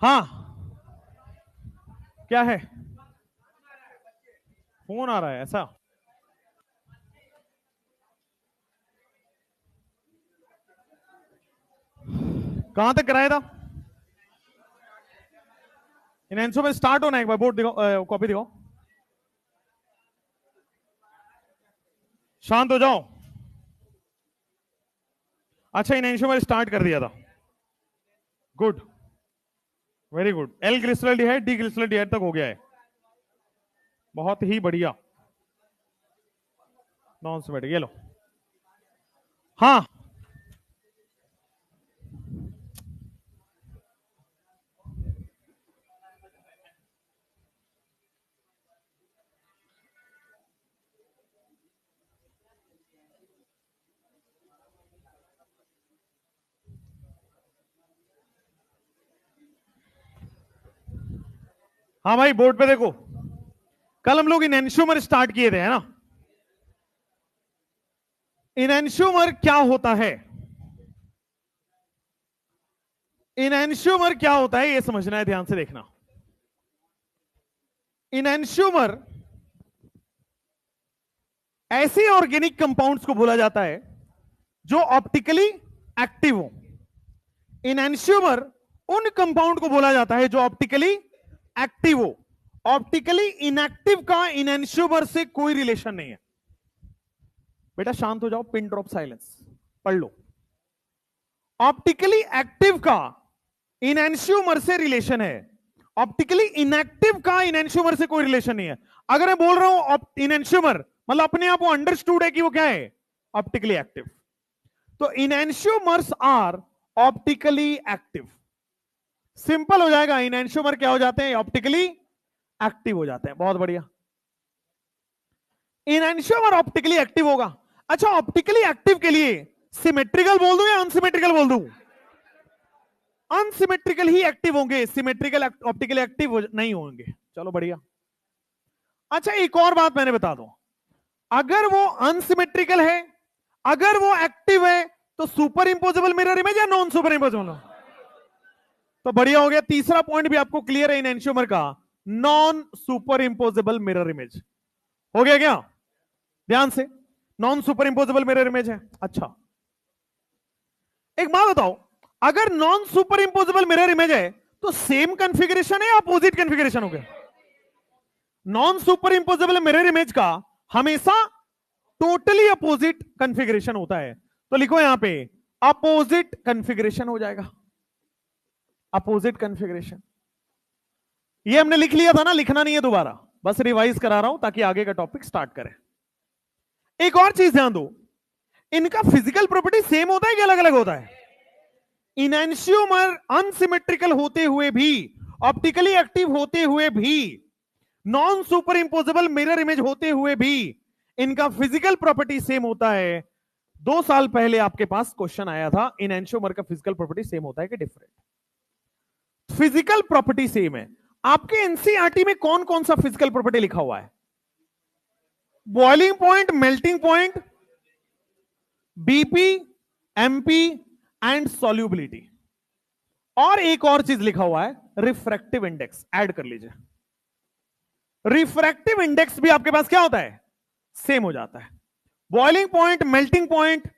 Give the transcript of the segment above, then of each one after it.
हाँ, क्या है? फोन आ रहा है ऐसा? कहां तक कराया था? इनएंसो में स्टार्ट होना है, एक बार बोर्ड दिखाओ, कॉपी दिखाओ। शांत हो जाओ। अच्छा, इनएंसो में स्टार्ट कर दिया था। Good, very good. L glyceraldehyde D glyceraldehyde तक हो गया है, बहुत ही बढ़िया। नॉन सिमेट्रिक, ये लो। हाँ, हाँ भाई, बोर्ड पे देखो। कल हम लोग इनएंशियोमर स्टार्ट किए थे, है ना? इनएंशियोमर क्या होता है? इनएंशियोमर क्या होता है ये समझना है, ध्यान से देखना। इनएंशियोमर ऐसे ऑर्गेनिक कंपाउंड्स को बोला जाता है जो ऑप्टिकली एक्टिव हो। इनएंशियोमर उन कंपाउंड को बोला जाता है जो ऑप्टिकली एक्टिव हो। ऑप्टिकली इनएक्टिव का इनएंशियोमर से कोई रिलेशन नहीं है। बेटा शांत हो जाओ, पिन ड्रॉप साइलेंस पढ़ लो। ऑप्टिकली एक्टिव का इनएंशियोमर से रिलेशन है, ऑप्टिकली इनएक्टिव का इनएंशियोमर से कोई रिलेशन नहीं है। अगर मैं बोल रहा हूं इनएंशियोमर, मतलब अपने आप वो अंडरस्टूड है कि वो क्या है, ऑप्टिकली एक्टिव। तो इनएंशियोमर्स आर ऑप्टिकली एक्टिव। सिंपल हो जाएगा, इनएंशियोमर क्या हो जाते हैं, ऑप्टिकली एक्टिव हो जाते हैं। बहुत बढ़िया, इनएंशियोमर ऑप्टिकली एक्टिव होगा। अच्छा, ऑप्टिकली एक्टिव के लिए सिमेट्रिकल बोल दूं या अनसिमेट्रिकल बोल दूं? अनसिमेट्रिकल ही एक्टिव होंगे, सिमेट्रिकल ऑप्टिकली एक्टिव नहीं होंगे। चलो बढ़िया। अच्छा, एक और बात मैंने बता दूं, अगर वो अनसिमेट्रिकल है, अगर वो एक्टिव है, तो सुपर इंपोजेबल मिरर इमेज या नॉन सुपर इंपोजेबल? तो बढ़िया हो गया, तीसरा पॉइंट भी आपको क्लियर है इनएंशियोमर का, non superimposable mirror image. हो गया क्या? ध्यान से, non superimposable mirror image है। अच्छा, एक बात बताओ, अगर non superimposable mirror image है तो सेम कॉन्फ़िगरेशन है या अपोजिट कॉन्फ़िगरेशन हो गया? Non superimposable mirror image का हमेशा टोटली अपोजिट कॉन्फ़िगरेशन होता है। तो लिखो यहां पे अपोजिट कॉन्फ़िगरेशन हो जाएगा, अपोजिट कॉन्फ़िगरेशन। ये हमने लिख लिया था ना, लिखना नहीं है दोबारा, बस रिवाइज करा रहा हूं ताकि आगे का टॉपिक स्टार्ट करें। एक और चीज ध्यान दो, इनका फिजिकल प्रॉपर्टी सेम होता है कि अलग अलग होता है? इनएंशियोमर अनसिमेट्रिकल होते हुए भी, ऑप्टिकली एक्टिव होते हुए भी, non superimposable mirror image होते हुए भी, इनका फिजिकल प्रॉपर्टी सेम होता है। 2 साल पहले आपके पास क्वेश्चन आया था, इनएंशियोमर का फिजिकल प्रॉपर्टी सेम होता है कि डिफरेंट? फिजिकल प्रॉपर्टी सेम है। आपके एनसीईआरटी में कौन कौन सा फिजिकल प्रॉपर्टी लिखा हुआ है? Boiling point, melting point, BP, MP and solubility. और एक और चीज लिखा हुआ है, रिफ्रैक्टिव इंडेक्स, ऐड कर लीजिए। रिफ्रैक्टिव इंडेक्स भी आपके पास क्या होता है, सेम हो जाता है। Boiling point, melting point,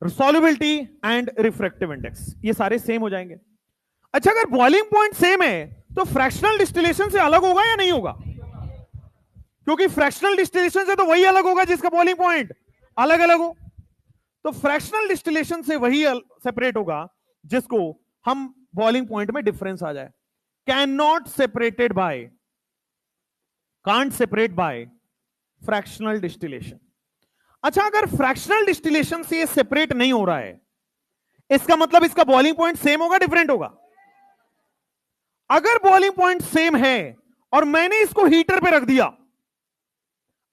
solubility and refractive index, ये सारे सेम हो जाएंगे। अच्छा, अगर बॉइलिंग पॉइंट सेम है तो फ्रैक्शनल डिस्टिलेशन से अलग होगा या नहीं होगा? क्योंकि फ्रैक्शनल डिस्टिलेशन से तो वही अलग होगा जिसका बॉइलिंग पॉइंट अलग अलग हो। तो फ्रैक्शनल डिस्टिलेशन से वही सेपरेट होगा जिसको हम बॉइलिंग पॉइंट में डिफरेंस आ जाए। Can not separated by, can't separate by fractional distillation. अच्छा, अगर फ्रैक्शनल डिस्टिलेशन से ये सेपरेट नहीं हो रहा है, इसका मतलब इसका बॉइलिंग पॉइंट सेम होगा, डिफरेंट होगा? अगर बॉइलिंग पॉइंट सेम है और मैंने इसको हीटर पे रख दिया,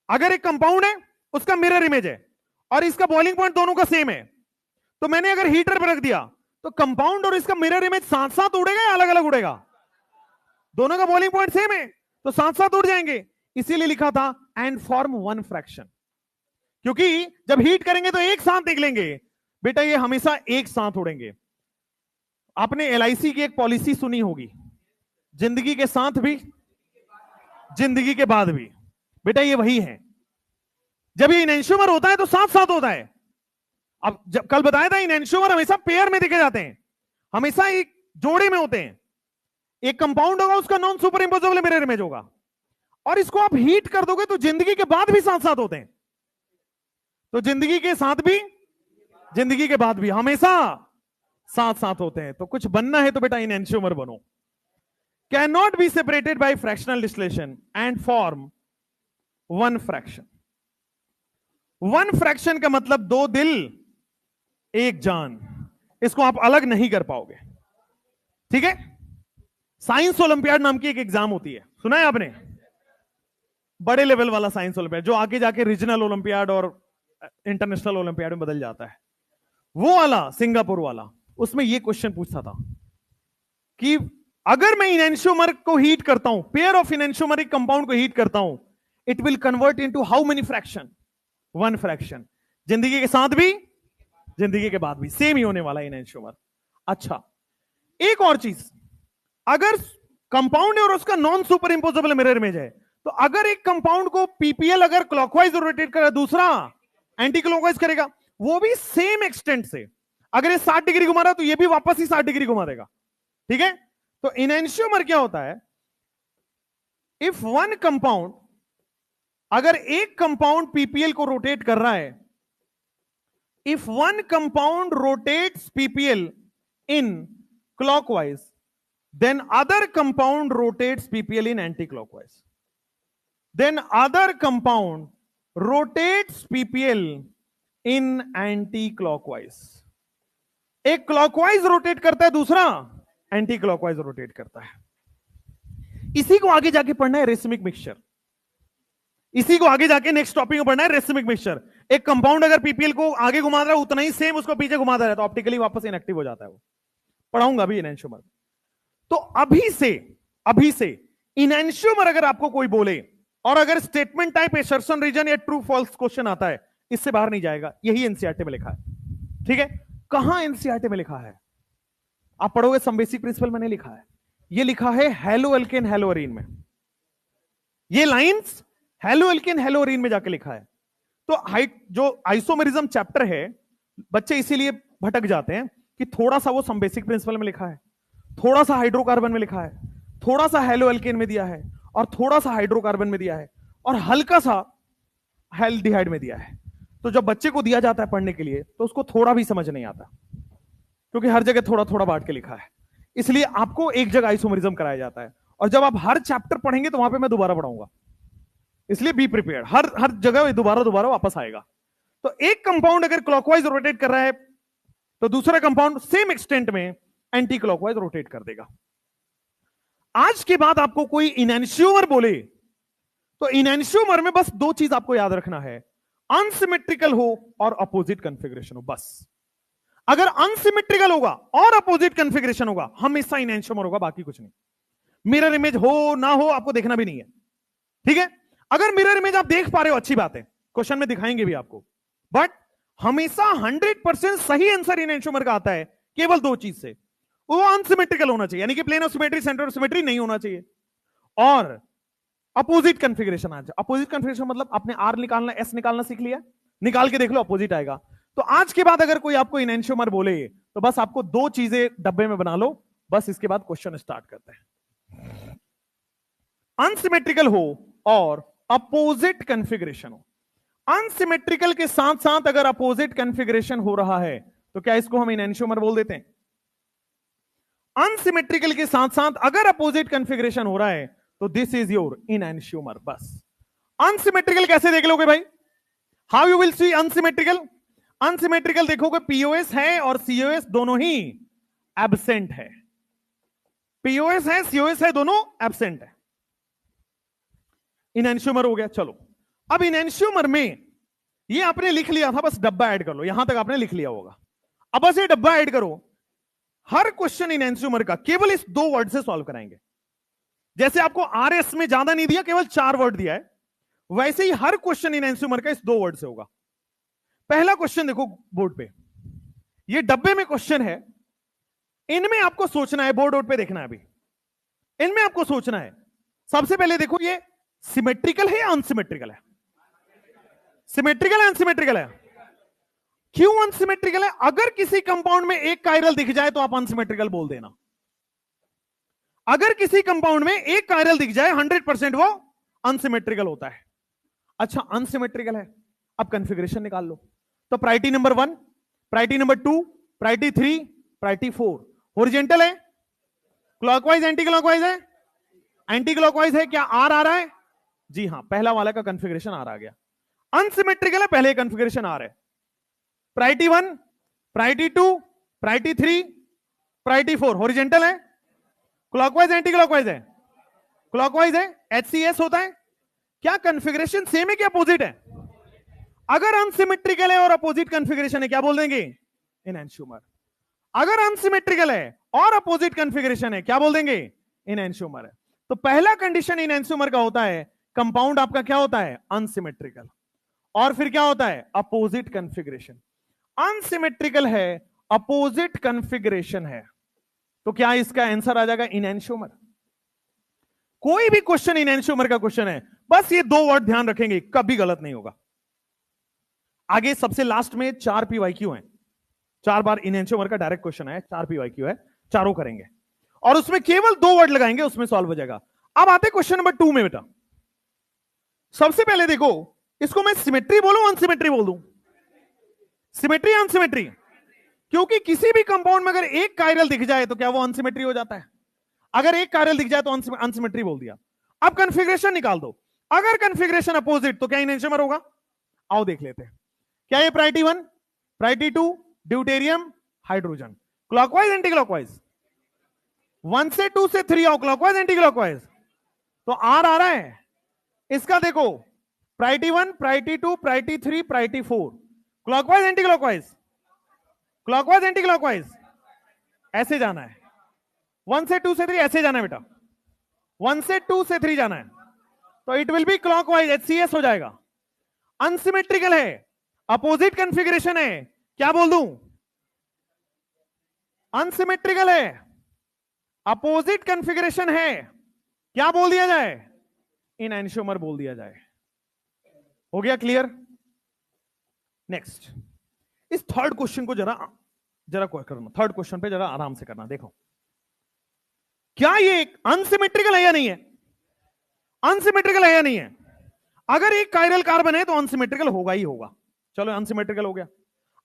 अगर एक कंपाउंड है उसका मिरर इमेज है और इसका बॉइलिंग पॉइंट दोनों का सेम है, तो मैंने अगर हीटर पे रख दिया तो कंपाउंड और इसका मिरर इमेज साथ साथ उड़ेगा या अलग अलग उड़ेगा? दोनों का बॉइलिंग पॉइंट सेम है तो साथ साथ उड़ जाएंगे। इसीलिए लिखा था एंड फॉर्म वन फ्रैक्शन, क्योंकि जब हीट करेंगे तो एक साथ निकलेंगे बेटा, ये हमेशा एक साथ उड़ेंगे। आपने एलआईसी की एक पॉलिसी सुनी होगी, जिंदगी के साथ भी जिंदगी के बाद भी। बेटा ये वही है, जब ये इनएंश्योर होता है तो साथ साथ होता है। अब जब कल बताया था, इनएंश्योर हमेशा पेयर में देखे जाते हैं, हमेशा एक जोड़े में होते हैं। एक कंपाउंड होगा, उसका non superimposable mirror image होगा, और इसको आप हीट कर दोगे तो जिंदगी के बाद भी साथ साथ होते हैं। तो जिंदगी के साथ भी जिंदगी के बाद भी हमेशा साथ साथ होते हैं। तो कुछ बनना है तो बेटा इनएंश्योर बनो। Can not be separated by fractional distillation and form one fraction. One fraction का मतलब दो दिल एक जान, इसको आप अलग नहीं कर पाओगे। ठीक है, साइंस ओलंपियाड नाम की एक एग्जाम होती है, सुना है आपने? बड़े लेवल वाला साइंस ओलंपियाड, जो आगे जाके रीजनल ओलंपियाड और इंटरनेशनल ओलंपियाड में बदल जाता है, वो वाला सिंगापुर वाला। उसमें ये क्वेश्चन पूछता था कि अगर मैं इनएंश्योर को हीट करता हूं, पेयर ऑफ इनएंश्योर कंपाउंड को हीट करता हूं, it will convert into how many fraction? One fraction. जिंदगी के साथ भी जिंदगी के बाद भी सेम ही होने वाला है इनएंश्योर। अच्छा, एक और चीज, अगर कंपाउंड है और उसका non superimposable mirror image है, तो अगर एक कंपाउंड को पीपीएल अगर क्लॉकवाइज रोटेट करे, दूसरा एंटी क्लॉकवाइज करेगा, वो भी सेम एक्सटेंट से। अगर ये 60 डिग्री घुमा रहा तो ये भी वापस ही 60 डिग्री घुमा देगा। ठीक है, तो इनएंश्योर क्या होता है? इफ वन कंपाउंड, अगर एक कंपाउंड पीपीएल को रोटेट कर रहा है, if one compound rotates PPL in clockwise, then other compound rotates PPL in anti-clockwise. Then other compound rotates PPL in anti-clockwise. एक clockwise rotate करता है, दूसरा anti-clockwise rotate करता है। इसी को आगे जाके पढ़ना है रेसिमिक मिक्सचर। इसी को आगे जाके नेक्स्ट टॉपिक में पढ़ना है रेसिमिक मिक्सचर। एक कंपाउंड अगर पीपीएल को आगे घुमा रहा है, उतना ही सेम उसको पीछे घुमाता है, तो ऑप्टिकली वापस इनएक्टिव हो जाता है। वो पढ़ाऊंगा अभी इनएंश्योर। तो अभी से इनएंश्योर अगर आपको कोई बोले, और अगर स्टेटमेंट टाइप एसर्शन रीजन या ट्रू फॉल्स क्वेश्चन आता है, इससे बाहर नहीं जाएगा। यही एनसीईआरटी में लिखा है। ठीक है, कहां एनसीईआरटी में लिखा है? आप पढ़ोगे सम बेसिक प्रिंसिपल में नहीं लिखा है, ये लिखा है हेलो एल्केन हेलो एरीन में। ये lines halo alkane hello arene में जाके लिखा है। तो जो आइसोमेरिज्म चैप्टर है, बच्चे इसीलिए भटक जाते हैं कि थोड़ा सा वो सम बेसिक प्रिंसिपल में लिखा है, थोड़ा सा हाइड्रोकार्बन में लिखा है, थोड़ा सा हेलो एल्केन में दिया है, और थोड़ा सा हाइड्रोकार्बन में दिया है, और हल्का सा एल्डिहाइड में दिया है। तो जब बच्चे को दिया जाता है पढ़ने के लिए, तो उसको थोड़ा भी समझ नहीं आता, क्योंकि हर जगह थोड़ा थोड़ा बांट के लिखा है। इसलिए आपको एक जगह आइसोमेरिज्म कराया जाता है, और जब आप हर चैप्टर पढ़ेंगे तो वहां पे मैं दोबारा पढ़ाऊंगा। इसलिए बी प्रिपेयर्ड, हर जगह दोबारा वापस आएगा। तो एक कंपाउंड अगर क्लॉकवाइज रोटेट कर रहा है, तो दूसरा कंपाउंड सेम एक्सटेंट में एंटी क्लॉकवाइज रोटेट कर देगा। आज के बाद आपको कोई इनएंश्योर बोले, तो इनएंश्योर में बस दो चीज आपको याद रखना है, अनसिमेट्रिकल हो और अपोजिट कॉन्फ़िगरेशन हो। बस अगर अनसिमेट्रिकल होगा और अपोजिट कॉन्फ़िगरेशन होगा, हमेशा इनएंश्योर होगा, बाकी कुछ नहीं। मिरर इमेज हो ना हो आपको देखना भी नहीं है। ठीक है, अगर मिरर इमेज आप देख पा रहे हो, अच्छी बात है, क्वेश्चन में दिखाएंगे भी आपको, बट हमेशा 100% सही आंसर इनएंश्योर का आता है केवल दो चीज से। वो अनसिमेट्रिकल होना चाहिए, यानी कि plane of symmetry, centre of symmetry नहीं होना चाहिए, और अपोजिट कॉन्फ़िगरेशन आ जाए। अपोजिट कॉन्फ़िगरेशन मतलब आपने आर निकालना, एस निकालना सीख लिया, निकाल के देख लो, अपोजिट आएगा। तो आज के बाद अगर कोई आपको इनएंश्योर बोले, तो बस आपको दो चीजें डब्बे में बना लो, बस इसके बाद क्वेश्चन स्टार्ट करते हैं। अनसिमेट्रिकल हो और अपोजिट कॉन्फ़िगरेशन हो। अनसिमेट्रिकल के साथ साथ अगर अपोजिट कॉन्फ़िगरेशन हो रहा है, तो क्या इसको हम इनएंश्योर बोल देते हैं? अनसिमेट्रिकल के साथ साथ अगर अपोजिट कॉन्फ़िगरेशन हो रहा है, तो दिस इज योर इनएंश्योर। बस अनसिमेट्रिकल कैसे देख लोगे भाई? How you will see unsymmetrical? Unsymmetrical देखोगे पीओएस है और सीओएस दोनों ही एब्सेंट है। पीओएस है, सीओएस है, दोनों एब्सेंट है। इनएंश्योर हो गया। चलो, अब इनएंश्योर में ये आपने लिख लिया था, बस डब्बा ऐड कर लो, यहां तक आपने लिख लिया होगा। अब बस ये डब्बा ऐड करो। हर क्वेश्चन इनएंश्योर का केवल इस दो वर्ड से सॉल्व कराएंगे। जैसे आपको आरएस में ज्यादा नहीं दिया, केवल 4 वर्ड दिया है, वैसे ही हर क्वेश्चन इनएंश्योर का इस 2 वर्ड से होगा। पहला क्वेश्चन देखो बोर्ड पे, ये डब्बे में क्वेश्चन है, इनमें आपको सोचना है, बोर्ड पे देखना है अभी, इनमें आपको सोचना है। सबसे पहले देखो ये सिमेट्रिकल है या अनसिमेट्रिकल है? सिमेट्रिकल है अनसिमेट्रिकल है? क्यों अनसिमेट्रिकल है? अगर किसी कंपाउंड में एक कायरल दिख जाए तो आप अनसिमेट्रिकल बोल देना। अगर किसी कंपाउंड में एक कायरल दिख जाए 100% वो अनसिमेट्रिकल होता है। अच्छा अनसिमेट्रिकल है, अब कॉन्फ़िगरेशन निकाल लो। तो priority number 1, priority number 2, priority 3, priority 4 horizontal है, क्लॉकवाइज एंटी क्लॉकवाइज है? एंटी क्लॉकवाइज है। क्या आर आ रहा है? जी हां, पहला वाला का कॉन्फ़िगरेशन आर आ गया। अनसिमेट्रिकल है, पहले कॉन्फ़िगरेशन आर है। Priority 1, priority 2, priority 3, priority 4 horizontal है, क्लॉकवाइज एंटी क्लॉकवाइज है? क्लॉकवाइज है। HCS होता है। क्या कॉन्फ़िगरेशन सेम है क्या अपोजिट है? अगर अनसिमेट्रिकल है और अपोजिट कॉन्फ़िगरेशन है क्या बोल देंगे? एनहांसोमर। अगर अनसिमेट्रिकल है और अपोजिट कॉन्फ़िगरेशन है क्या बोल देंगे? एनहांसोमर है। तो पहला कंडीशन एनहांसोमर का होता है कंपाउंड आपका क्या होता है? अनसिमेट्रिकल। और फिर क्या होता है? Opposite configuration. अनसिमेट्रिकल है, अपोजिट कॉन्फ़िगरेशन है, तो क्या इसका आंसर आ जाएगा? एनहांसोमर। कोई भी क्वेश्चन एनहांसोमर का क्वेश्चन है, बस ये 2 वर्ड ध्यान रखेंगे, कभी गलत नहीं होगा। आगे सबसे लास्ट में 4 PYQ हैं, 4 बार एनहांसोमर का डायरेक्ट क्वेश्चन है, 4 PYQ है, चारों करेंगे और उसमें केवल 2 वर्ड लगाएंगे, उसमें सॉल्व हो जाएगा। अब आते क्वेश्चन नंबर 2 में बेटा। सबसे पहले देखो, इसको मैं सिमेट्री बोलूं अनसिमेट्री बोल दूं? सिमेट्री अनसिमेट्री? क्योंकि किसी भी कंपाउंड में अगर एक कायरल दिख जाए तो क्या वो अनसिमेट्री हो जाता है? अगर एक कायरल दिख जाए तो अनसिमेट्री बोल दिया। अब कॉन्फ़िगरेशन निकाल दो। अगर कॉन्फ़िगरेशन अपोजिट तो क्या एनहांसोमर होगा? आओ देख लेते हैं। क्या ये priority 1, priority 2, deuterium, hydrogen, clockwise anti clockwise? 1 से 2 से 3 आओ, क्लॉकवाइज एंटी क्लॉकवाइज? तो आर आ रहा है। इसका देखो, priority 1, priority 2, priority 3, priority 4, clockwise anti clockwise? Clockwise anti clockwise? ऐसे जाना है। 1 से 2 से 3 ऐसे जाना है बेटा, 1 से 2 से 3 जाना है, तो it will be clockwise, HCS हो जाएगा। अनसिमेट्रिकल है, अपोजिट कॉन्फ़िगरेशन है, क्या बोल दूं? अनसिमेट्रिकल है, अपोजिट कॉन्फ़िगरेशन है, क्या बोल दिया जाए? एनहांसोमर बोल दिया जाए। हो गया क्लियर? नेक्स्ट, इस थर्ड क्वेश्चन को जरा करना, थर्ड क्वेश्चन पे जरा आराम से करना। देखो, क्या ये अनसिमेट्रिकल है या नहीं है? अनसिमेट्रिकल है या नहीं है? अगर एक कायरल कार्बन है तो अनसिमेट्रिकल होगा ही होगा। चलो अनसिमेट्रिकल हो गया।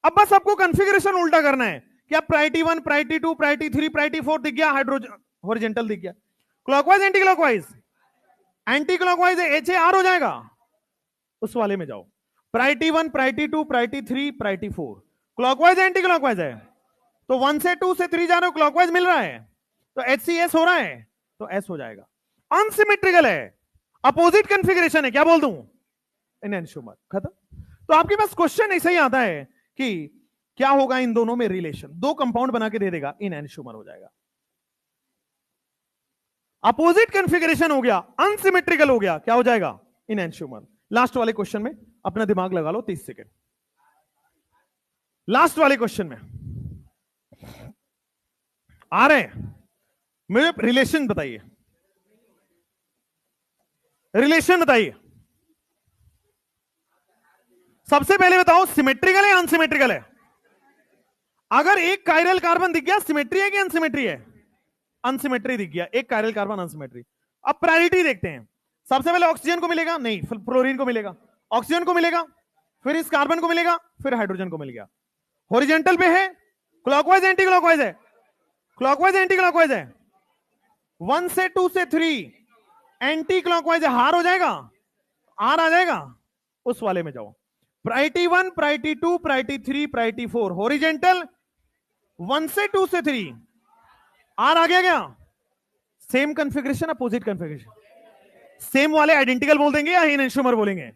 अब बस आपको कॉन्फ़िगरेशन उल्टा करना है। क्या प्रायोरिटी 1, प्रायोरिटी 2, प्रायोरिटी 3, प्रायोरिटी 4 दिख गया? हाइड्रोजन हॉरिजॉन्टल दिख गया। Clockwise anti clockwise? Anti clockwise है, HAR हो जाएगा। उस वाले में जाओ, priority 1, priority 2, priority 3, priority 4, clockwise anti clockwise है, तो 1 से 2 से 3 जा रहे हो, क्लॉकवाइज मिल रहा है, तो HCS हो रहा है, तो S हो जाएगा। अनसिमेट्रिकल है, अपोजिट कॉन्फ़िगरेशन है, क्या बोल दूं? एनहांसोमर। खत्म। तो आपके पास क्वेश्चन ऐसा ही आता है कि क्या होगा इन दोनों में रिलेशन, 2 कंपाउंड बना के दे देगा, एनहांसोमर हो जाएगा। अपोजिट कॉन्फ़िगरेशन हो गया, अनसिमेट्रिकल हो गया, क्या हो जाएगा? एनहांसोमर। लास्ट वाले क्वेश्चन में अपना दिमाग लगा लो 30 सेकेंड। लास्ट वाले क्वेश्चन में आ रहे हैं, मुझे रिलेशन बताइए, रिलेशन बताइए। सबसे पहले बताओ सिमेट्रिकल है अनसिमेट्रिकल है? अगर एक कायरल कार्बन दिख गया, सिमेट्री है कि अनसिमेट्री है? अनसिमेट्री दिख गया, एक कायरल कार्बन अनसिमेट्री। अब प्रायोरिटी देखते हैं। सबसे पहले ऑक्सीजन को मिलेगा? नहीं, फ्लोरीन को मिलेगा। ऑक्सीजन को मिलेगा, फिर इस कार्बन को मिलेगा, फिर हाइड्रोजन को मिल गया। हॉरिजॉन्टल पे है, क्लॉकवाइज एंटी क्लॉकवाइज है? क्लॉकवाइज एंटी क्लॉकवाइज है। 1 से 2 से 3 एंटी क्लॉकवाइज है, हार हो जाएगा, आर आ जाएगा। उस वाले में जाओ, priority 1, priority 2, priority 3, priority 4, horizontal 1 से 2 से 3, आर आ गया क्या? Same configuration, opposite configuration? Same वाले आइडेंटिकल बोल देंगे या एनहांसोमर बोलेंगे?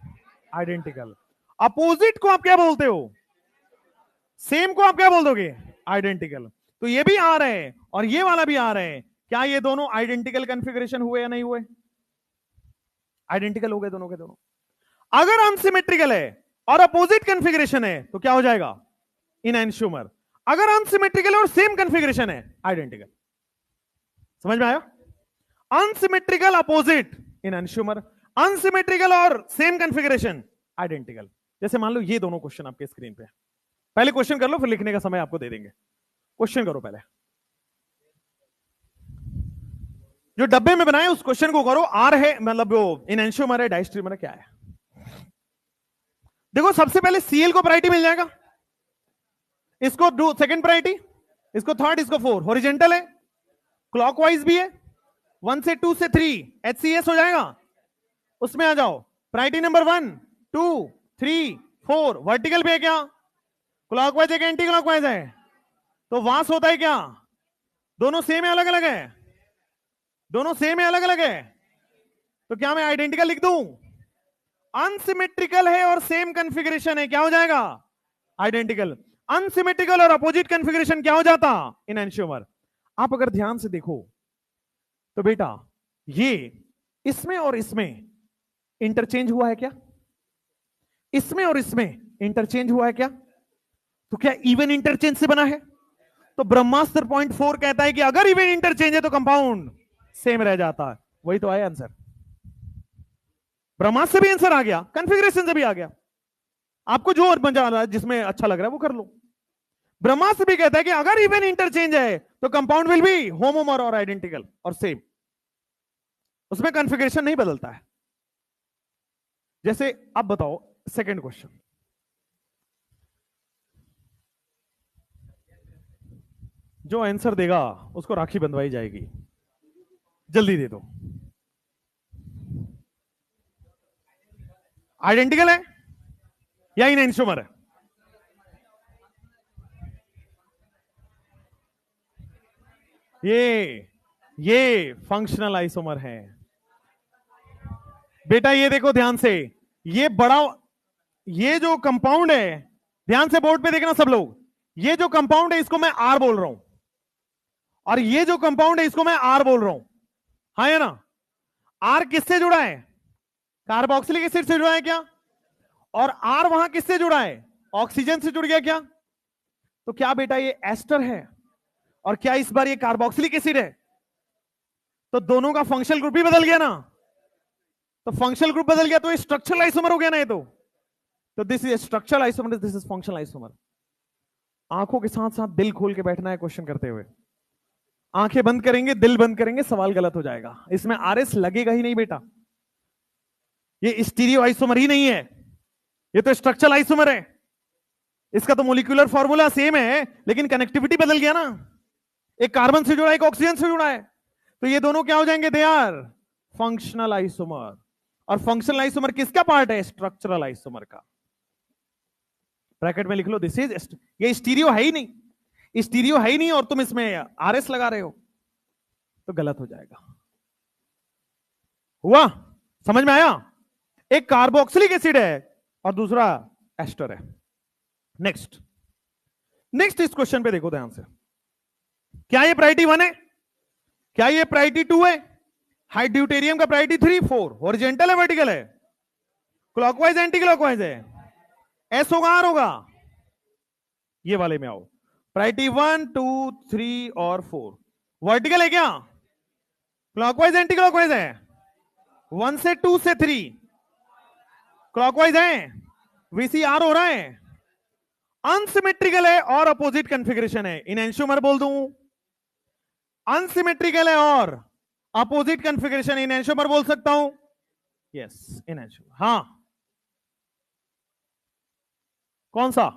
आइडेंटिकल। अपोजिट को आप क्या बोलते हो? सेम को आप क्या बोल दोगे? आइडेंटिकल। तो ये भी आ रहे हैं और ये वाला भी आ रहे हैं, क्या ये दोनों आइडेंटिकल कॉन्फ़िगरेशन हुए या नहीं हुए? आइडेंटिकल हो गए दोनों के दोनों। अगर अनसिमेट्रिकल है और अपोजिट कॉन्फ़िगरेशन है तो क्या हो जाएगा? एनहांसोमर। अगर अनसिमेट्रिकल और सेम कॉन्फ़िगरेशन है, आइडेंटिकल। समझ में आया? अनसिमेट्रिकल अपोजिट इन एनशूमर, अनसिमेट्रिकल और सेम कॉन्फ़िगरेशन आइडेंटिकल। जैसे मान लो ये दोनों क्वेश्चन आपके स्क्रीन पे, पहले क्वेश्चन कर लो, फिर लिखने का समय आपको दे देंगे। क्वेश्चन करो पहले, जो डब्बे में बनाए उस क्वेश्चन को करो। आर है मतलब वो इन एनशूमर है, डाइस्ट्रीमर है, क्या है? देखो सबसे पहले सीएल को प्रायोरिटी मिल जाएगा, इसको सेकंड प्रायोरिटी, इसको थर्ड, इसको फोर। हॉरिजॉन्टल है, क्लॉकवाइज भी है, 1 से 2 से 3 HCS हो जाएगा, उसमें आ जाओ। Priority number 1 2 3 4। वर्टिकल भी है क्या? क्लॉकवाइज है, एंटी क्लॉकवाइज है? तो वास होता है क्या? दोनों सेम है, अलग अलग है? दोनों सेम है, अलग अलग है? तो क्या मैं आइडेंटिकल लिख दूं? अनसिमेट्रिकल है और सेम कॉन्फ़िगरेशन है, क्या हो जाएगा? आइडेंटिकल। अनसिमेट्रिकल और अपोजिट कॉन्फ़िगरेशन क्या हो जाता? इन एनशूमर। आप अगर ध्यान से देखो तो बेटा ये इसमें और इसमें इंटरचेंज हुआ है क्या? इसमें और इसमें इंटरचेंज हुआ है क्या? तो क्या इवन इंटरचेंज से बना है? तो ब्रह्मास्त्र 0.4 कहता है कि अगर इवन इंटरचेंज है तो कंपाउंड सेम रह जाता है। वही तो आया आंसर, ब्रह्मास्त्र से भी आंसर आ गया, कॉन्फ़िगरेशन से भी आ गया। आपको जो मजा आ रहा है, जिसमें अच्छा लग रहा है वो कर लो। ब्रह्मास्त्र भी कहता है कि अगर इवन इंटरचेंज है तो कंपाउंड विल बी होमोमर और आइडेंटिकल और सेम, उसमें कॉन्फ़िगरेशन नहीं बदलता है। जैसे अब बताओ सेकंड क्वेश्चन, जो आंसर देगा उसको राखी बंधवाई जाएगी, जल्दी दे दो। आइडेंटिकल है या इन एनशूमर है? ये फंक्शनल आइसोमर है बेटा। ये देखो ध्यान से, ये बड़ा, ये जो कंपाउंड है, ध्यान से बोर्ड पे देखना सब लोग, ये जो कंपाउंड है इसको मैं आर बोल रहा हूं, और ये जो कंपाउंड है इसको मैं आर बोल रहा हूं। हाँ है ना? आर किससे जुड़ा है? कार्बोक्सिलिक एसिड से जुड़ा है क्या? और आर वहां किससे जुड़ा है? ऑक्सीजन से जुड़ गया क्या? तो क्या बेटा ये एस्टर है, और क्या इस बार ये कार्बोक्सिलिक एसिड है? तो दोनों का फंक्शनल ग्रुप भी बदल गया ना। तो फंक्शनल ग्रुप बदल गया तो ये स्ट्रक्चरल आइसोमर हो गया ना। ये तो this is structural isomer, this is functional isomer. आंखों के साथ साथ दिल खोल के बैठना है क्वेश्चन करते हुए। आंखें बंद करेंगे, दिल बंद करेंगे, सवाल गलत हो जाएगा। इसमें आरएस लगेगा ही नहीं बेटा, ये स्टीरियो आइसोमर ही नहीं है, ये तो स्ट्रक्चरल आइसोमर है। इसका तो मोलिकुलर फॉर्मूला सेम है, लेकिन कनेक्टिविटी बदल गया ना। एक कार्बन से जुड़ा है, एक ऑक्सीजन से जुड़ा है, तो ये दोनों क्या हो जाएंगे? They are functional isomer. और फंक्शनल आइसोमर किसका पार्ट है? स्ट्रक्चरल आइसोमर का। ब्रैकेट में लिख लो दिस इज, ये स्टीरियो है ही नहीं, स्टीरियो है ही नहीं, और तुम इसमें आरएस लगा रहे हो तो गलत हो जाएगा। हुआ? समझ में आया? एक कार्बोक्सिलिक एसिड है और दूसरा एस्टर है। नेक्स्ट इस क्वेश्चन पे देखो ध्यान से, क्या ये प्रायोरिटी 1 है? क्या ये प्रायोरिटी 2 है? हाई ड्यूटेरियम का प्रायोरिटी 3 4। हॉरिजॉन्टल है, वर्टिकल है, क्लॉकवाइज एंटी क्लॉकवाइज है, एस होगा आर होगा? ये वाले में आओ, प्रायोरिटी 1 2 3 और 4। वर्टिकल है क्या? क्लॉकवाइज एंटी क्लॉकवाइज है? 1 से 2 से 3 क्लॉकवाइज है, VCR हो रहा है। अनसिमेट्रिकल है और अपोजिट कॉन्फ़िगरेशन है, इन एनशूमर बोल दूं। अनसिमेट्रिकल है और अपोजिट कॉन्फ़िगरेशन, इन एनशूमर बोल सकता हूं। यस, इन एनशूमर। हाँ, कौन सा?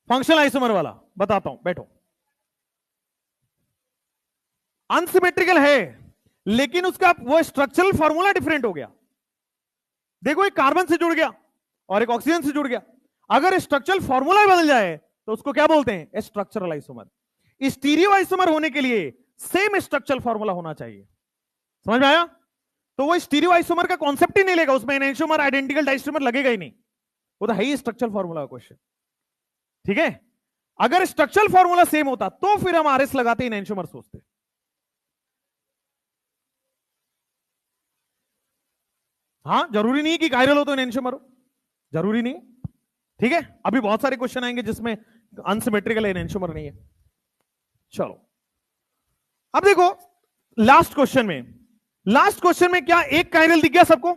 फंक्शनल आइसोमर वाला बताता हूं, बैठो। अनसिमेट्रिकल है लेकिन उसका वो स्ट्रक्चरल फॉर्मूला डिफरेंट हो गया। देखो एक कार्बन से जुड़ गया और एक ऑक्सीजन से जुड़ गया। अगर स्ट्रक्चरल फॉर्मूला बदल जाए तो उसको क्या बोलते हैं? Structural isomer. स्टीरियो आइसोमर होने के लिए सेम स्ट्रक्चरल फॉर्मूला होना चाहिए। समझ में आया? तो वो स्टीरियो आइसोमर का कॉन्सेप्ट ही नहीं लेगा, उसमें एनैंटियोमर आइडेंटिकल डाइस्टेमर लगेगा ही नहीं, वो तो है ही स्ट्रक्चरल फॉर्मूला क्वेश्चन। ठीक है, अगर स्ट्रक्चरल फॉर्मूला सेम होता तो फिर हम आरएस लगाते, एनैंटियोमर सोचते। हाँ, जरूरी नहीं कि कायरल हो तो एनैंटियोमर हो, जरूरी नहीं। ठीक है, अभी बहुत सारे क्वेश्चन आएंगे जिसमें अनसिमेट्रिकल एनेंशियोमर नहीं है। चलो अब देखो लास्ट क्वेश्चन में क्या एक कायरल दिख गया सबको?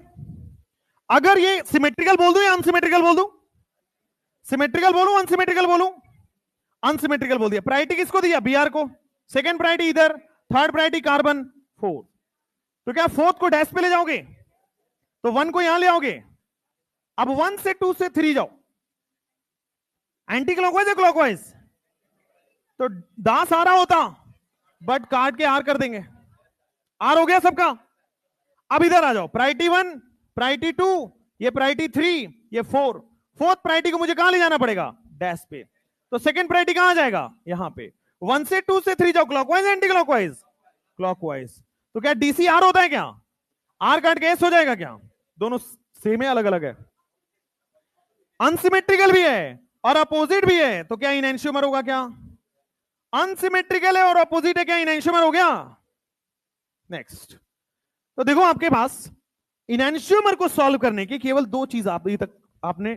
अगर ये सिमेट्रिकल बोल दूं या अनसिमेट्रिकल बोल दूं? सिमेट्रिकल बोलूं अनसिमेट्रिकल बोलूं? अनसिमेट्रिकल बोल दिया। प्रायोरिटी किसको दिया? बीआर को। सेकंड प्रायोरिटी इधर, थर्ड प्रायोरिटी कार्बन, फोर्थ। तो क्या फोर्थ को डैश पे ले जाओगे? तो 1 को यहां ले आओगे। अब 1 से 2 से 3 जाओ। एंटी क्लॉकवाइज या क्लॉकवाइज? तो दास आ रहा होता बट काट के आर कर देंगे। आर हो गया सबका। अब इधर आ जाओ। प्रायोरिटी 1, प्रायोरिटी 2, ये प्रायोरिटी 3, ये 4। फोर्थ प्रायोरिटी को मुझे कहां ले जाना पड़ेगा? डैश पे। तो सेकंड प्रायोरिटी कहां आ जाएगा? यहां पे। 1 से 2 से 3 जाओ। Clockwise anti clockwise? क्लॉकवाइज। तो क्या डीसी आर होता है क्या? आर काट के एस हो जाएगा क्या? दोनों सेम है, अलग अलग है। अनसिमेट्रिकल भी है और अपोजिट भी है, तो क्या इनएंशियोमर होगा क्या? अनसिमेट्रिकल है और अपोजिट है, क्या इनएंशियोमर हो गया? नेक्स्ट। तो देखो आपके पास इनएंशियोमर को सॉल्व करने की केवल 2 चीज अभी तक आपने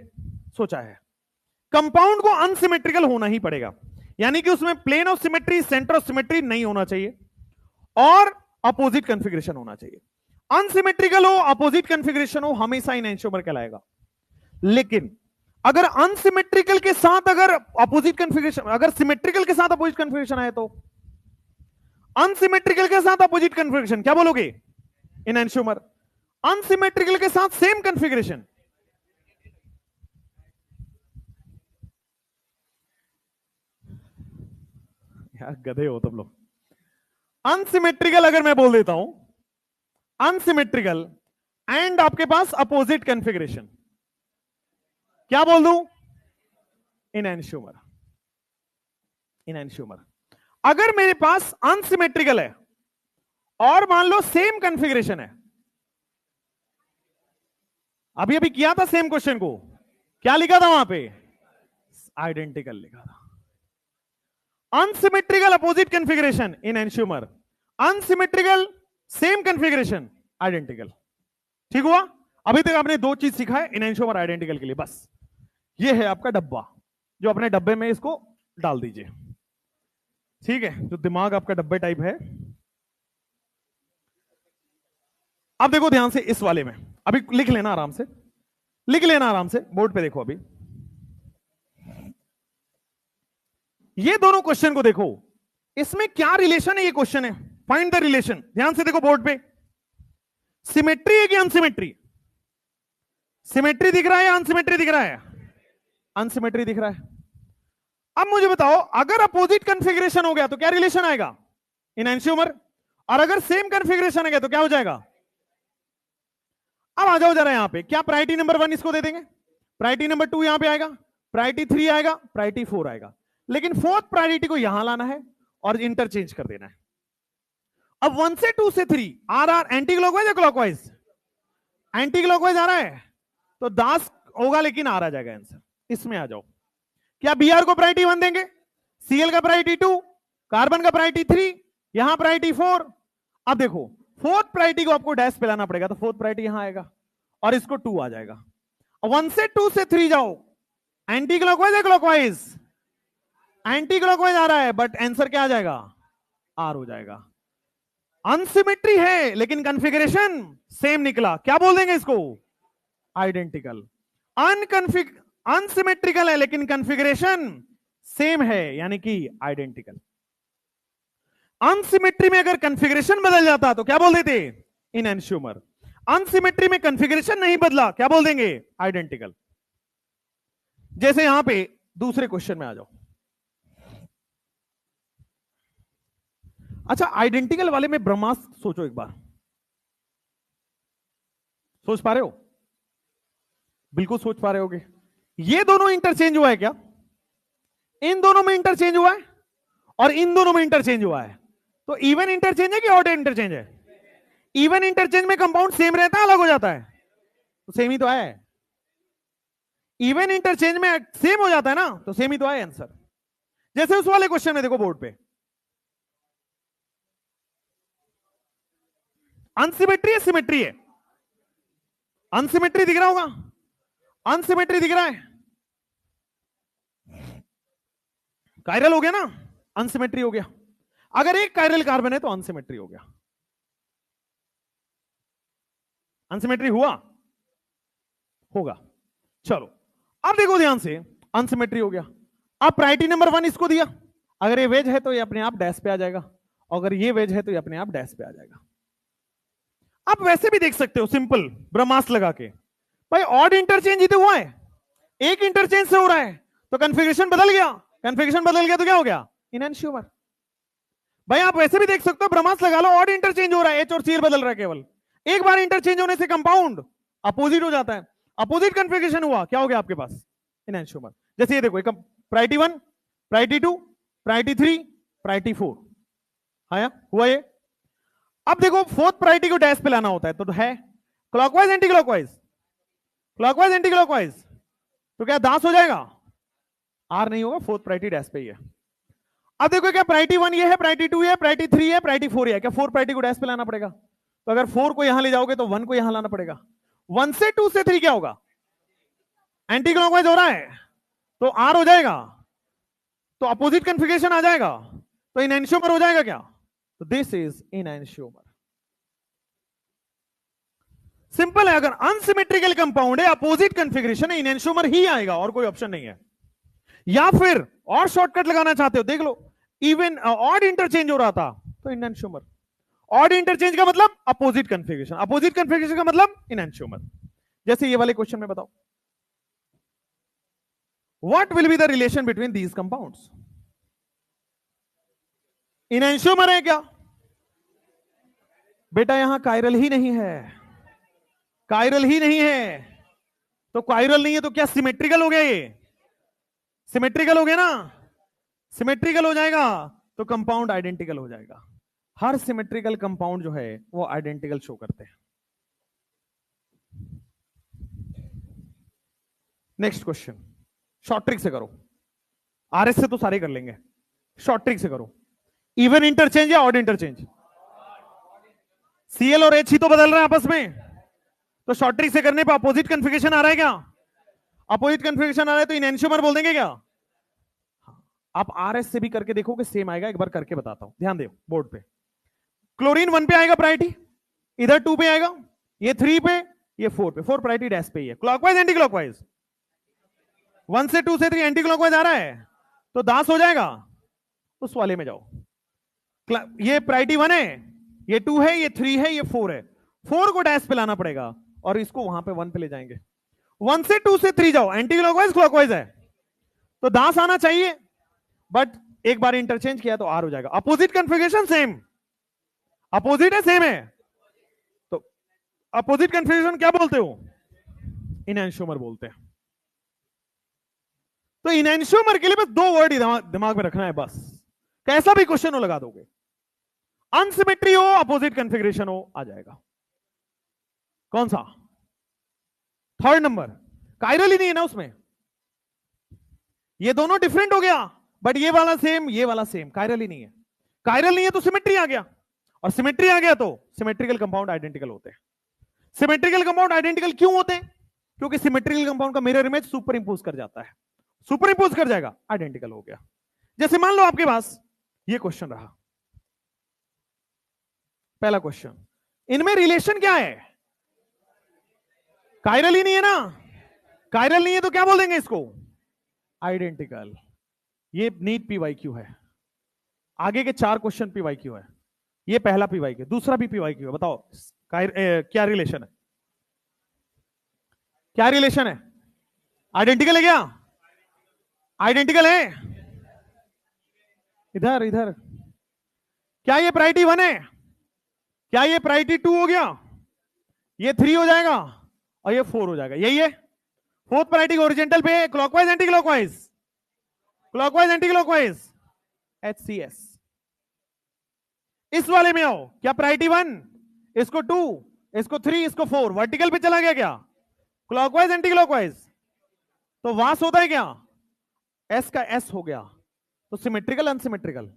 सोचा है। कंपाउंड को अनसिमेट्रिकल होना ही पड़ेगा, यानी कि उसमें plane of symmetry, centre of symmetry नहीं होना चाहिए और अपोजिट कॉन्फ़िगरेशन होना चाहिए। अनसिमेट्रिकल हो, अपोजिट कॉन्फ़िगरेशन हो, हमेशा इनएंशियोमर कहलाएगा। लेकिन अगर अनसिमेट्रिकल के साथ अगर अपोजिट कॉन्फ़िगरेशन, अगर सिमेट्रिकल के साथ अपोजिट कॉन्फ़िगरेशन आए तो अनसिमेट्रिकल के साथ अपोजिट कॉन्फ़िगरेशन क्या बोलोगे? इनएंशियोमर। अनसिमेट्रिकल के साथ सेम कॉन्फ़िगरेशन, यार गधे हो तुम लोग। अनसिमेट्रिकल अगर मैं बोल देता हूं अनसिमेट्रिकल एंड आपके पास अपोजिट कॉन्फ़िगरेशन, क्या बोल दूं? इनएंशियोमर। इनएंशियोमर। अगर मेरे पास अनसिमेट्रिकल है और मान लो सेम कॉन्फ़िगरेशन है, अभी अभी किया था सेम क्वेश्चन को, क्या लिखा था वहां पे? आइडेंटिकल लिखा था। Unsymmetrical opposite configuration enantiomer, unsymmetrical same configuration identical. ठीक हुआ? अभी तक आपने 2 चीज सीखा है इनएंशियोमर आइडेंटिकल के लिए। बस ये है आपका डब्बा, जो अपने डब्बे में इसको डाल दीजिए। ठीक है, जो दिमाग आपका डब्बे टाइप है। अब देखो ध्यान से इस वाले में, अभी लिख लेना आराम से, लिख लेना आराम से, बोर्ड पे देखो। अभी ये दोनों क्वेश्चन को देखो, इसमें क्या रिलेशन है? ये क्वेश्चन है, फाइंड द रिलेशन। ध्यान से देखो बोर्ड पे। सिमेट्री है कि अनसिमेट्री? सिमेट्री दिख रहा है या अनसिमेट्री दिख रहा है? अनसिमेट्री दिख रहा है। अब मुझे बताओ, अगर अपोजिट कॉन्फ़िगरेशन हो गया तो क्या रिलेशन आएगा? इनएंशियोमर। और अगर सेम कॉन्फ़िगरेशन है तो क्या हो जाएगा? अब आ जाओ जरा यहां पे, क्या प्रायोरिटी नंबर 1 इसको दे देंगे, प्रायोरिटी नंबर 2 यहां पे आएगा, प्रायोरिटी 3 आएगा, प्रायोरिटी 4 आएगा, लेकिन फोर्थ प्रायोरिटी को यहां लाना है और इंटरचेंज कर देना है। अब 1 से 2 से 3 आर एंटी क्लॉकवाइज या क्लॉकवाइज? एंटी क्लॉकवाइज आ रहा है तो दास होगा, लेकिन आ रहा जाएगा आंसर। इसमें आ जाओ, क्या बीआर को प्रायोरिटी 1 देंगे, सीएल का प्रायोरिटी 2, कार्बन का प्रायोरिटी 3, यहां प्रायोरिटी 4। अब देखो फोर्थ प्रायोरिटी को आपको डैश पे लाना पड़ेगा, तो फोर्थ प्रायोरिटी यहां आएगा और इसको 2 आ जाएगा। 1 से 2 से 3 जाओ, एंटी क्लॉकवाइज या क्लॉकवाइज? एंटी क्लॉकवाइज आ रहा है बट आंसर क्या आ जाएगा? आर हो जाएगा। अनसिमेट्री है लेकिन कॉन्फ़िगरेशन सेम निकला, क्या बोल देंगे इसको? आइडेंटिकल। अनसिमेट्रिकल है लेकिन कॉन्फ़िगरेशन सेम है, यानी कि आइडेंटिकल। अनसिमेट्री में अगर कॉन्फ़िगरेशन बदल जाता तो क्या बोल देते? इनएंशियोमर। अनसिमेट्री में कॉन्फ़िगरेशन नहीं बदला, क्या बोल देंगे? आइडेंटिकल। जैसे यहां पे दूसरे क्वेश्चन में आ जाओ। अच्छा, आइडेंटिकल वाले में ब्रह्मास्त्र सोचो एक बार, सोच पा रहे हो? बिल्कुल सोच पा रहे होगे। ये दोनों इंटरचेंज हुआ है क्या? इन दोनों में इंटरचेंज हुआ है और इन दोनों में इंटरचेंज हुआ है, तो इवन इंटरचेंज है कि ऑड इंटरचेंज है? इवन इंटरचेंज में कंपाउंड सेम रहता है, अलग हो जाता है? तो सेम ही तो है। इवन इंटरचेंज में सेम हो जाता है ना, तो सेम ही तो है आंसर। जैसे उस वाले क्वेश्चन में देखो बोर्ड पे, अनसिमेट्री है सिमेट्री है? अनसिमेट्री दिख रहा होगा, अनसिमेट्री दिख रहा है। कायरल हो गया ना, अनसिमेट्री हो गया। अगर एक कायरल कार्बन है तो अनसिमेट्री हो गया। अनसिमेट्री हुआ होगा। चलो अब देखो ध्यान से, अनसिमेट्री हो गया। अब प्रायोरिटी नंबर 1 इसको दिया, अगर ये वेज है तो ये अपने आप डैश पे आ जाएगा, अगर ये वेज है तो ये अपने आप डैश पे आ जाएगा। आप वैसे भी देख सकते हो सिंपल ब्रह्मास्त्र लगा के, भाई ऑड इंटरचेंज इधर हुआ है, एक इंटरचेंज से हो रहा है तो कन्फिगरेशन बदल गया, कन्फिगरेशन बदल गया तो क्या हो गया, इनएंशियोमर। भाई आप वैसे भी देख सकते हो ब्रह्मास्त्र लगा लो, ऑड इंटरचेंज हो रहा है, एच और सीएल बदल रहा है, केवल एक बार इंटरचेंज होने से कंपाउंड अपोजिट हो जाता है, अपोजिट कन्फिगरेशन हुआ, क्या हो गया आपके पास, इनएंशियोमर। जैसे ये देखो, प्रायोरिटी 1, प्रायोरिटी 2, प्रायोरिटी 3, प्रायोरिटी 4 आया हुआ ये। अब देखो फोर्थ प्रायोरिटी को डैश पे लाना होता है तो है clockwise anti clockwise, clockwise anti clockwise, तो क्या दास हो जाएगा, आर नहीं होगा, फोर्थ प्रायोरिटी डैश पे ही है। अब देखो क्या प्रायोरिटी 1 ये है, प्रायोरिटी 2 है, प्रायोरिटी 3 है, प्रायोरिटी 4 है, क्या 4 प्रायोरिटी को डैश पे लाना पड़ेगा, तो अगर 4 को यहां ले जाओगे तो 1 को यहां लाना पड़ेगा। 1 से 2 से 3 क्या होगा, एंटी क्लॉकवाइज हो रहा है तो आर हो जाएगा, तो अपोजिट कन्फिगरेशन आ जाएगा, तो इनएंशियोमर हो जाएगा क्या, तो दिस इज इनएंशियोमर। सिंपल है, अगर अनसिमेट्रिकल कंपाउंड है, अपोजिट कन्फिगरेशन है, इनएंशियोमर ही आएगा, और कोई ऑप्शन नहीं है। या फिर और शॉर्टकट लगाना चाहते हो, देख लो, इवन ऑड इंटरचेंज हो रहा था तो इनएंशियोमर, ऑड इंटरचेंज का मतलब अपोजिट कन्फिगरेशन, अपोजिट कन्फिगरेशन का मतलब इनएंशियोमर। जैसे ये वाले क्वेश्चन में बताओ, what will be the relation between these compounds, enantiomer है क्या, बेटा यहां कायरल ही नहीं है, कायरल ही नहीं है, तो कायरल नहीं है तो क्या सिमेट्रिकल हो गया, ये सिमेट्रिकल हो गया ना, सिमेट्रिकल हो जाएगा तो कंपाउंड आइडेंटिकल हो जाएगा। हर सिमेट्रिकल कंपाउंड जो है वो आइडेंटिकल शो करते हैं। नेक्स्ट क्वेश्चन, शॉर्ट ट्रिक से करो, आरएस से तो सारे कर लेंगे, शॉर्ट ट्रिक से करो। इवन इंटरचेंज या ऑड इंटरचेंज, सीएल और एच ही तो बदल रहे हैं आपस में, तो शॉर्ट ट्रिक से करने पे अपोजिट कन्फिगरेशन आ रहा है क्या, अपोजिट कन्फिगरेशन आ रहा है तो इनएंशियोमर बोल देंगे क्या। आप आरएस से भी करके देखोगे सेम आएगा, एक बार करके बताता हूं, ध्यान दो बोर्ड पे। क्लोरीन 1 पे आएगा प्रायोरिटी, इधर 2 पे आएगा, ये 3 पे, ये 4 पे, 4 प्रायोरिटी डैश पे ही है, क्लॉकवाइज एंटी क्लॉकवाइज, 1 से 2 से 3 एंटी क्लॉकवाइज आ रहा है तो दास हो जाएगा, उस वाले में जाओ। ये प्रायोरिटी 1 है, ये 2 है, ये 3 है, ये 4 है, 4 को डैश पे लाना पड़ेगा और इसको वहां पे 1 पे ले जाएंगे। 1 से 2 से 3 जाओ, एंटी क्लॉकवाइज क्लॉकवाइज है तो दास आना चाहिए, बट एक बार इंटरचेंज किया तो आर हो जाएगा। अपोजिट कन्फिगरेशन सेम, अपोजिट है सेम है, तो अपोजिट कन्फिगरेशन क्या बोलते हो, इनएंशियोमर बोलते हैं। तो इनएंशियोमर के लिए बस 2 वर्ड दिमाग में रखना है बस, कैसा भी क्वेश्चन हो लगा दोगे, अनसिमेट्री हो अपोजिट कन्फिगरेशन हो आ जाएगा। कौन सा, 3rd नंबर, कायरल ही नहीं है ना उसमें, ये दोनों डिफरेंट हो गया, बट ये वाला सेम, ये वाला सेम, कायरल ही नहीं है। कायरल नहीं है तो सिमेट्री आ गया, और सिमेट्री आ गया तो सिमेट्रिकल कंपाउंड आइडेंटिकल होते हैं। सिमेट्रिकल कंपाउंड आइडेंटिकल क्यों होते हैं, क्योंकि सिमेट्रिकल कंपाउंड का मिरर इमेज सुपर इंपोज कर जाता है, सुपर इंपोज कर जाएगा, आइडेंटिकल हो गया। जैसे मान लो आपके पास ये क्वेश्चन रहा, पहला क्वेश्चन, इनमें रिलेशन क्या है, कायरल ही नहीं है ना, कायरल नहीं है तो क्या बोल देंगे इसको, आइडेंटिकल। ये नीट पीवाईक्यू है, आगे के 4 क्वेश्चन पीवाईक्यू है, ये पहला पीवाईक्यू, दूसरा भी पीवाईक्यू है। बताओ क्या रिलेशन है, क्या रिलेशन है, आइडेंटिकल है क्या, आइडेंटिकल है, इधर इधर, क्या ये प्रायोरिटी 1 है, क्या ये प्रायोरिटी 2 हो गया, ये 3 हो जाएगा और ये 4 हो जाएगा, यही है। 4th प्रायोरिटी ओरिजेंटल पे, clockwise anti clockwise, clockwise anti clockwise, HCS। इस वाले में आओ, क्या प्रायोरिटी 1, इसको 2, इसको 3, इसको 4, वर्टिकल पे चला गया क्या, क्लॉकवाइज एंटी क्लॉकवाइज, तो वास होता है क्या, S का S हो गया, तो symmetrical unsymmetrical,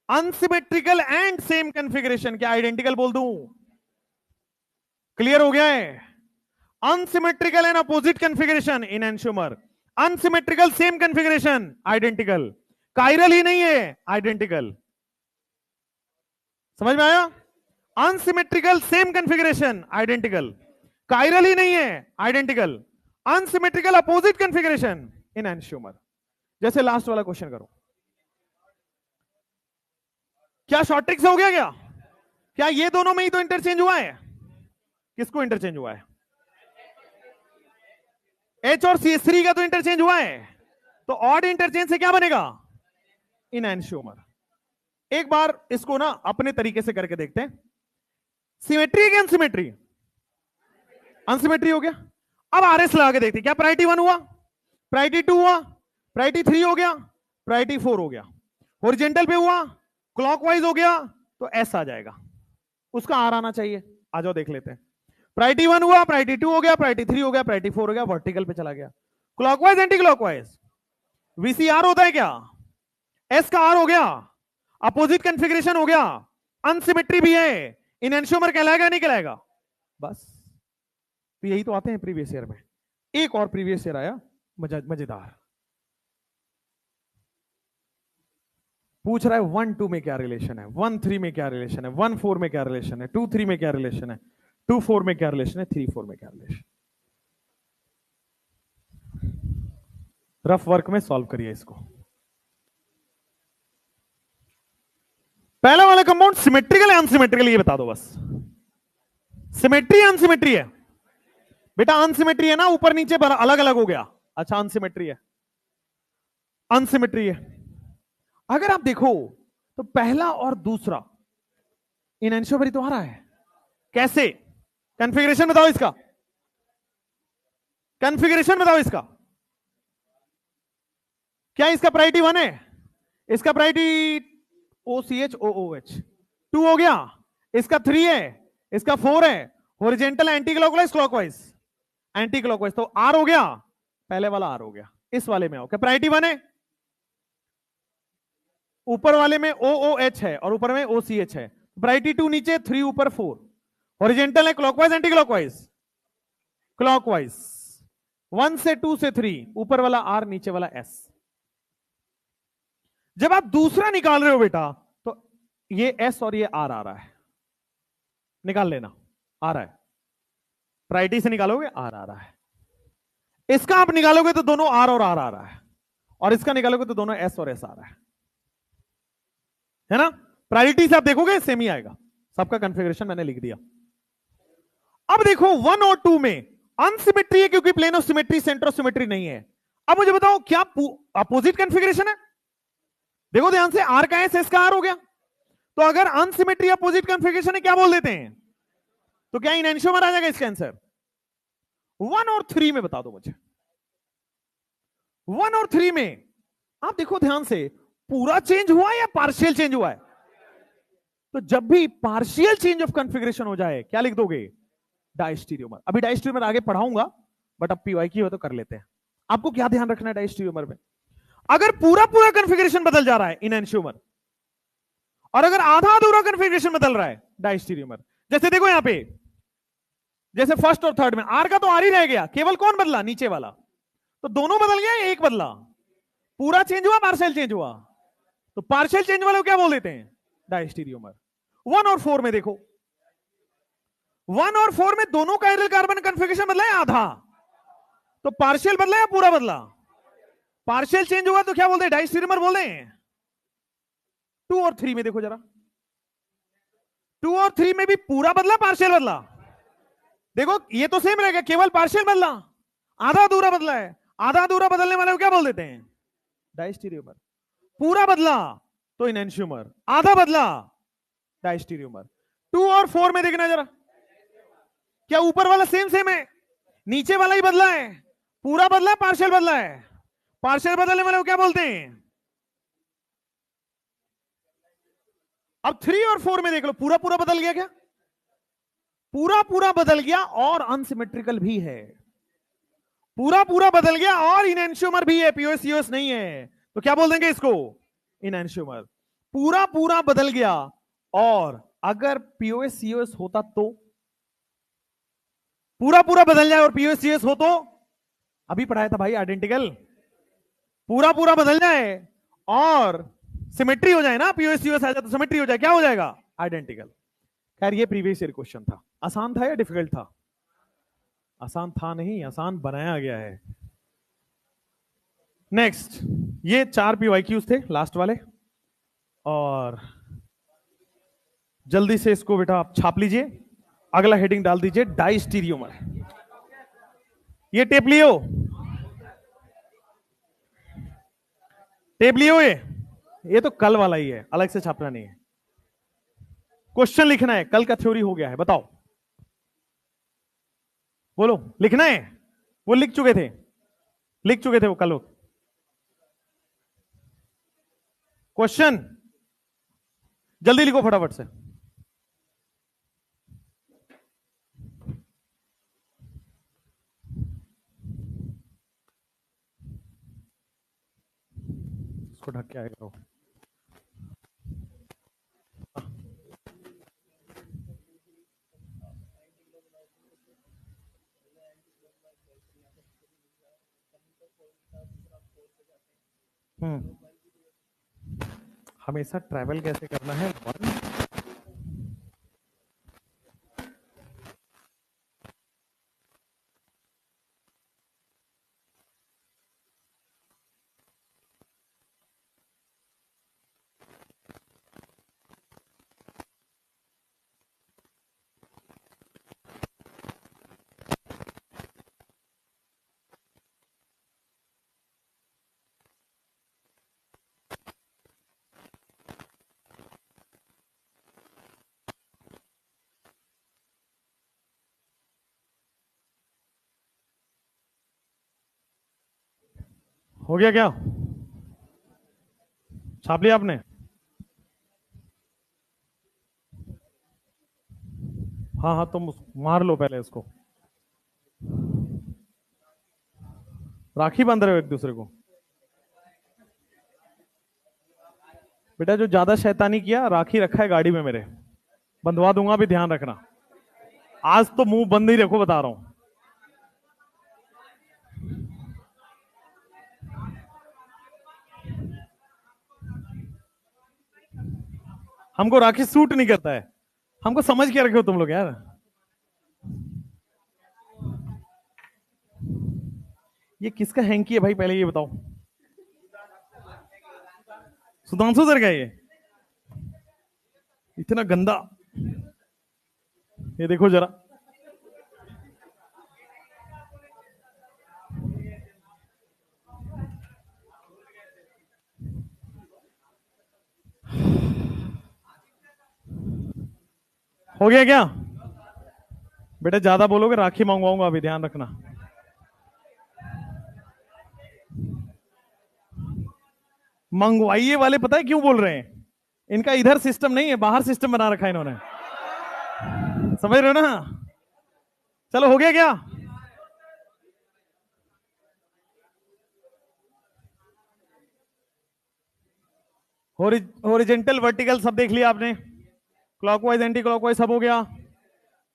unsymmetrical and same configuration, क्या आइडेंटिकल बोल दूं, क्लियर हो गया है। Unsymmetrical and opposite configuration enantiomer, unsymmetrical same configuration identical, chiral ही नहीं है, आइडेंटिकल। समझ में आया? Unsymmetrical same configuration, identical. Chiral ही नहीं है, identical. Unsymmetrical opposite configuration, enantiomer. जैसे लास्ट वाला क्वेश्चन करो। क्या शॉर्ट ट्रिक से हो गया क्या? क्या ये दोनों में ही तो इंटरचेंज हुआ है? किसको इंटरचेंज हुआ है? H और CH3 का तो इंटरचेंज हुआ है, तो ऑड इंटरचेंज से क्या बनेगा? इनैनशियोमर। एक बार इसको ना अपने तरीके से करके देखते हैं। सिमेट्री है कि अनसिमेट्री? अनसिमेट्री हो गया। अब RS लगा के देखते हैं, क्या प्रायोरिटी 1 हुआ, प्रायोरिटी 2 हुआ, प्रायोरिटी 3 हो गया, प्रायोरिटी 4 हो गया, हॉरिजॉन्टल पे हुआ, क्लॉकवाइज हो गया, तो S आ जाएगा, उसका R आना चाहिए। आ जाओ देख लेते हैं। प्रायोरिटी 1 हुआ, प्रायोरिटी 2 हो गया, प्रायोरिटी 3 हो गया, प्रायोरिटी 4 हो गया, वर्टिकल पे चला गया। क्लॉकवाइज एंटी क्लॉकवाइज, VCR होता है क्या? S का R हो गया, अपोजिट कॉन्फ़िगरेशन हो गया, अनसिमेट्री भी है, इनैनशियोमर कहलाएगा नहीं कहलाएगा? बस। तो यही तो आते हैं प्रीवियस ईयर में। एक और प्रीवियस ईयर आया मजेदार, पूछ रहा है 1-2 में क्या रिलेशन है, 1-3 में क्या रिलेशन है, 1-4 में क्या रिलेशन है, 2-3 में क्या रिलेशन है, 2-4 में क्या रिलेशन है, 3-4 में क्या रिलेशन। रफ वर्क में सॉल्व करिए इसको। पहला वाला कंपाउंड सिमेट्रिकल है अनसिमेट्रिकल, ये बता दो बस। सिमेट्री अनसिमेट्री है? बेटा अनसिमेट्री है ना, ऊपर नीचे अलग अलग हो गया। अच्छा अनसिमेट्री है, अनसिमेट्री है। अगर आप देखो तो पहला और दूसरा इनैनशियोमर तो आ रहा है। कैसे? कॉन्फ़िगरेशन बताओ इसका, कॉन्फ़िगरेशन बताओ इसका। क्या इसका प्रायोरिटी 1 है? इसका प्रायोरिटी OCH OOH 2 हो गया, इसका 3 है, इसका 4 है, horizontal anti clockwise clockwise anti clockwise, तो R हो गया, पहले वाला R हो गया। इस वाले में आओ, क्या प्रायोरिटी 1 है? ऊपर वाले में OOH है और ऊपर में OCH है, प्रायोरिटी 2 नीचे, 3 ऊपर, 4 हॉरिजॉन्टल है, क्लॉकवाइज एंटी क्लॉकवाइज क्लॉकवाइज, 1 से 2 से 3, ऊपर वाला R नीचे वाला S। जब आप दूसरा निकाल रहे हो बेटा, तो ये S और ये R आ रहा है, निकाल लेना, आ रहा है। प्रायोरिटी से निकालोगे R आ रहा है, इसका आप निकालोगे तो दोनों R और R आ रहा है, और इसका निकालोगे तो दोनों S और S आ रहा है ना? प्रायोरिटी से आप देखोगे सेम ही आएगा, सबका कॉन्फ़िगरेशन मैंने लिख दिया। अब देखो 1 और 2 में अनसिमेट्री है, क्योंकि plane of symmetry centre of symmetry नहीं है। अब मुझे बताओ क्या अपोजिट कॉन्फ़िगरेशन है? देखो ध्यान से, R का S, S का R हो गया। तो अगर अनसिमेट्री अपोजिट कॉन्फ़िगरेशन है, क्या बोल देते हैं? तो क्या इनैनशियोमर आ जाएगा इसका आंसर? 1 और 3 में बता दो मुझे। 1 और 3 में आप देखो ध्यान से, पूरा चेंज हुआ है या पार्शियल चेंज हुआ है? तो जब भी पार्शियल चेंज ऑफ कॉन्फ़िगरेशन हो जाए, क्या लिख दोगे? डायस्टीरियोमर। अभी डायस्टीरियोमर आगे पढ़ाऊंगा, बट अब PYQ हो तो कर लेते हैं। आपको क्या ध्यान रखना है डायस्टीरियोमर में? अगर पूरा पूरा कॉन्फ़िगरेशन बदल जा रहा है, इनैनशियोमर, और अगर आधा अधूरा कॉन्फ़िगरेशन बदल रहा है, डायस्टीरियोमर। जैसे देखो यहां पे, जैसे फर्स्ट और थर्ड में R का तो R ही रह गया, केवल कौन बदला? नीचे वाला। तो दोनों बदल गया या एक बदला? पूरा चेंज हुआ, पार्शियल चेंज हुआ? तो पार्शियल चेंज वाले को क्या बोल देते हैं? डायस्टीरियोमर। 1 और 4 में देखो, 1 और 4 में दोनों कायरल कार्बन कॉन्फ़िगरेशन बदला है आधा, तो पार्शियल बदला या पूरा बदला? पार्शियल चेंज हुआ तो क्या बोलते हैं? डायस्टीरियोमर बोलते हैं। 2 और 3 में देखो जरा, 2 और 3 में भी पूरा बदला, पार्शियल बदला? देखो ये तो सेम रहेगा, केवल पार्शियल बदला, आधा अधूरा बदला है। आधा अधूरा बदलने वाले को क्या बोल देते हैं? डायस्टीरियोमर। पूरा बदला तो इनैनशियोमर, आधा बदला डायस्टीरियोमर। 2 और 4 में देखना जरा, क्या ऊपर वाला सेम सेम है? नीचे वाला ही बदला है। पूरा बदला है, पार्शियल बदला है? पार्शियल बदलने वाले को क्या बोलते हैं? अब 3 और 4 में देख लो, पूरा पूरा बदल गया क्या? पूरा पूरा बदल गया और अनसिमेट्रिकल भी है। पूरा पूरा बदल गया और इनैनशियोमर भी है, POS नहीं है, तो क्या बोल देंगे इसको? इनैनशियोमर। पूरा पूरा बदल गया, और अगर POS होता तो? पूरा पूरा बदल जाए और POS हो तो? अभी पढ़ाया था भाई आइडेंटिकल। पूरा पूरा बदल जाए और सिमेट्री हो जाए ना, पीओएस यूएस आ जाए तो सिमेट्री हो जाए, क्या हो जाएगा? आइडेंटिकल। खैर ये प्रीवियस ईयर क्वेश्चन था। आसान था या डिफिकल्ट था? आसान था नहीं, आसान बनाया गया है। नेक्स्ट, ये 4 पीवाईक्यूज थे लास्ट वाले, और जल्दी से इसको बेटा आप छाप लीजिए। अगला हेडिंग डाल दीजिए, डाइस्टीरियोमर। ये टेप लियो, टेप लियो। ये तो कल वाला ही है, अलग से छापना नहीं है। क्वेश्चन लिखना है, कल का थ्योरी हो गया है, बताओ बोलो, लिखना है। वो लिख चुके थे, लिख चुके थे वो कल। क्वेश्चन जल्दी लिखो फटाफट से। इसको ढक के आया करो। हमेशा ट्रैवल कैसे करना है? 1 हो गया क्या? छाप लिया आपने? हाँ हाँ, तुम मार लो पहले उसको। राखी बांध रहे हो एक दूसरे को? बेटा जो ज्यादा शैतानी किया, राखी रखा है गाड़ी में मेरे, बंधवा दूंगा, भी ध्यान रखना। आज तो मुंह बंद ही रखो, बता रहा हूं। हमको राखी सूट नहीं करता है, हमको समझ के रखे हो तुम लोग यार। ये किसका हैंकी है भाई, पहले ये बताओ। सुधांशु सर का ये इतना गंदा, ये देखो जरा। हो गया क्या? बेटा ज्यादा बोलोगे राखी मंगवाऊंगा, अभी ध्यान रखना। मंगवाइए वाले पता है क्यों बोल रहे हैं? इनका इधर सिस्टम नहीं है, बाहर सिस्टम बना रखा है इन्होंने, समझ रहे हो ना? चलो हो गया क्या? हॉरिजॉन्टल वर्टिकल सब देख लिया आपने, क्लॉकवाइज एंटी क्लॉकवाइज सब हो गया।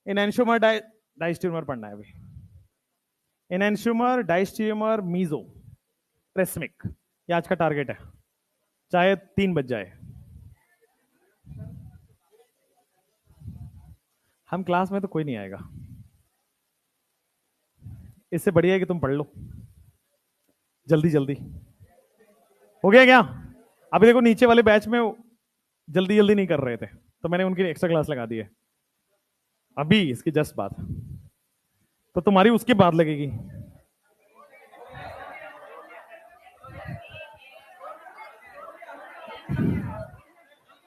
एनेंशियोमर डाइस्टीरियोमर पढ़ना है अभी। एनेंशियोमर डाइस्टीरियोमर मीजो ट्रेस्मिक, ये आज का टारगेट है, चाहे 3 बज जाए। हम क्लास में तो कोई नहीं आएगा, इससे बढ़िया है कि तुम पढ़ लो जल्दी जल्दी। हो गया क्या? अभी देखो नीचे वाले बैच में जल्दी जल्दी नहीं कर रहे थे, तो मैंने उनकी एक्स्ट्रा क्लास लगा दी है अभी इसकी जस्ट बाद, तो तुम्हारी उसके बाद लगेगी।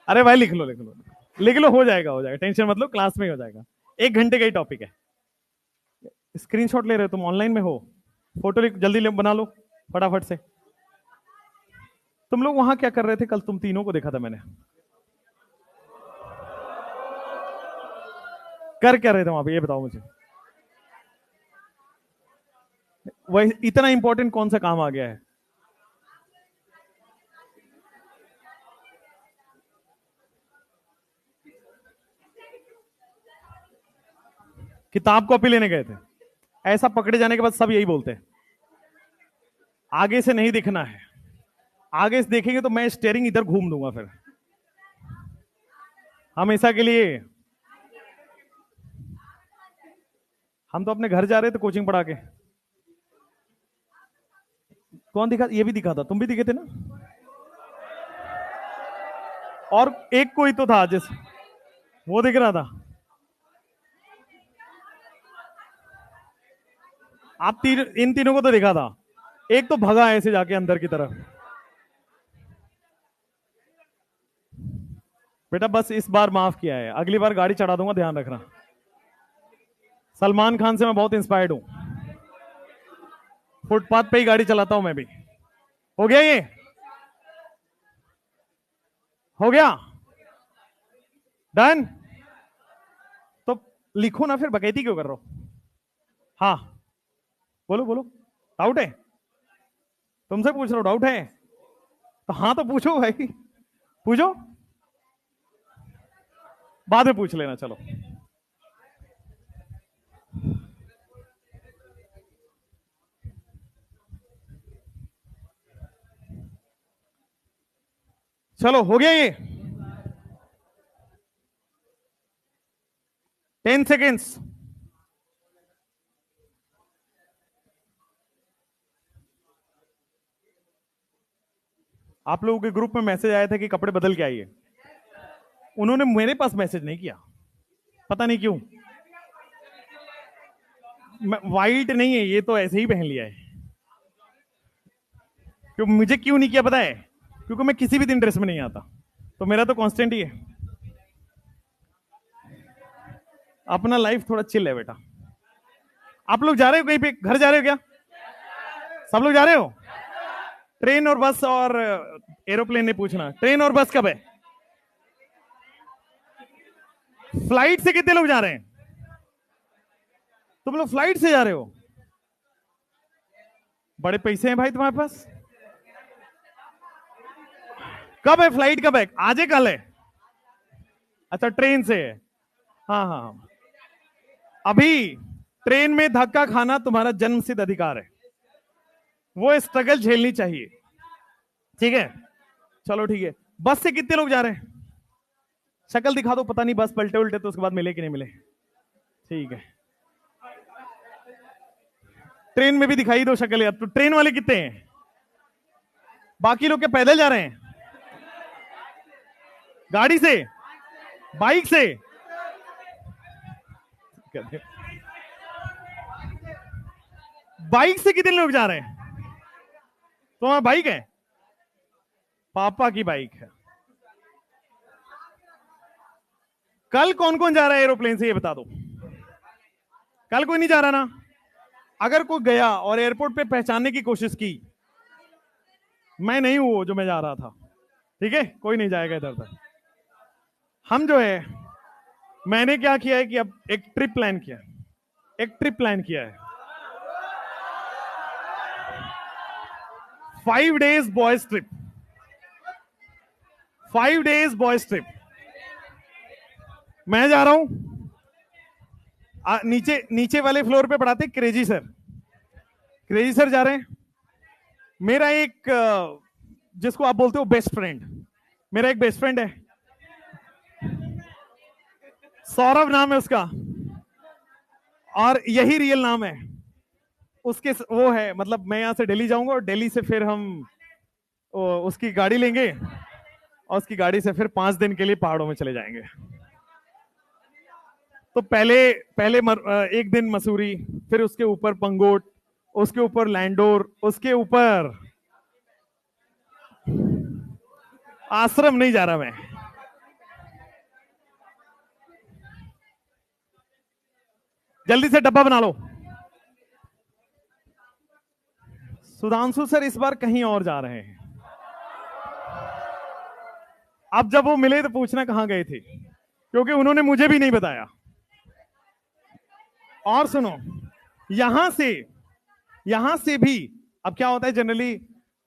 अरे भाई लिख लो लिख लो लिख लो, हो जाएगा हो जाएगा, टेंशन मत लो, क्लास में ही हो जाएगा। 1 घंटे का ही टॉपिक है। स्क्रीनशॉट ले रहे हो तुम, ऑनलाइन में हो? फोटो जल्दी बना लो फटाफट से। तुम लोग वहां क्या कर रहे थे कल? तुम तीनों को देखा था मैंने, कर क्या रहे थे वहां पे, ये बताओ मुझे। वही इतना इंपॉर्टेंट कौन सा काम आ गया है? किताब कॉपी लेने गए थे? ऐसा पकड़े जाने के बाद सब यही बोलते हैं, आगे से नहीं दिखना है, आगे से देखेंगे तो मैं स्टीयरिंग इधर घूम दूंगा फिर हमेशा के लिए। हम तो अपने घर जा रहे थे कोचिंग पढ़ा के। कौन दिखा? ये भी दिखा था, तुम भी दिखे थे ना। और एक कोई तो था जिस वो दिख रहा था। आप इन तीनों को तो दिखा था। एक तो भगा ऐसे जाके अंदर की तरफ। बेटा बस इस बार माफ किया है, अगली बार गाड़ी चढ़ा दूंगा, ध्यान रखना। सलमान खान से मैं बहुत इंस्पायर्ड हूं। फुटपाथ पे ही गाड़ी चलाता हूं मैं भी। हो गया ये? हो गया? डन? तो लिखो ना, फिर बकैती क्यों कर रहे हो? हाँ बोलो बोलो। डाउट है? तुमसे पूछ रहा हूं, डाउट है तो हाँ तो पूछो भाई, पूछो। बाद में पूछ लेना, चलो। चलो हो गया ये। 10 सेकेंड्स। आप लोगों के ग्रुप में मैसेज आया था कि कपड़े बदल के आइए। उन्होंने मेरे पास मैसेज नहीं किया, पता नहीं क्यों। वाइट नहीं है ये, तो ऐसे ही पहन लिया है। क्यों मुझे क्यों नहीं किया पता है? क्योंकि मैं किसी भी दिन ड्रेस में नहीं आता, तो मेरा तो कांस्टेंट ही है। अपना लाइफ थोड़ा चिल है बेटा। आप लोग जा रहे हो कहीं पे? घर जा रहे हो क्या? सब लोग जा रहे हो? ट्रेन और बस और एरोप्लेन ने पूछना, ट्रेन और बस कब है? फ्लाइट से कितने लोग जा रहे हैं? तुम लोग फ्लाइट से जा रहे हो? बड़े पैसे हैं भाई तुम्हारे पास। कब है फ्लाइट? कब है? आज है कल है? अच्छा ट्रेन से है। हाँ हाँ हाँ। अभी ट्रेन में धक्का खाना तुम्हारा जन्मसिद्ध अधिकार है, वो स्ट्रगल झेलनी चाहिए, ठीक है? चलो ठीक है। बस से कितने लोग जा रहे हैं? शक्ल दिखा दो, पता नहीं बस पलटे उल्टे तो उसके बाद मिले कि नहीं मिले। ठीक है, ट्रेन में भी दिखाई दो शक्ल यार। तो ट्रेन वाले कितने हैं? बाकी लोग क्या पैदल जा रहे हैं? गाड़ी से? बाइक से? बाइक से कितने लोग जा रहे हैं? तुम्हारा बाइक है? पापा की बाइक है। कल कौन कौन जा रहा है एरोप्लेन से, ये बता दो। कल कोई नहीं जा रहा ना? अगर कोई गया और एयरपोर्ट पे पहचानने की कोशिश की, मैं नहीं हूं वो जो मैं जा रहा था, ठीक है? कोई नहीं जाएगा इधर तक। हम जो है, मैंने क्या किया है कि अब एक ट्रिप प्लान किया, एक ट्रिप प्लान किया है। 5 days boys trip. 5 days boys trip. मैं जा रहा हूं, नीचे नीचे वाले फ्लोर पे पढ़ाते क्रेजी सर। क्रेजी सर जा रहे हैं। मेरा एक जिसको आप बोलते हो बेस्ट फ्रेंड, मेरा एक बेस्ट फ्रेंड है, सौरभ नाम है उसका, और यही रियल नाम है उसके। वो है, मतलब मैं यहां से दिल्ली जाऊंगा और दिल्ली से फिर हम उसकी गाड़ी लेंगे और उसकी गाड़ी से फिर 5 दिन के लिए पहाड़ों में चले जाएंगे। तो पहले एक दिन मसूरी, फिर उसके ऊपर पंगोट, उसके ऊपर लैंडोर, उसके ऊपर आश्रम नहीं जा रहा मैं। जल्दी से डब्बा बना लो। सुधांशु सर इस बार कहीं और जा रहे हैं। अब जब वो मिले तो पूछना कहां गए थे, क्योंकि उन्होंने मुझे भी नहीं बताया। और सुनो, यहां से भी अब क्या होता है, जनरली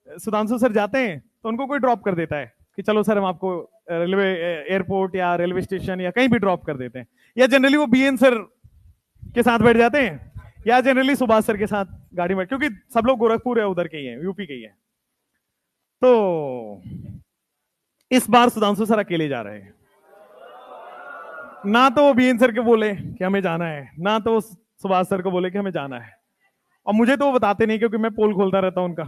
सुधांशु सर जाते हैं तो उनको कोई ड्रॉप कर देता है कि चलो सर हम आपको रेलवे एयरपोर्ट या रेलवे स्टेशन या कहीं भी ड्रॉप कर देते हैं, या जनरली वो बीएन सर के साथ बैठ जाते हैं, या जनरली सुभाष सर के साथ गाड़ी में, क्योंकि सब लोग गोरखपुर है, उधर के ही है, यूपी के ही है। तो इस बार सुधांशु सर अकेले जा रहे हैं, ना तो वो बीएन सर के बोले कि हमें जाना है, ना तो सुभाष सर को बोले कि हमें जाना है, और मुझे तो वो बताते नहीं क्योंकि मैं पोल खोलता रहता हूं उनका।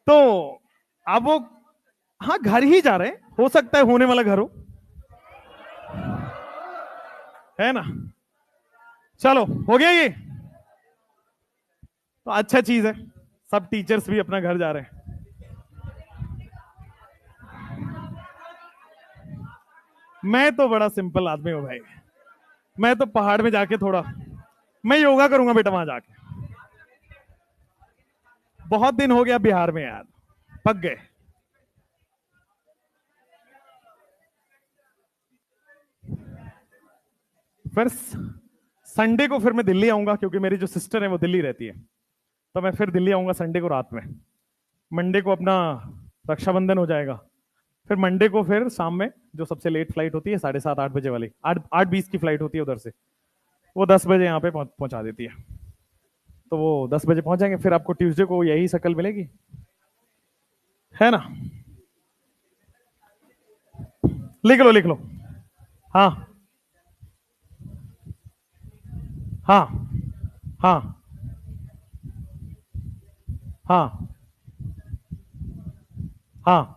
तो अब वो हाँ घर ही जा रहे हैं, हो सकता है होने वाला घर हो, है ना। चलो हो गया ये तो अच्छा चीज है, सब टीचर्स भी अपना घर जा रहे हैं। मैं तो बड़ा सिंपल आदमी हूं भाई, मैं तो पहाड़ में जाके थोड़ा मैं योगा करूंगा बेटा वहां जाके। बहुत दिन हो गया बिहार में यार, पक गए। फिर संडे को फिर मैं दिल्ली आऊंगा क्योंकि मेरी जो सिस्टर है वो दिल्ली रहती है, तो मैं फिर दिल्ली आऊंगा संडे को रात में। मंडे को अपना रक्षाबंधन हो जाएगा, फिर मंडे को फिर शाम में जो सबसे लेट फ्लाइट होती है 7:30-8 बजे वाली, 8:20 की फ्लाइट होती है उधर से, वो 10 बजे यहाँ पे पहुंचा देती है। तो वो 10 बजे पहुंच जाएंगे, फिर आपको ट्यूसडे को यही शक्ल मिलेगी, है ना। लिख लो लिख लो। हाँ हाँ हाँ हाँ हाँ।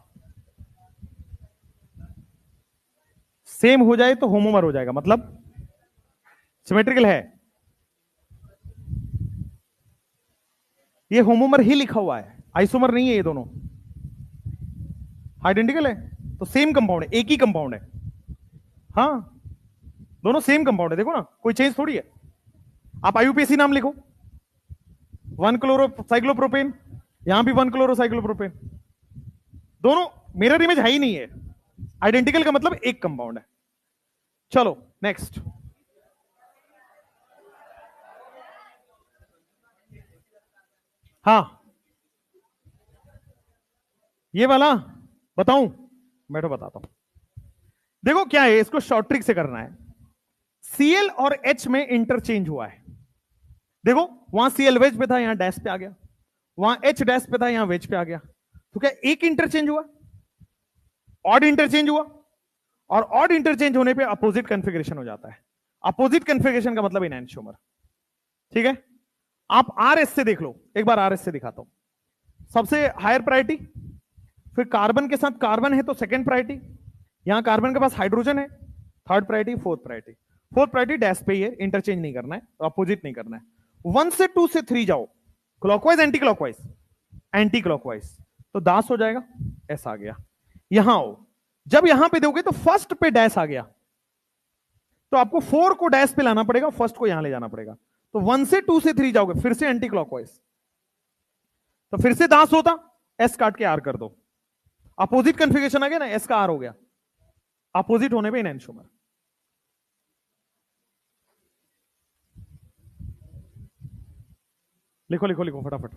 सेम हो जाए तो होमोमर हो जाएगा, मतलब सिमेट्रिकल है, ये होमोमर ही लिखा हुआ है, आइसोमर नहीं है ये दोनों, आइडेंटिकल है तो सेम कंपाउंड है, एक ही कंपाउंड है। हाँ दोनों सेम कंपाउंड है, देखो ना कोई चेंज थोड़ी है। आप आईयूपीएसी नाम लिखो, 1 क्लोरो साइक्लोप्रोपेन, यहां भी 1 क्लोरो साइक्लोप्रोपेन, दोनों मिरर इमेज है ही नहीं है, आइडेंटिकल का मतलब एक कंपाउंड है। चलो नेक्स्ट। हाँ ये वाला बताऊं, मैं तो बताता हूं। देखो क्या है, इसको शॉर्ट ट्रिक से करना है। सीएल और एच में इंटरचेंज हुआ है, देखो वहां सीएल वेज पे था, यहां डैश पे आ गया, वहां एच डैश पे था, यहां वेज पे आ गया। तो क्या एक इंटरचेंज हुआ, ऑड इंटरचेंज हुआ, और ऑड इंटरचेंज होने पे अपोजिट कन्फिग्रेशन हो जाता है। अपोजिट कन्फिग्रेशन का मतलब इनैंशियोमर, ठीक है। आप आरएस से देख लो, एक बार आरएस से दिखाता हूं। सबसे हायर प्रायोरिटी, फिर कार्बन के साथ कार्बन है तो सेकंड प्रायोरिटी, यहां कार्बन के पास हाइड्रोजन है, third priority, fourth priority. Fourth priority dash पे ही है, इंटरचेंज नहीं करना है, अपोजिट नहीं करना है। 1 से 2 से 3 जाओ, clockwise anti clockwise, anti clockwise, तो दास हो जाएगा, एस आ गया। यहां आओ, जब यहां पे दोगे तो फर्स्ट पे डैश आ गया, तो आपको 4 को डैश पे लाना पड़ेगा, फर्स्ट को यहां ले जाना पड़ेगा। तो 1 से 2 से 3 जाओगे, फिर से एंटी क्लॉकवाइज, तो फिर से दास होता, एस काट के आर कर दो, अपोजिट कन्फिगरेशन आ गया ना, एस का आर हो गया, अपोजिट होने पे इनैंशियोमर। लिखो लिखो लिखो फटाफट।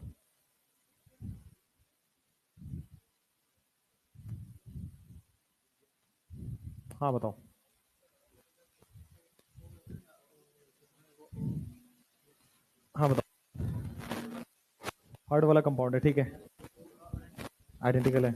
हाँ बताओ। हाँ बताओ। हार्ड वाला कंपाउंड है, ठीक है, आइडेंटिकल है।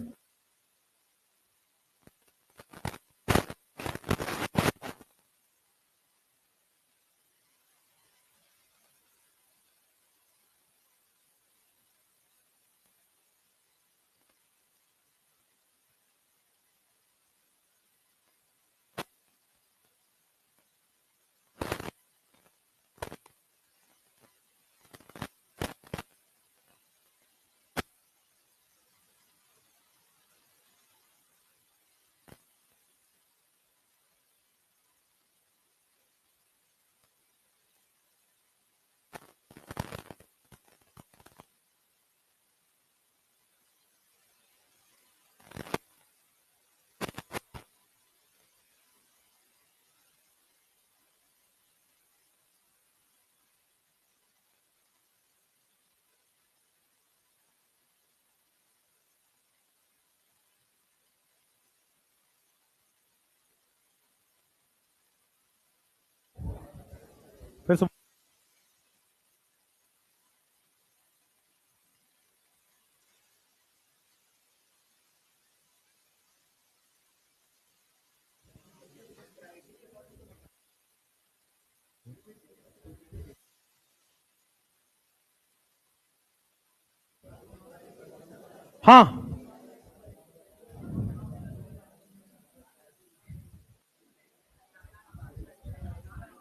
हाँ,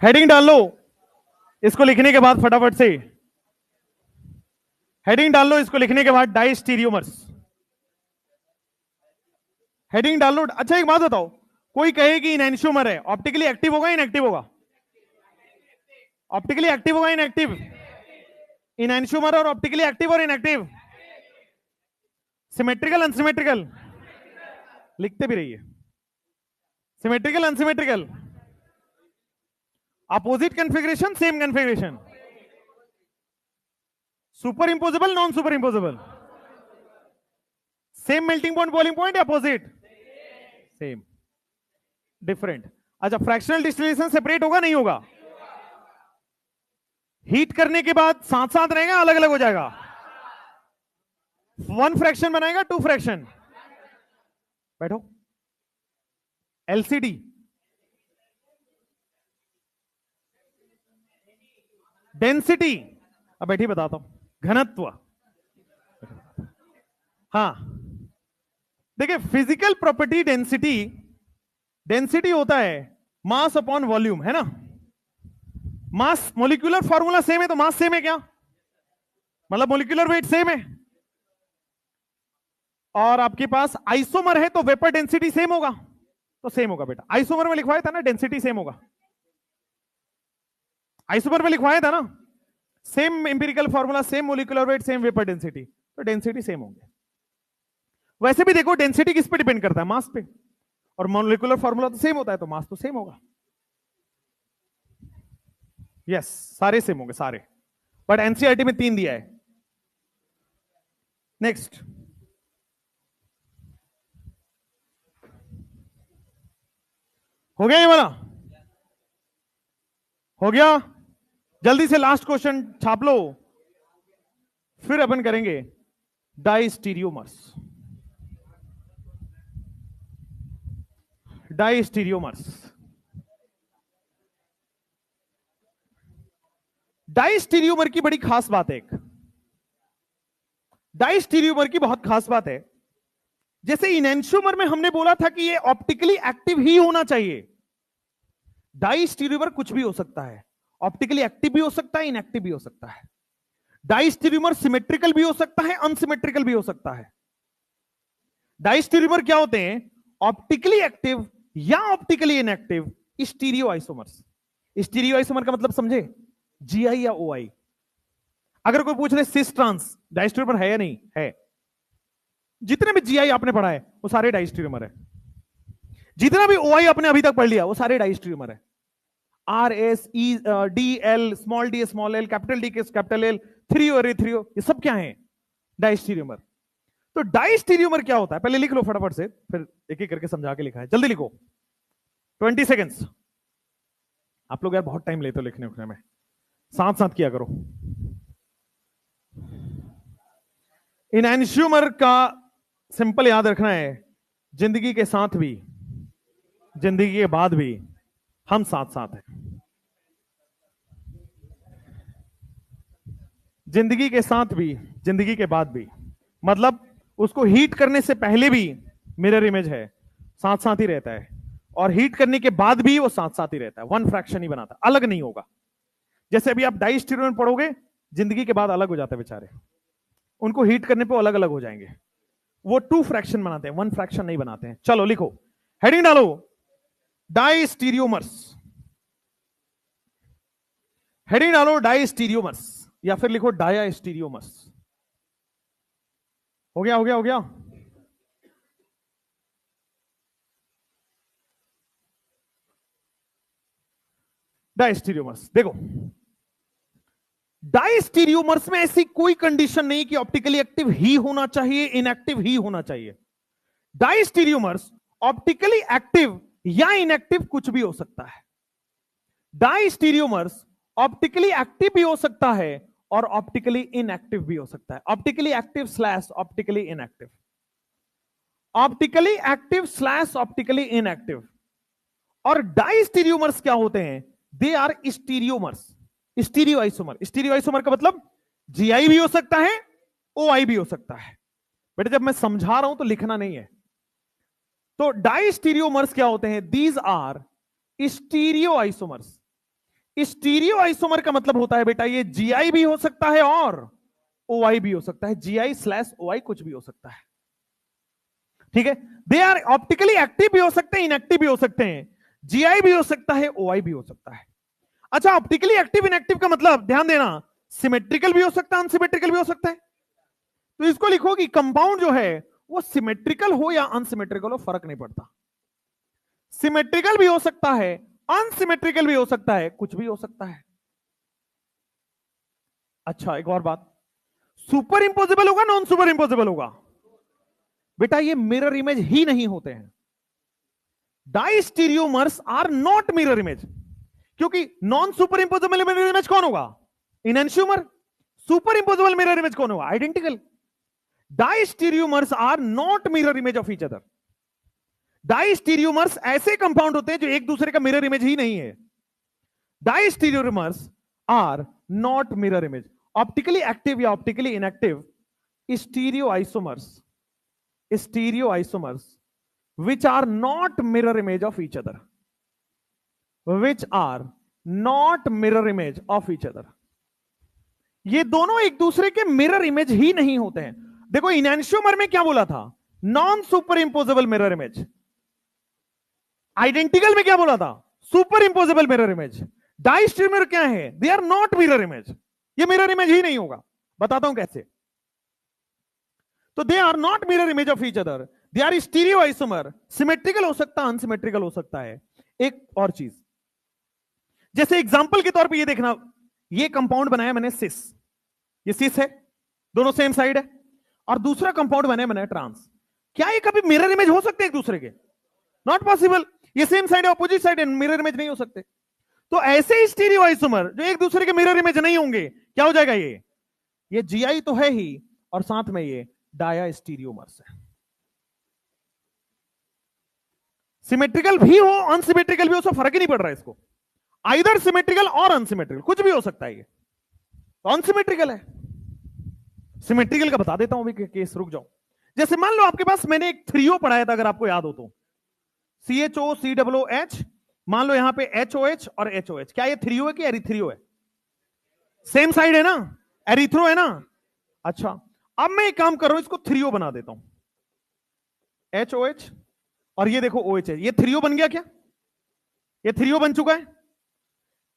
हेडिंग डाल लो इसको लिखने के बाद फटाफट से, हेडिंग डाल लो इसको लिखने के बाद, डाइस्टीरियोमर्स, हेडिंग डाल लो। अच्छा एक बात बताओ, कोई कहे कि इनएंशियोमर है, ऑप्टिकली एक्टिव होगा इनएक्टिव होगा? ऑप्टिकली एक्टिव होगा इनएक्टिव? इनएंशियोमर और ऑप्टिकली एक्टिव और इनएक्टिव? Symmetrical unsymmetrical? लिखते भी रहिए। Symmetrical unsymmetrical? Opposite configuration same configuration? Superimposable non superimposable? Same melting point boiling point या अपोजिट? Same different. अच्छा, फ्रैक्शनल डिस्टिलेशन सेपरेट होगा नहीं होगा? हीट करने के बाद साथ साथ रहेगा अलग अलग हो जाएगा? वन फ्रैक्शन बनाएगा टू फ्रैक्शन? बैठो। एलसीडी, डेंसिटी, अब बैठी बताता हूं, घनत्व। हाँ देखिए, फिजिकल प्रॉपर्टी डेंसिटी, डेंसिटी होता है मास अपॉन वॉल्यूम, है ना? मास, मोलिकुलर फॉर्मूला सेम है तो मास सेम है क्या? मतलब मोलिकुलर वेट सेम है। और आपके पास आइसोमर है तो वेपर डेंसिटी सेम होगा, तो सेम होगा बेटा। आइसोमर में लिखवाया था ना, डेंसिटी सेम होगा। आइसोमर में लिखवाया था ना, same empirical formula, same molecular weight, same vapour density, तो डेंसिटी सेम होंगे। वैसे भी देखो, डेंसिटी किस पे डिपेंड करता है? मास पे। और मोलिकुलर फॉर्मूला तो सेम होता है तो मास तो सेम होगा। यस, सारे सेम होंगे सारे, बट एनसीईआरटी में 3 दिया है। नेक्स्ट, हो गया ये वाला? हो गया? जल्दी से लास्ट क्वेश्चन छाप लो, फिर अपन करेंगे डाइस्टीरियोमर्स। डाइस्टीरियोमर्स, डाइस्टीरियोमर की बड़ी खास बात है, एक डाइस्टीरियोमर की बहुत खास बात है। जैसे इनएंशियोमर में हमने बोला था कि ये ऑप्टिकली एक्टिव ही होना चाहिए, डाइस्टीरियोमर कुछ भी हो सकता है, ऑप्टिकली एक्टिव भी हो सकता है, इनएक्टिव भी हो सकता है। डाइस्टीरियोमर सिमेट्रिकल भी हो सकता है, अनसिमेट्रिकल भी हो सकता है। डाइस्टीरियोमर क्या होते हैं? ऑप्टिकली एक्टिव या optically inactive stereo isomers. Stereo isomer का मतलब समझे? जीआई या ओआई। अगर कोई पूछ रहे सिस ट्रांस डाइस्टीरियोमर है या नहीं है, जितने भी जीआई आपने पढ़ा है वो सारे डाइस्टीरियोमर है, जितना भी ओआई आपने अभी तक पढ़ लिया वो सारे डाइस्टीरियोमर है। R S E D L, small D small L, capital D capital L, threo अरे थ्रियो, ये सब क्या है? डाइस्टीरियोमर। तो डाइस्टीरियोमर क्या होता है पहले लिख लो फटाफट से, फिर एक एक करके समझा के लिखा है, जल्दी लिखो, 20 सेकेंड्स। आप लोग यार बहुत टाइम लेते हो लिखने उखने में, साथ साथ किया करो। इनएंशियोमर का सिंपल याद रखना है, जिंदगी के साथ भी जिंदगी के बाद भी हम साथ साथ हैं। जिंदगी के साथ भी जिंदगी के बाद भी, मतलब उसको हीट करने से पहले भी मिरर इमेज है, साथ साथ ही रहता है, और हीट करने के बाद भी वो साथ साथ ही रहता है, वन फ्रैक्शन ही बनाता, अलग नहीं होगा। जैसे अभी आप डाइस्टीरियोमर पढ़ोगे, जिंदगी के बाद अलग हो जाते हैं बेचारे, उनको हीट करने पे अलग अलग हो जाएंगे, वो टू फ्रैक्शन बनाते हैं, वन फ्रैक्शन नहीं बनाते हैं। चलो लिखो, हेडिंग डालो, डाइस्टीरियोमर्स, हेडिंग डालो डाइस्टीरियोमर्स, या फिर लिखो डायास्टीरियोमर्स। हो गया हो गया हो गया? डाइस्टीरियोमर्स देखो, डाइस्टीरियोमर्स में ऐसी कोई कंडीशन नहीं कि ऑप्टिकली एक्टिव ही होना चाहिए, इनएक्टिव ही होना चाहिए। डाइस्टीरियोमर्स ऑप्टिकली एक्टिव या इनएक्टिव कुछ भी हो सकता है। डाइस्टीरियोमर्स ऑप्टिकली एक्टिव भी हो सकता है और ऑप्टिकली इनएक्टिव भी हो सकता है। Optically active slash optically inactive, optically active slash optically inactive. और डाइस्टीरियोमर्स क्या होते हैं? They are stereomers. Stereo isomer, stereo isomer का मतलब जीआई भी हो सकता है, ओआई भी हो सकता है। बेटा जब मैं समझा रहा हूं तो लिखना नहीं है। तो डाइस्टीरियोमर्स क्या होते हैं? These are stereo isomers. Stereo isomer का मतलब होता है बेटा ये जीआई भी हो सकता है और ओआई भी हो सकता है। जीआई स्लैश ओआई कुछ भी हो सकता है, ठीक है। दे आर ऑप्टिकली एक्टिव भी हो सकते हैं, इनएक्टिव भी हो सकते हैं। जीआई भी हो सकता है, ओआई भी हो सकता है। अच्छा, ऑप्टिकली एक्टिव इनएक्टिव का मतलब ध्यान देना, सिमेट्रिकल भी हो सकता है, अनसिमेट्रिकल भी हो सकता है। तो इसको लिखो कि कंपाउंड जो है वो सिमेट्रिकल हो या अनसिमेट्रिकल हो, फर्क नहीं पड़ता। सिमेट्रिकल भी हो सकता है, अनसिमेट्रिकल भी हो सकता है, कुछ भी हो सकता है। अच्छा, एक और बात, सुपर इंपोजिबल होगा, नॉन सुपर इंपोजिबल होगा? बेटा ये मिरर इमेज ही नहीं होते हैं। Diastereomers are not mirror image, क्योंकि non superimposable mirror image कौन होगा? Enantiomer. Superimposable mirror image कौन होगा? Identical. Diastereomers are not mirror image of each other. Diastereomers ऐसे कंपाउंड होते हैं जो एक दूसरे का मिरर इमेज ही नहीं है। Diastereomers are not mirror image. Optically active या optically inactive stereo isomers which are not mirror image of each other, which are not mirror image of each other। ये दोनों एक दूसरे के मिरर इमेज ही नहीं होते हैं। देखो इनएंशियोमर में क्या बोला था? Non superimposable mirror image. Identical में क्या बोला था? Superimposable mirror image. Diastereomer क्या है? They are not mirror image, ये मिरर इमेज ही नहीं होगा। बताता हूं कैसे। तो they are not mirror image of each other, they are stereo isomer. Symmetrical हो सकता है, अनसिमेट्रिकल हो सकता है। एक और चीज, जैसे एग्जांपल के तौर पे ये देखना, ये कंपाउंड बनाया मैंने सिस, ये सिस है, दोनों सेम साइड है। और दूसरा कंपाउंड बनाया मैंने ट्रांस। क्या ये कभी मिरर इमेज हो सकते हैं एक दूसरे के? Not possible. ये सेम साइड है, अपोजिट साइड है, मिरर इमेज नहीं हो सकते। तो ऐसे स्टीरियो आइसोमर जो एक दूसरे के मिरर इमेज नहीं होंगे, क्या हो जाएगा? ये जीआई तो है ही और साथ में ये डायास्टीरियोमर्स है। सिमेट्रिकल भी हो, अनसिमेट्रिकल भी हो, फर्क ही नहीं पड़ रहा है इसको। आइदर सिमेट्रिकल और अनसिमेट्रिकल, कुछ भी हो सकता है। ये तो अनसिमेट्रिकल है। सिमेट्रिकल का बता देता हूं अभी केस, रुक जाओ। जैसे मान लो आपके पास मैंने एक थ्रियो पढ़ाया था, अगर आपको याद हो तो, CHO COOH, मान लो यहां पे HOH और HOH। क्या ये थ्रियो है कि एरिथ्रियो है? सेम साइड है ना, एरिथ्रो है ना। अच्छा, अब मैं एक काम कर रहा हूं, इसको थ्रियो बना देता हूं। HOH और ये देखो OH है, ये थ्रियो बन गया क्या? ये थ्रियो बन चुका है।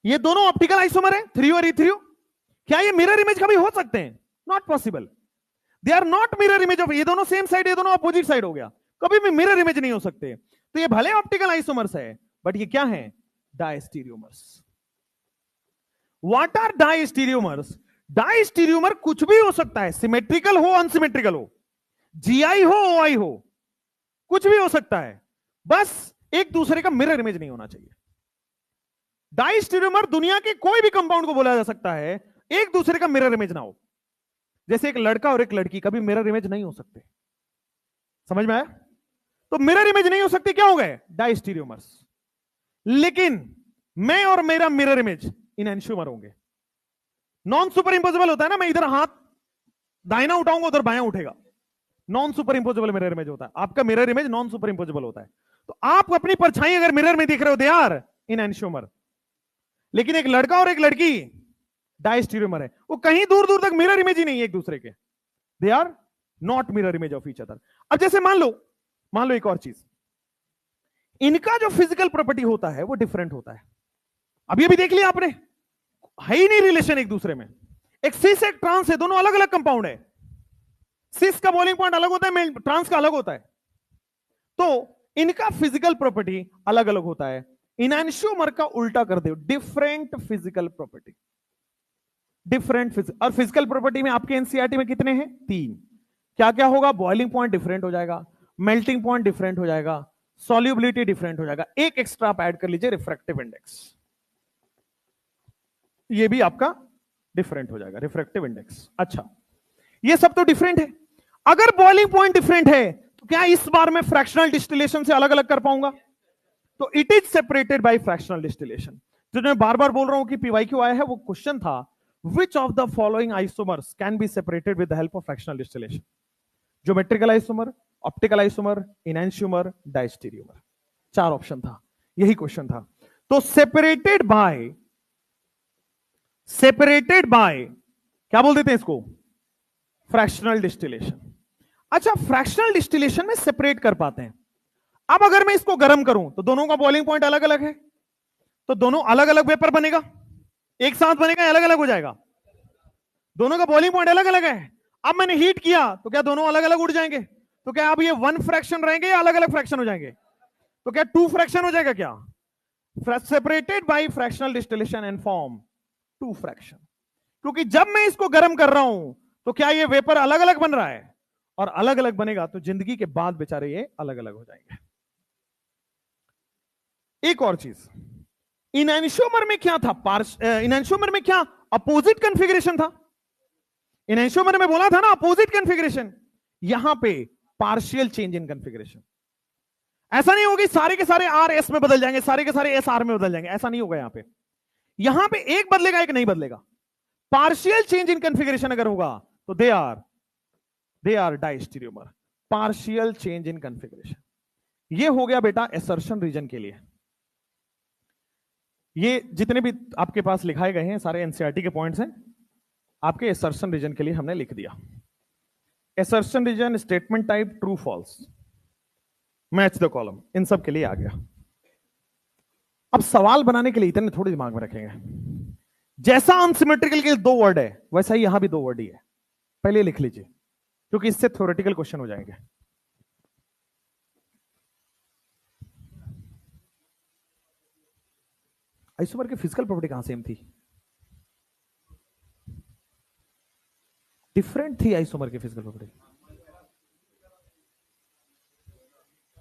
ये दोनों ऑप्टिकल आइसोमर है, थ्रियो और इथ्रियो। क्या ये मिरर इमेज कभी हो सकते हैं? Not possible. They are not mirror image of, ये दोनों सेम साइड, ये दोनों अपोजिट साइड हो गया, कभी भी मिरर इमेज नहीं हो सकते। तो ये भले ऑप्टिकल आइसोमर्स है, बट ये क्या है? Diastereomers. What are diastereomers? Diastereomer कुछ भी हो सकता है, सिमेट्रिकल हो, अनसिमेट्रिकल हो, जीआई हो, ओआई हो, कुछ भी हो सकता है, बस एक दूसरे का मिरर इमेज नहीं होना चाहिए। डायस्टीरियोमर दुनिया के कोई भी कंपाउंड को बोला जा सकता है, एक दूसरे का मिरर इमेज ना हो। जैसे एक लड़का और एक लड़की कभी मिरर इमेज नहीं हो सकते। समझ में आया? तो मिरर इमेज नहीं हो सकती, क्या हो गए? डायस्टीरियोमर्स। लेकिन मैं और मेरा मिरर इमेज इनएंशियोमर होंगे। नॉन सुपर इंपोजिबल होता है ना, मैं इधर हाथ दाहिना उठाऊंगा, उधर बायां उठेगा, non superimposable mirror image होता है। आपका मिरर इमेज नॉन सुपर इंपोजिबल होता है। तो आप अपनी परछाई अगर मिरर में दिख रहे हो, दे आर इनएंशियोमर। लेकिन एक लड़का और एक लड़की डायस्टीरियोमर है, वो कहीं दूर दूर तक मिरर इमेज ही नहीं है एक दूसरे के, they are not mirror image of each other. अब जैसे मान लो एक और चीज, इनका जो फिजिकल प्रॉपर्टी होता है वो डिफरेंट होता है। अभी देख लिया आपने, है ही नहीं रिलेशन एक दूसरे में। एक सिस एक ट्रांस है, दोनों अलग अलग कंपाउंड है। सिस का बॉइलिंग पॉइंट अलग होता है, ट्रांस का अलग होता है। तो इनका फिजिकल प्रॉपर्टी अलग अलग होता है। इनएंशियोमर का उल्टा कर दो, डिफरेंट फिजिकल प्रॉपर्टी, डिफरेंट और फिजिकल प्रॉपर्टी में आपके एनसीईआरटी में कितने हैं? 3। क्या क्या होगा? बॉइलिंग पॉइंट डिफरेंट हो जाएगा, मेल्टिंग पॉइंट डिफरेंट हो जाएगा, सॉल्युबिलिटी डिफरेंट हो जाएगा। एक एक्स्ट्रा आप ऐड कर लीजिए, रिफ्रैक्टिव इंडेक्स, ये भी आपका डिफरेंट हो जाएगा, रिफ्रैक्टिव इंडेक्स। अच्छा, ये सब तो डिफरेंट है। अगर बॉइलिंग पॉइंट डिफरेंट है तो क्या इस बार मैं फ्रैक्शनल डिस्टिलेशन से अलग अलग कर पाऊंगा? तो it is separated by fractional distillation. जो मैं बार बार बोल रहा हूं कि पीवाईक्यू आया है, वो क्वेश्चन था which of the following isomers can be separated with the help of fractional distillation? Geometrical isomer, optical isomer, enantiomer, diastereomer. 4 option था, यही क्वेश्चन था। तो सेपरेटेड बाय क्या बोल देते हैं इसको? Fractional distillation. अच्छा, फ्रैक्शनल डिस्टिलेशन में सेपरेट कर पाते हैं। अब अगर मैं इसको गर्म करूं तो दोनों का बॉइलिंग पॉइंट अलग अलग है, तो दोनों अलग अलग वेपर बनेगा, एक साथ बनेगा, अलग अलग हो जाएगा? दोनों का बॉइलिंग पॉइंट अलग अलग है। अब मैंने हीट किया तो क्या दोनों अलग अलग उड़ जाएंगे? तो क्या अब ये 1 फ्रैक्शन रहेंगे या अलग अलग फ्रैक्शन हो जाएंगे? तो क्या 2 फ्रैक्शन हो जाएगा क्या? Separated by fractional distillation and form 2 fraction. क्योंकि जब मैं इसको गर्म कर रहा हूं तो क्या ये वेपर अलग अलग बन रहा है, और अलग अलग बनेगा तो जिंदगी के बाद बेचारे ये अलग अलग हो जाएंगे। एक और चीज, इनैंशियोमर में क्या था? इनैंशियोमर में क्या अपोजिट कॉन्फ़िगरेशन था? इनैंशियोमर में बोला था ना अपोजिट कॉन्फ़िगरेशन, यहां पे पार्शियल चेंज इन कॉन्फ़िगरेशन। ऐसा नहीं होगा सारे के सारे आर एस में बदल जाएंगे, सारे के सारे एस आर में बदल जाएंगे, ऐसा नहीं होगा। यहां पे एक बदलेगा, एक नहीं बदलेगा। पार्शियल चेंज इन कॉन्फ़िगरेशन अगर होगा तो they are diastereomer. Partial change in configuration, ये हो गया बेटा एसर्शन रीजन के लिए। ये जितने भी आपके पास लिखाए गए हैं सारे एनसीईआरटी के पॉइंट्स हैं, आपके एसर्शन रीजन के लिए हमने लिख दिया। Assertion reason, statement type, true false, match the column, इन सब के लिए आ गया। अब सवाल बनाने के लिए इतने थोड़ी दिमाग में रखेंगे। जैसा अनसिमेट्रिकल के 2 वर्ड है वैसा ही यहां भी 2 वर्ड ही है, पहले लिख लीजिए क्योंकि इससे थ्योरेटिकल क्वेश्चन हो जाएंगे। आइसोमर की फिजिकल प्रॉपर्टी कहां सेम थी? डिफरेंट थी आइसोमर की फिजिकल प्रॉपर्टी।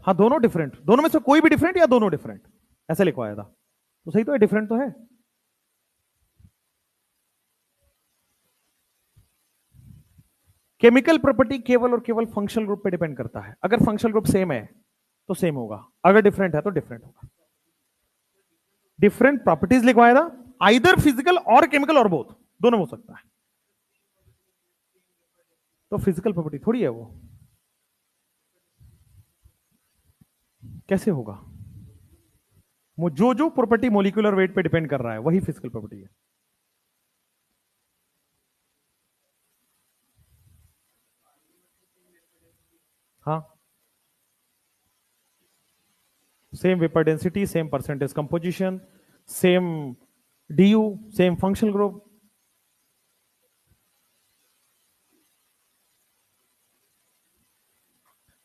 हाँ, दोनों डिफरेंट, दोनों में से कोई भी डिफरेंट या दोनों डिफरेंट, ऐसे लिखवाया था तो सही तो है, डिफरेंट तो है। केमिकल प्रॉपर्टी केवल और केवल फंक्शनल ग्रुप पे डिपेंड करता है। अगर फंक्शनल ग्रुप सेम है तो सेम होगा, अगर डिफरेंट है तो डिफरेंट होगा। डिफरेंट प्रॉपर्टीज लिखवाया था, आइदर फिजिकल और केमिकल और बोथ, दोनों हो सकता है। तो फिजिकल प्रॉपर्टी थोड़ी है वो, कैसे होगा? जो जो प्रॉपर्टी मोलिकुलर वेट पे डिपेंड कर रहा है वही फिजिकल प्रॉपर्टी है। हाँ, same vapour density, same percentage composition, same DU, same functional group.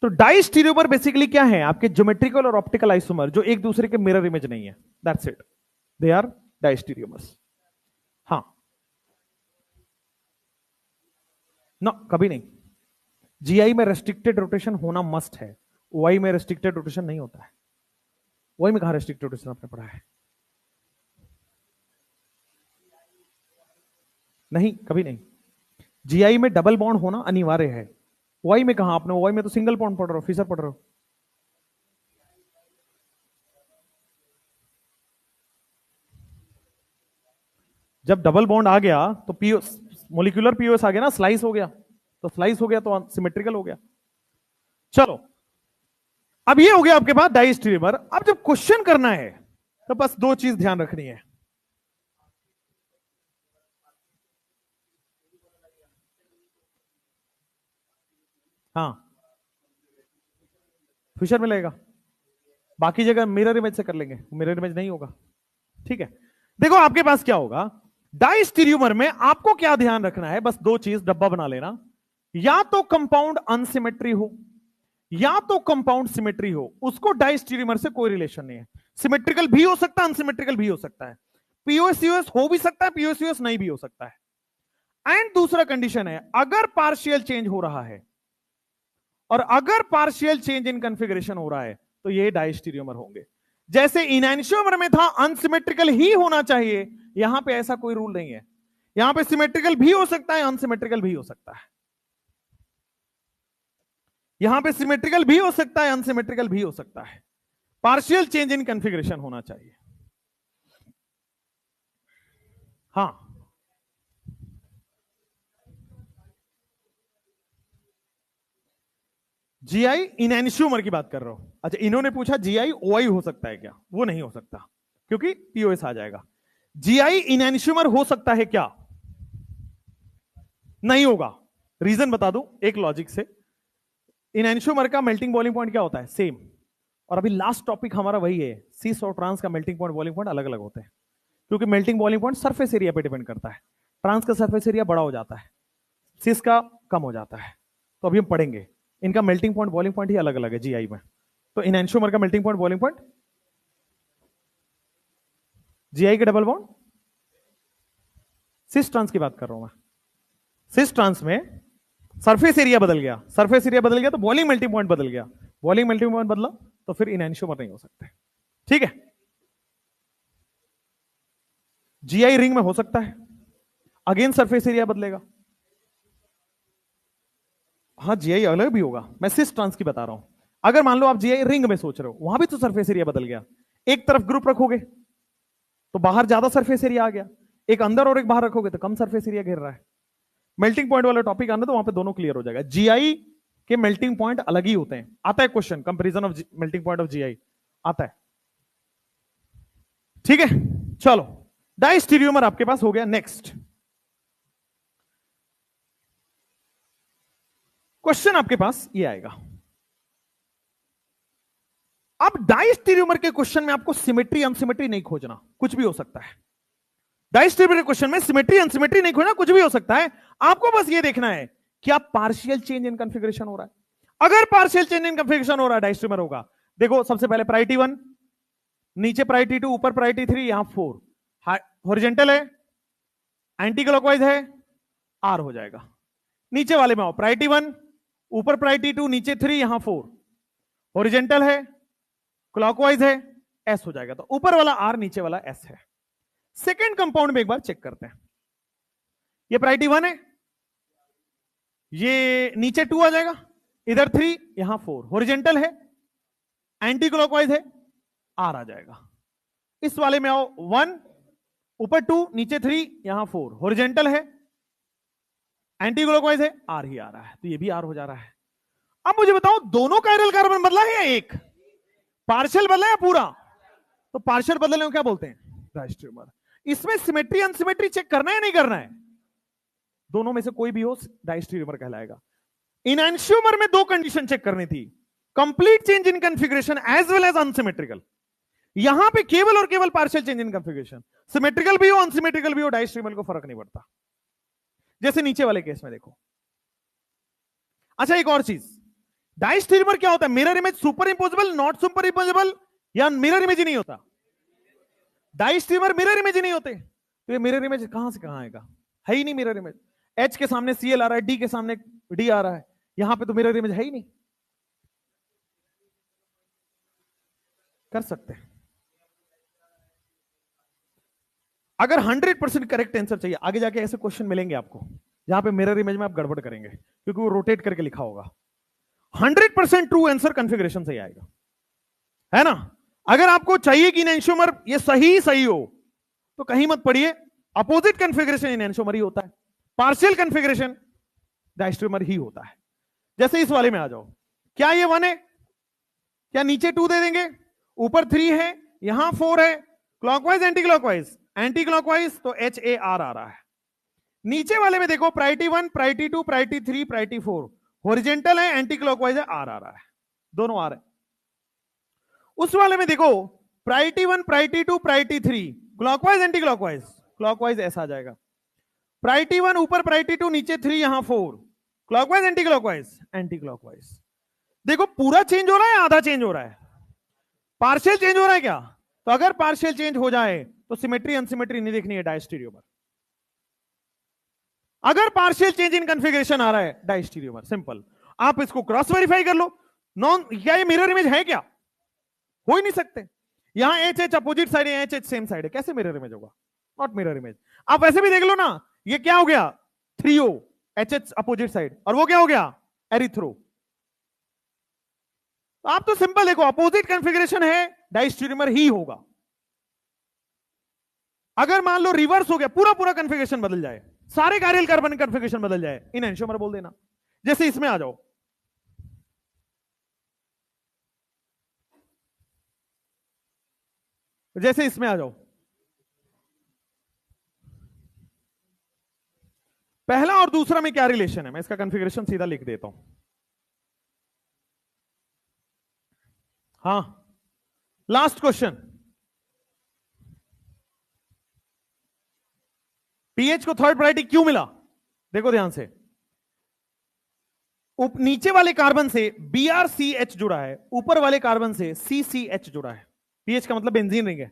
तो डाइस्टीरियोमर बेसिकली क्या है? आपके ज्योमेट्रिकल और ऑप्टिकल आइसोमर जो एक दूसरे के मिरर इमेज नहीं है, दैट्स इट, दे आर डाइस्टीरियोमर्स। हाँ ना, कभी नहीं। जीआई में रेस्ट्रिक्टेड रोटेशन होना मस्ट है, ओआई में रेस्ट्रिक्टेड रोटेशन नहीं होता है। ओआई में कहां रेस्ट्रिक्टेड रोटेशन आपने पढ़ा है? नहीं, कभी नहीं। जीआई में डबल बॉन्ड होना अनिवार्य है, ओआई में कहां? आपने ओआई में तो सिंगल बॉन्ड पढ़ रहे हो, फिशर पढ़ रहे हो। जब डबल बॉन्ड आ गया तो पीओ, मोलिकुलर पीओएस आ गया ना, स्लाइस हो गया, तो स्लाइस हो गया तो सिमेट्रिकल हो गया। चलो, अब ये हो गया आपके पास डाइस्टीरियोमर। अब जब क्वेश्चन करना है तो बस 2 चीज ध्यान रखनी है। हाँ, फिशर में लगेगा, बाकी जगह मिरर इमेज से कर लेंगे, मिरर इमेज नहीं होगा। ठीक है, देखो आपके पास क्या होगा डाइस्टीरियोमर में, आपको क्या ध्यान रखना है, बस 2 चीज डब्बा बना लेना, या तो कंपाउंड अनसिमेट्री हो या तो कंपाउंड सिमेट्री हो, उसको डाइस्टीरियोमर से कोई रिलेशन नहीं है। सिमेट्रिकल भी हो सकता है, अनसिमेट्रिकल भी हो सकता है, पीओएस हो भी सकता है, पीओएस नहीं भी हो सकता है। एंड दूसरा कंडीशन है, अगर पार्शियल चेंज हो रहा है, और अगर पार्शियल चेंज इन कॉन्फ़िगरेशन हो रहा है तो ये डाइस्टीरियोमर होंगे। जैसे इनैंशियोमर में था अनसिमेट्रिकल ही होना चाहिए, यहां पे ऐसा कोई रूल नहीं है, यहां पे सिमेट्रिकल भी हो सकता है, अनसिमेट्रिकल भी हो सकता है। यहां पे सिमेट्रिकल भी हो सकता है, अनसिमेट्रिकल भी हो सकता है, पार्शियल चेंज इन कॉन्फ़िगरेशन होना चाहिए। हाँ, जीआई इनएंशियोमर की बात कर रहा हूं। अच्छा, इन्होंने पूछा जीआई ओआई हो सकता है क्या? वो नहीं हो सकता, क्योंकि पीओएस आ जाएगा। जीआई इनएंशियोमर हो सकता है क्या? नहीं होगा। रीजन बता दूं एक लॉजिक से। इनएंशियोमर का मेल्टिंग बॉइलिंग पॉइंट क्या होता है? सेम। और अभी लास्ट टॉपिक हमारा वही है, सिस और ट्रांस का मेल्टिंग पॉइंट बॉइलिंग पॉइंट अलग अलग होते हैं, क्योंकि melting boiling point surface area पे डिपेंड करता है। ट्रांस का सरफेस एरिया बड़ा हो जाता है, सिस का कम हो जाता है। तो अभी हम पढ़ेंगे इनका मेल्टिंग पॉइंट बॉइलिंग पॉइंट ही अलग अलग है जीआई में। तो इनएंशियोमर का melting point boiling point, GI के डबल बॉन्ड, सिस ट्रांस की बात कर रहा हूं मैं। सिस ट्रांस में सरफेस एरिया बदल गया, सरफेस एरिया बदल गया तो बॉइलिंग मेल्टिंग पॉइंट बदल गया, बॉइलिंग मेल्टिंग पॉइंट बदला तो फिर इनएंशियोमर नहीं हो सकते। ठीक है, जीआई रिंग में हो सकता है, अगेन सरफेस एरिया बदलेगा। हाँ, जीआई अलग भी होगा, मैं सिस ट्रांस की बता रहा हूं। अगर मान लो आप जीआई रिंग में सोच रहे हो, वहां भी तो सरफेस एरिया बदल गया। एक तरफ ग्रुप रखोगे तो बाहर ज्यादा सरफेस एरिया आ गया, एक अंदर और एक बाहर रखोगे तो कम सरफेस एरिया घेर रहा है। मेल्टिंग पॉइंट वाला टॉपिक आना तो वहां पे दोनों क्लियर हो जाएगा। जीआई के मेल्टिंग पॉइंट अलग ही होते हैं, आता है question, comparison of melting point of GI आता है। ठीक है, चलो डायस्टीरियोमर आपके पास हो गया। नेक्स्ट क्वेश्चन आपके पास ये आएगा। अब डायस्टीरियोमर के क्वेश्चन में आपको सिमेट्री अनसिमेट्री नहीं खोजना, कुछ भी हो सकता है। डायस्टीरियोमर के क्वेश्चन में सिमेट्री अनसिमेट्री नहीं खोजना, कुछ भी हो सकता है। आपको बस ये देखना है क्या पार्शियल चेंज इन कॉन्फ़िगरेशन हो रहा है। अगर पार्शियल चेंज इन कॉन्फ़िगरेशन हो रहा है, डायस्टीरियोमर होगा। देखो, सबसे पहले प्रायोरिटी 1, नीचे प्रायोरिटी 2, ऊपर प्रायोरिटी 3, यहां 4, हॉरिजॉन्टल है, एंटी क्लॉकवाइज है, आर हो जाएगा। नीचे वाले में आओ, प्रायोरिटी 1, ऊपर प्रायोरिटी 2, नीचे 3, यहां 4, हॉरिजॉन्टल है, क्लॉकवाइज है, एस हो जाएगा। तो ऊपर वाला आर, नीचे वाला एस है। सेकेंड कंपाउंड में एक बार चेक करते हैं। ये प्रायोरिटी 1 है, ये नीचे 2 आ जाएगा, इधर 3, यहां 4, हॉरिजॉन्टल है, एंटी क्लॉकवाइज है, आर आ जाएगा। इस वाले में आओ, 1, ऊपर 2, नीचे 3, यहां 4, हॉरिजॉन्टल है, एंटी क्लॉकवाइज है, आर ही आ रहा है, तो ये भी आर हो जा रहा है। अब मुझे बताओ, दोनों कायरल कार्बन बदला है या एक? पार्शियल बदला या पूरा? तो पार्शियल बदलने को क्या बोलते हैं? डायस्टीरियोमर। इसमें सिमेट्री अनसिमेट्री चेक करना है या नहीं करना है? दोनों में से कोई भी हो, डायस्टीरियोमर कहलाएगा। इनएंशियोमर में दो कंडीशन चेक करनी थी, complete change in configuration as well as unsymmetrical. यहां पे केवल और केवल partial change in configuration, symmetrical भी हो अनसिमेट्रिकल भी हो, डायस्टीरियोमर को फर्क नहीं पड़ता। जैसे नीचे वाले केस में देखो। अच्छा, एक और चीज, डायस्टीरियोमर क्या होता है? Mirror image superimposable, not superimposable, या मिरर इमेज ही नहीं होता? डायस्टीरियोमर मिरर इमेज ही नहीं होते, तो ये मिरर इमेज कहां से कहां आएगा? है ही नहीं मिरर इमेज। एच के सामने सीएल आ रहा है, डी के सामने डी आ रहा है, यहां पे तो मिरर इमेज है ही नहीं। कर सकते हैं। अगर 100% करेक्ट आंसर चाहिए, आगे जाके ऐसे क्वेश्चन मिलेंगे आपको जहां पे मिरर इमेज में आप गड़बड़ करेंगे, क्योंकि वो रोटेट करके लिखा होगा। 100% ट्रू आंसर कॉन्फ़िगरेशन से आएगा, है ना? अगर आपको चाहिए कि इनएंशियोमर ये सही सही हो, तो कहीं मत पढ़िए, अपोजिट कॉन्फ़िगरेशन इनएंशियोमर ही होता है, पार्शियल कॉन्फ़िगरेशन डायस्टीरियोमर ही होता है। जैसे इस वाले में आ जाओ, क्या ये 1 है? क्या नीचे 2 दे देंगे? ऊपर 3 है, यहां 4 है, clockwise anti clockwise, anti clockwise तो एच ए आर आ रहा है। नीचे वाले में देखो, priority 1, priority 2, priority 3, priority 4, horizontal है, एंटी क्लॉकवाइज है, आर आ रहा है, दोनों आ रहे हैं। उस वाले में देखो, priority 1, priority 2, priority 3, clockwise anti clockwise, clockwise ऐसा आ जाएगा। प्रायोरिटी 1 ऊपर, प्रायोरिटी 2 नीचे 3, यहां 4, clockwise anti clockwise, anti clockwise. देखो, पूरा चेंज हो रहा है, आधा चेंज हो रहा है, पार्शियल चेंज हो रहा है क्या? तो अगर पार्शियल चेंज हो जाए तो सिमेट्री अनसिमेट्री नहीं देखनी है डायस्टीरियोमर। अगर पार्शियल चेंज इन कॉन्फ़िगरेशन आ रहा है, डायस्टीरियोमर, सिंपल। आप इसको क्रॉस वेरीफाई कर लो। नॉन, क्या ये मिरर इमेज है क्या? हो ही नहीं सकते। यहां एच एच अपोजिट साइड है, एच एच सेम साइड है, कैसे मिरर इमेज होगा? Not mirror image. आप वैसे भी देख लो ना, ये क्या हो गया? 3O, H H opposite side, और वो क्या हो गया? एरिथ्रो। आप तो सिंपल देखो, अपोजिट कॉन्फ़िगरेशन है, डायस्टीरियोमर ही होगा। अगर मान लो रिवर्स हो गया, पूरा पूरा कन्फिगरेशन बदल जाए, सारे कार्यल कार्बन कन्फिगरेशन बदल जाए, इनएंशियोमर बोल देना। जैसे इसमें आ जाओ, जैसे इसमें आ जाओ, पहला और दूसरा में क्या रिलेशन है, मैं इसका कन्फिगरेशन सीधा लिख देता हूं। हाँ, लास्ट क्वेश्चन, पीएच को थर्ड प्रायोरिटी क्यों मिला? देखो ध्यान से, नीचे वाले कार्बन से BrCH जुड़ा है, ऊपर वाले कार्बन से CCH जुड़ा है। पीएच का मतलब बेंजीन रिंग है।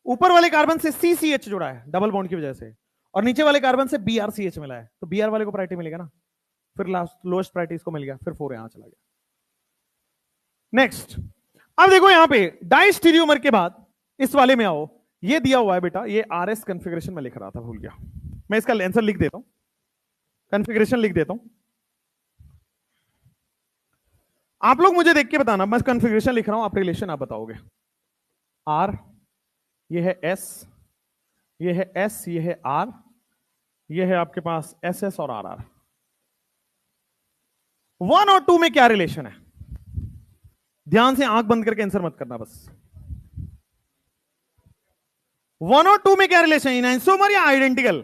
ऊपर वाले कार्बन से CCH जुड़ा है डबल बॉन्ड की वजह से, और नीचे वाले कार्बन से BrCH मिला है, तो Br वाले को प्रायोरिटी मिलेगा ना, फिर लास्ट लोएस्ट प्रायोरिटी इसको मिल गया, फिर 4 यहां चला गया। नेक्स्ट, अब देखो यहां पे डाइस्टीरियोमर के बाद इस वाले में आओ, ये दिया हुआ है बेटा, ये RS कन्फिगरेशन में लिख रहा था, भूल गया मैं, इसका आंसर लिख देता हूं, कन्फिगरेशन लिख देता हूं, आप लोग मुझे देख के बताना, मैं कन्फिगरेशन लिख रहा हूं, आप रिलेशन आप बताओगे। R, ये है S, ये है S, ये है R, ये है आपके पास SS और RR। 1 और 2 में क्या रिलेशन है? ध्यान से आंख बंद करके आंसर मत करना बस। 1 और 2 में क्या रिलेशन है, इनएंशियोमर या आइडेंटिकल?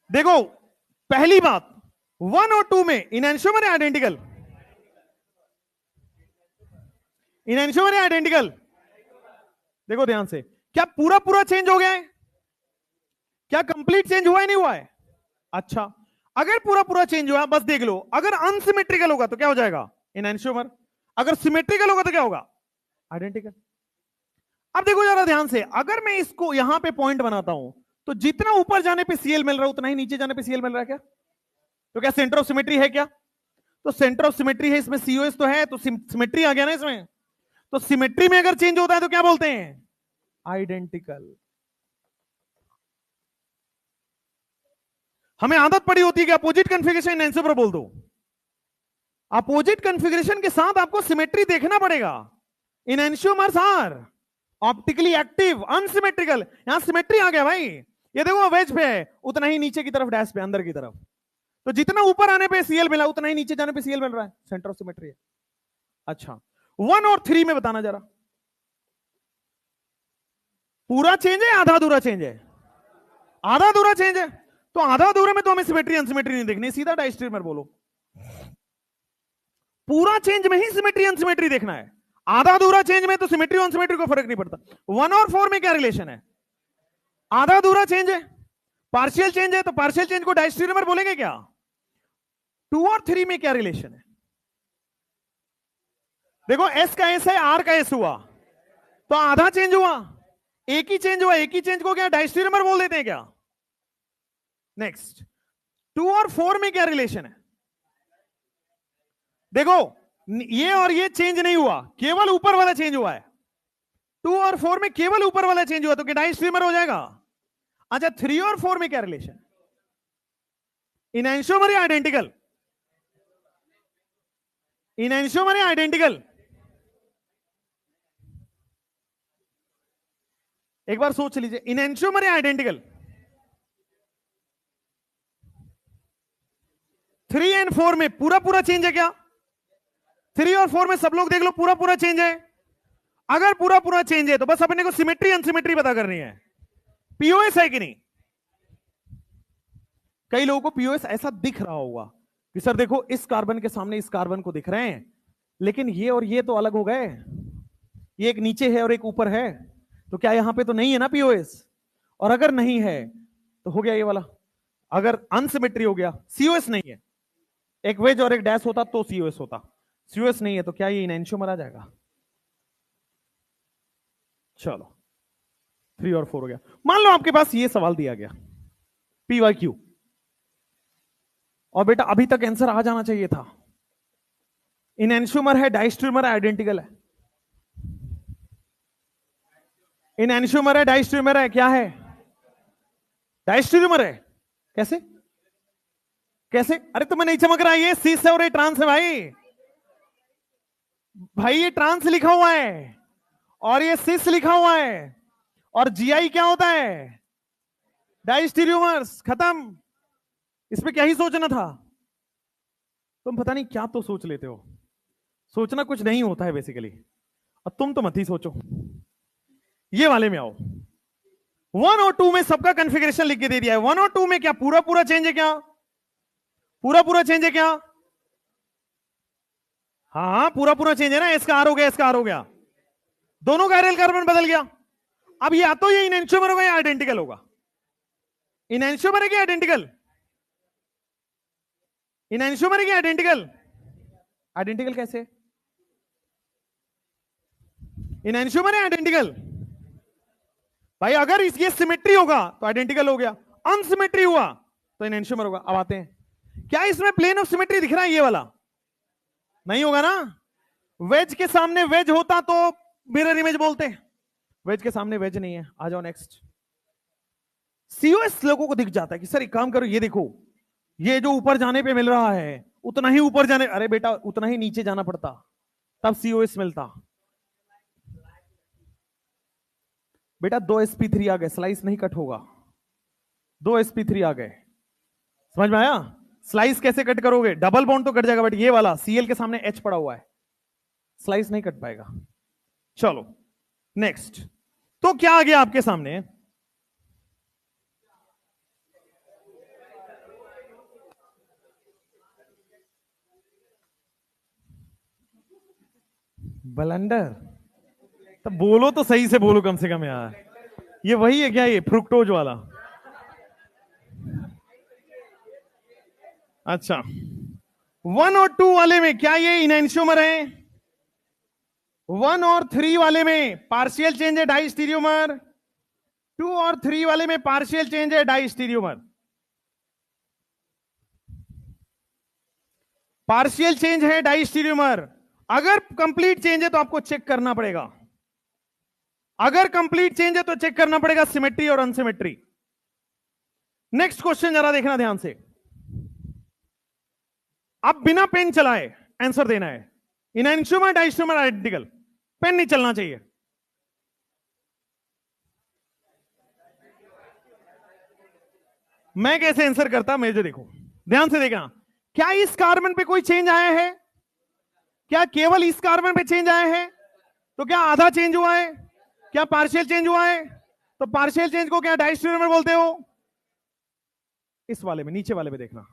देखो पहली बात, 1 और 2 में इनएंशियोमर या आइडेंटिकल? इनएंशियोमर या आइडेंटिकल? देखो ध्यान से, क्या पूरा पूरा चेंज हो गया है? क्या कंप्लीट चेंज हुआ है, नहीं हुआ है? अच्छा, अगर पूरा पूरा चेंज हुआ, बस देख लो, अगर अनसिमेट्रिकल होगा तो क्या हो जाएगा? इनएंशियोमर। अगर सिमेट्रिकल होगा तो क्या होगा? आइडेंटिकल। अब देखो जरा ध्यान से, अगर मैं इसको यहां पे पॉइंट बनाता हूं, तो जितना ऊपर जाने पे Cl मिल रहा है उतना ही नीचे जाने पे Cl मिल रहा है क्या? तो क्या सेंटर ऑफ सिमेट्री है क्या? तो सेंटर ऑफ सिमेट्री है, इसमें COS तो है, तो सिमेट्री आ गया ना इसमें। तो सिमेट्री में अगर चेंज होता है तो क्या बोलते हैं? आइडेंटिकल। हमें आदत पड़ी होती है कि अपोजिट कन्फिगरेशन इनएंशियोमर बोल दो। अपोजिट कन्फिगरेशन के साथ आपको सिमेट्री देखना पड़ेगा। इनएंशियोमर्स आर ऑप्टिकली एक्टिव, अनसिमेट्रिकल। यहां सिमेट्री आ गया भाई, ये देखो वेज पे है, उतना ही नीचे की तरफ डैश पे, अंदर की तरफ। तो जितना ऊपर आने पे Cl मिला उतना ही नीचे जाने पे Cl मिल रहा है, सेंटर ऑफ सिमेट्री है। अच्छा, 1 और 3 में बताना जरा, पूरा चेंज है, आधा अधूरा चेंज है? आधा अधूरा चेंज है, तो आधा अधूरे में तो हमें सिमेट्री अनसिमेट्री नहीं देखनी, सीधा डाइस्टीरियोमर बोलो। पूरा चेंज में ही सिमेट्री अनसिमेट्री देखना है, आधा अधूरा चेंज में तो सिमेट्री अनसिमेट्री को फर्क नहीं पड़ता। 1 और 4 में क्या रिलेशन है? आधा अधूरा चेंज है, पार्शियल चेंज है, तो पार्शियल चेंज को डाइस्टीरियोमर बोलेंगे क्या? 2 और 3 में क्या रिलेशन है? देखो S का S है, R का S हुआ, तो आधा चेंज हुआ, एक ही चेंज हुआ, एक ही चेंज को क्या डाइस्टीरियोमर बोल देते हैं क्या? नेक्स्ट, 2 और 4 में क्या रिलेशन है? देखो ये और ये चेंज नहीं हुआ, केवल ऊपर वाला चेंज हुआ है। 2 और 4 में केवल ऊपर वाला चेंज हुआ, तो क्या डाइस्टीरियोमर हो जाएगा? अच्छा, 3 और 4 में क्या रिलेशन? इनएंशियोमर या आइडेंटिकल? इनएंशियोमर या आइडेंटिकल? एक बार सोच लीजिए, इनएंशियोमर या आइडेंटिकल? 3 एंड 4 में पूरा पूरा चेंज है क्या? 3 और 4 में सब लोग देख लो, पूरा पूरा चेंज है। अगर पूरा पूरा चेंज है तो बस अपने को सिमेट्री अनसिमेट्री पता करनी है। पीओएस है कि नहीं? कई लोगों को पीओएस ऐसा दिख रहा होगा कि सर देखो इस कार्बन के सामने इस कार्बन को दिख रहे हैं, लेकिन ये और ये तो अलग हो गए, ये एक नीचे है और एक ऊपर है, तो क्या यहां पे तो नहीं है ना पीओएस? और अगर नहीं है तो हो गया ये वाला। अगर अनसिमेट्री हो गया, सीओएस नहीं है, एक वेज और एक डैश होता तो सीओएस होता, सीओएस नहीं है तो क्या ये इनएंशियोमर आ जाएगा? चलो 3 और 4 हो गया। मान लो आपके पास ये सवाल दिया गया PYQ, और बेटा अभी तक आंसर आ जाना चाहिए था, इनएंशियोमर है, डाइस्टीरियोमर है, आइडेंटिकल है? इनएंशियोमर है, डाइस्टीरियोमर है, क्या है? डाइस्टीरियोमर है। कैसे कैसे? अरे तुम्हें नहीं चमक रहा है, ये सीस है और ये ट्रांस है भाई। भाई ये ट्रांस लिखा हुआ है और ये सिस लिखा हुआ है, और जीआई क्या होता है? डाइस्टीरियोमर्स। खत्म। इसमें क्या ही सोचना था? तुम पता नहीं क्या तो सोच लेते हो। सोचना कुछ नहीं होता है बेसिकली। और तुम तो मत ही सोचो। ये वाले में आओ। 1 और 2 में सबका कॉन्फ़िगरेशन लिख के दे दिया है। 1 और 2 में क्या पूरा पूरा चेंज है? क्या पूरा पूरा चेंज है? क्या हाँ पूरा पूरा चेंज है ना। एस का आर हो गया, एस का आर हो गया, दोनों का एरियल कार्बन बदल गया। अब या तो ये इनएंशियोमर होगा या आइडेंटिकल होगा। इनएंशियोमर है क्या आइडेंटिकल? इनएंशियोमर है क्या आइडेंटिकल? आइडेंटिकल कैसे? इनएंशियोमर है आइडेंटिकल? भाई अगर ये सिमेट्री होगा तो आइडेंटिकल हो गया, अनसिमेट्री हुआ तो इनएंशियोमर होगा। अब आते हैं, क्या इसमें प्लेन ऑफ सिमेट्री दिख रहा है? ये वाला नहीं होगा ना। वेज के सामने वेज होता तो मिरर इमेज बोलते हैं। वेज के सामने वेज नहीं है। आ जाओ नेक्स्ट। सीओएस लोगों को दिख जाता है कि सर एक काम करो, ये देखो, ये जो ऊपर जाने पे मिल रहा है उतना ही ऊपर जाने, अरे बेटा उतना ही नीचे जाना पड़ता तब सीओएस मिलता। बेटा 2 sp3 आ गए, स्लाइस नहीं कट होगा। 2 sp3 आ गए, समझ में आया? स्लाइस कैसे कट करोगे? डबल बॉन्ड तो कट जाएगा, बट ये वाला सीएल के सामने एच पड़ा हुआ है, स्लाइस नहीं कट पाएगा। चलो नेक्स्ट। तो क्या आ गया आपके सामने? ब्लेंडर। तो बोलो तो सही से बोलो कम से कम यार। ये वही है क्या? ये फ्रुक्टोज वाला? अच्छा, 1 और 2 वाले में क्या ये इनएंशियोमर है? 1 और 3 वाले में पार्शियल चेंज है डाइस्टीरियोमर। 2 और 3 वाले में पार्शियल चेंज है डाइस्टीरियोमर। पार्शियल चेंज है डाइस्टीरियोमर। अगर कंप्लीट चेंज है तो आपको चेक करना पड़ेगा। अगर कंप्लीट चेंज है तो चेक करना पड़ेगा सिमेट्री और अनसिमेट्री। नेक्स्ट क्वेश्चन जरा देखना ध्यान से। अब बिना पेन चलाए आंसर देना है। इनएंशियोमर डाइस्टीरियोमर आइडेंटिकल। पेन नहीं चलना चाहिए। मैं कैसे आंसर करता, मुझे देखो, ध्यान से देखना। क्या इस कार्बन पे कोई चेंज आया है? क्या केवल इस कार्बन पे चेंज आया है? तो क्या आधा चेंज हुआ है? क्या पार्शियल चेंज हुआ है? तो पार्शियल चेंज को क्या डाइस्टीरियोमर बोलते हो? इस वाले में, नीचे वाले में देखना,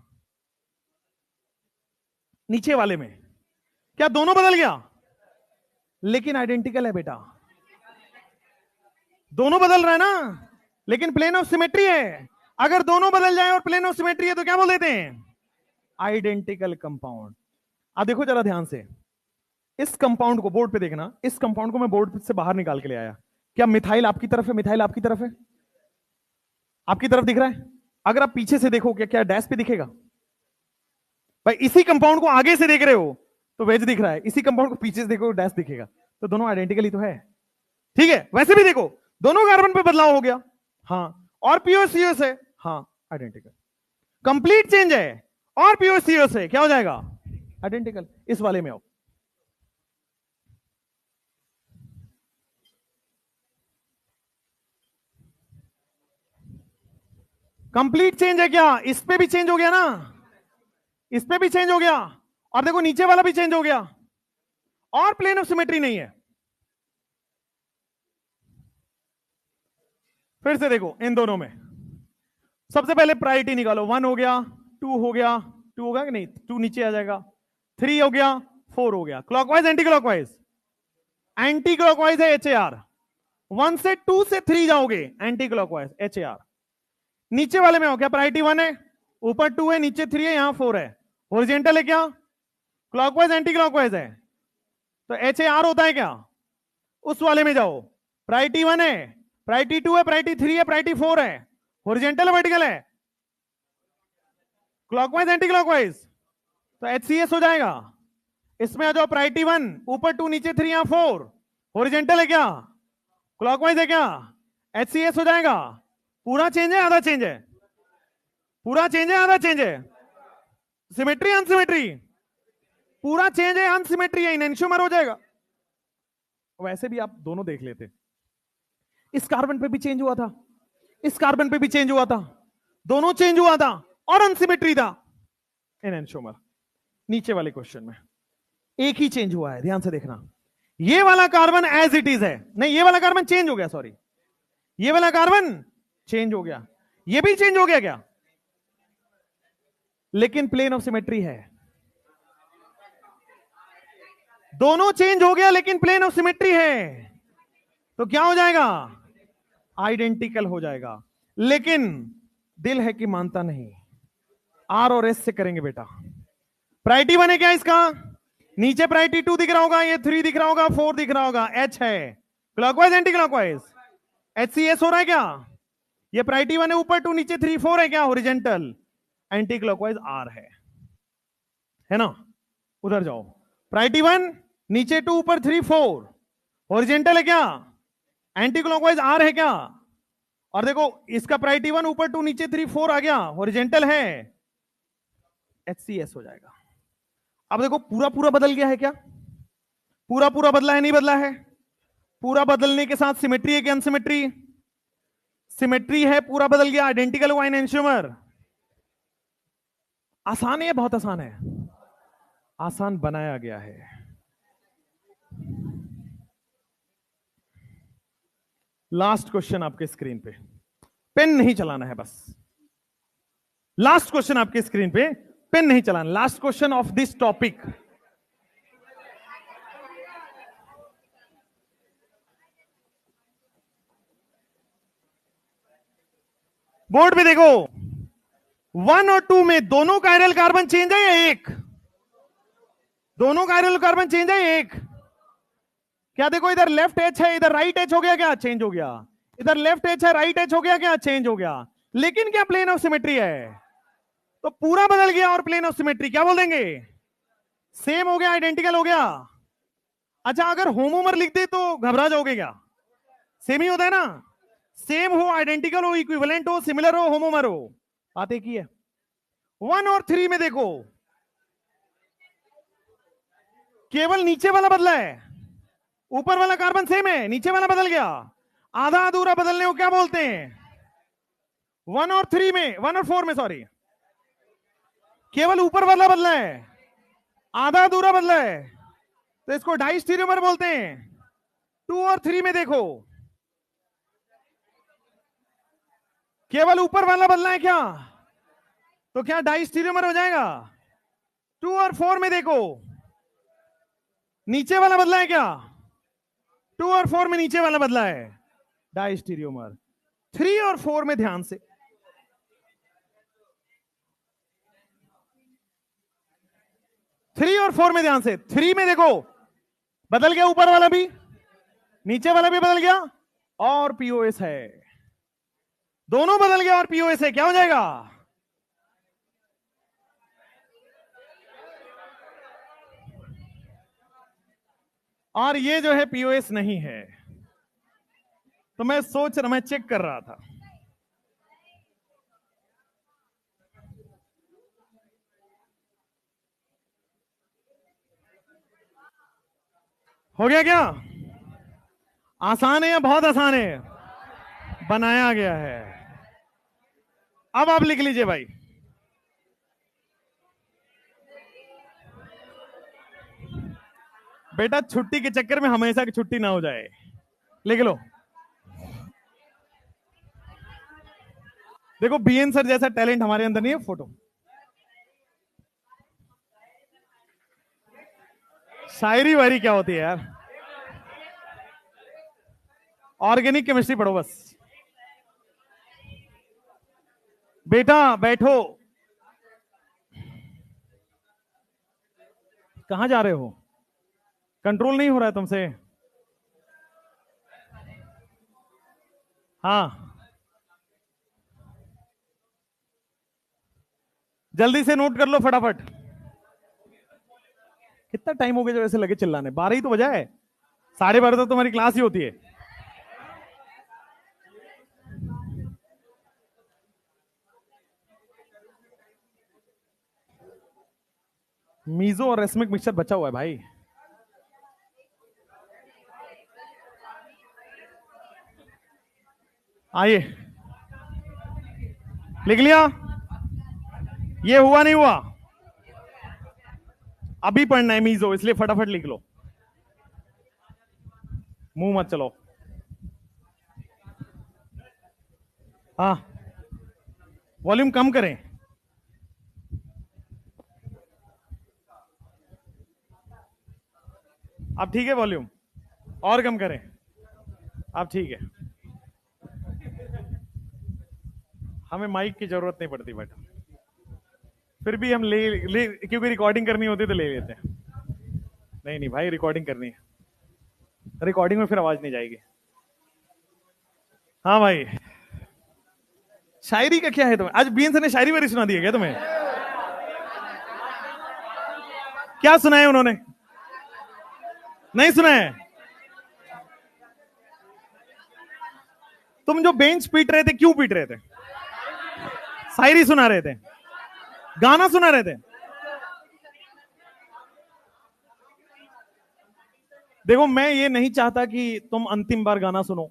नीचे वाले में क्या दोनों बदल गया? लेकिन आइडेंटिकल है बेटा। दोनों बदल रहा है ना, लेकिन प्लेन ऑफ सिमेट्री है। अगर दोनों बदल जाए और प्लेन ऑफ सिमेट्री है तो क्या बोल देते हैं? Identical compound. अब देखो जरा ध्यान से, इस कंपाउंड को बोर्ड पे देखना। इस कंपाउंड को मैं बोर्ड से बाहर निकाल के ले आया। क्या मिथाइल आपकी तरफ है? मिथाइल आपकी तरफ है? आपकी तरफ दिख रहा है? अगर आप पीछे से देखो, क्या क्या डैश पे दिखेगा? भाई इसी कंपाउंड को आगे से देख रहे हो तो वेज दिख रहा है, इसी कंपाउंड को पीछे से देखो डैश दिखेगा। तो दोनों आइडेंटिकल ही तो है। ठीक है, वैसे भी देखो दोनों कार्बन पे बदलाव हो गया, हाँ, और पीओसीओ है, हाँ आइडेंटिकल। कंप्लीट चेंज है और पीओसीओ है, क्या हो जाएगा? आइडेंटिकल। इस वाले में आओ। कंप्लीट चेंज है क्या? इस पे भी चेंज हो गया ना, इस पे भी चेंज हो गया, और देखो नीचे वाला भी चेंज हो गया, और प्लेन ऑफ सिमेट्री नहीं है। फिर से देखो इन दोनों में, सबसे पहले प्रायोरिटी निकालो। 1 हो गया, 2 हो गया, 2 होगा कि नहीं? 2 नीचे आ जाएगा, 3 हो गया, 4 हो गया। Clockwise anti clockwise? Anti clockwise है HAR। 1 से 2 से 3 जाओगे एंटी क्लॉकवाइज HAR। नीचे वाले में हो क्या? प्रायोरिटी 1 है, ऊपर 2 है, नीचे 3 है, यहां 4 है। हॉरिजॉन्टल है क्या? क्लॉकवाइज एंटी क्लॉकवाइज है, तो HAR होता है क्या? उस वाले में जाओ। प्रायोरिटी 1 है, प्रायोरिटी 2 है, प्रायोरिटी 3 है, प्रायोरिटी 4 है। हॉरिजॉन्टल है वर्टिकल है? क्लॉकवाइज एंटी क्लॉकवाइज, तो HCS हो जाएगा। इसमें आ जाओ, प्रायोरिटी 1 ऊपर 2 नीचे 3 यहां 4। हॉरिजॉन्टल है क्या? क्लॉकवाइज है क्या? HCS हो जाएगा। पूरा चेंज है आधा चेंज है? पूरा चेंज है आधा चेंज है? सिमेट्री अनसिमेट्री? पूरा चेंज है, अनसिमेट्री है, इनएंशियोमर हो जाएगा। वैसे भी आप दोनों देख लेते, इस कार्बन पे भी चेंज हुआ था, इस कार्बन पे भी चेंज हुआ था, दोनों चेंज हुआ था और अनसिमेट्री था एनेंटियोमर। नीचे वाले क्वेश्चन में एक ही चेंज हुआ है, ध्यान से देखना। ये वाला कार्बन एज इट इज है, नहीं ये वाला कार्बन चेंज हो गया, सॉरी ये वाला कार्बन चेंज हो गया, ये भी चेंज हो गया क्या, लेकिन प्लेन ऑफ सिमेट्री है। दोनों चेंज हो गया लेकिन प्लेन ऑफ सिमेट्री है, तो क्या हो जाएगा, आइडेंटिकल हो जाएगा। लेकिन दिल है कि मानता नहीं, आर और एस से करेंगे बेटा। प्रायोरिटी 1 है क्या इसका, नीचे प्रायोरिटी 2 दिख रहा होगा, ये 3 दिख रहा होगा, 4 दिख रहा होगा, एच है clockwise anticlockwise, H C S हो रहा है क्या, ये प्रायोरिटी 1 है ऊपर 2 नीचे 3 4 है क्या, हॉरिजॉन्टल, एंटी क्लॉकवाइज आर है ना। उधर जाओ, प्रायोरिटी 1 नीचे 2 ऊपर 3 4, हॉरिजॉन्टल है क्या, एंटी क्लॉकवाइज आर है क्या, और देखो इसका प्रायोरिटी 1 ऊपर 2 नीचे 3 4 आ गया, हॉरिजॉन्टल है, HCS हो जाएगा। अब देखो पूरा पूरा बदल गया है क्या, पूरा पूरा बदला है नहीं बदला है, पूरा बदलने के साथ सिमेट्री है कि अनसिमेट्री, सिमेट्री है, पूरा बदल गया, आइडेंटिकल हुआ एनेंटियोमर। आसान है, बहुत आसान है, आसान बनाया गया है। लास्ट क्वेश्चन आपके स्क्रीन पे, पेन नहीं चलाना है बस, लास्ट क्वेश्चन आपके स्क्रीन पे, पेन नहीं चलाना, last question of this topic. Board पे देखो, 1 और 2 में दोनों कायरल कार्बन चेंज है या एक, दोनों कायरल कार्बन चेंज है एक, क्या देखो इधर लेफ्ट एच है इधर राइट एच हो गया क्या, चेंज हो गया, इधर लेफ्ट एच है राइट एच हो गया क्या, चेंज हो गया, लेकिन क्या प्लेन ऑफ सिमेट्री है, तो पूरा बदल गया और प्लेन ऑफ सिमेट्री क्या बोल देंगे, सेम हो गया, आइडेंटिकल हो गया। अच्छा अगर होमोमर लिख दे तो घबरा जाओगे क्या, सेम ही होता है ना, सेम हो, आइडेंटिकल हो, इक्विवेलेंट हो, सिमिलर हो, होमोमर हो, बात एक ही है। 1 और 3 में देखो केवल नीचे वाला बदला है, ऊपर वाला कार्बन सेम है, नीचे वाला बदल गया, आधा अधूरा बदलने को क्या बोलते हैं, 1 और 3 में, 1 और 4 में सॉरी, केवल ऊपर वाला बदला है, आधा अधूरा बदला है, तो इसको डाइस्टीरियोमर बोलते हैं। 2 और 3 में देखो केवल ऊपर वाला बदला है क्या, तो क्या डाइस्टीरियोमर हो जाएगा। 2 और 4 में देखो नीचे वाला बदला है क्या, 2 और 4 में नीचे वाला बदला है, डाइस्टीरियोमर। 3 और 4 में ध्यान से, 3 और 4 में ध्यान से, 3 में देखो बदल गया, ऊपर वाला भी नीचे वाला भी बदल गया और पीओएस है, दोनों बदल गया और पीओएस है, क्या हो जाएगा, और ये जो है पीओएस नहीं है। तो मैं सोच रहा, मैं चेक कर रहा था, हो गया क्या, आसान है या बहुत आसान है, बनाया गया है। अब आप लिख लीजिए भाई, बेटा छुट्टी के चक्कर में हमेशा की छुट्टी ना हो जाए, लिख लो। देखो बीएन सर जैसा टैलेंट हमारे अंदर नहीं है, फोटो, शायरी वायरी क्या होती है यार, ऑर्गेनिक केमिस्ट्री पढ़ो बस। बेटा बैठो, कहां जा रहे हो, कंट्रोल नहीं हो रहा है तुमसे, हाँ जल्दी से नोट कर लो फटाफट। कितना टाइम हो गया जो ऐसे लगे चिल्लाने, 12 ही तो बजा है, 12:30 तो तुम्हारी क्लास ही होती है। मीजो और रेसमिक मिक्सचर बचा हुआ है भाई, आइए, लिख लिया? ये हुआ नहीं हुआ? अभी पढ़ना है मीजो, इसलिए फटाफट लिख लो, मुंह मत चलो। हाँ, वॉल्यूम कम करें। अब ठीक है वॉल्यूम? और कम करें? अब ठीक है। हमें माइक की जरूरत नहीं पड़ती बट फिर भी हम ले क्योंकि रिकॉर्डिंग करनी होती तो ले लेते हैं। नहीं नहीं भाई, रिकॉर्डिंग करनी है, रिकॉर्डिंग में फिर आवाज नहीं जाएगी। हाँ भाई, शायरी का क्या है तुम्हें? आज बीएन सर ने शायरी वारी सुना दी है क्या तुम्हें? क्या सुना है उन्होंने? नहीं सुना है? तुम जो बेंच पीट रहे थे, क्यों पीट रहे थे? शायरी सुना रहे थे? गाना सुना रहे थे? देखो, मैं ये नहीं चाहता कि तुम अंतिम बार गाना सुनो,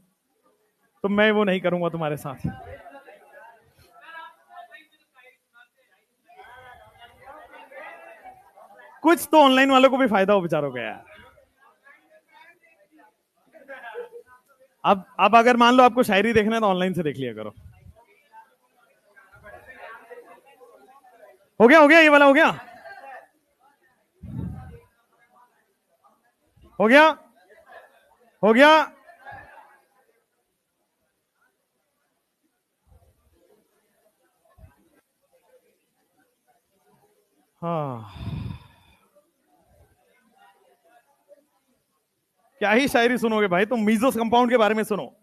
तो मैं वो नहीं करूंगा तुम्हारे साथ। कुछ तो ऑनलाइन वालों को भी फायदा हो बेचारों का यार। अब अगर मान लो आपको शायरी देखना है तो ऑनलाइन से देख लिया करो। हो गया, ये वाला हो गया, हो गया, हो गया। हाँ, क्या ही शायरी सुनोगे भाई तुम? मीजो कंपाउंड के बारे में सुनो,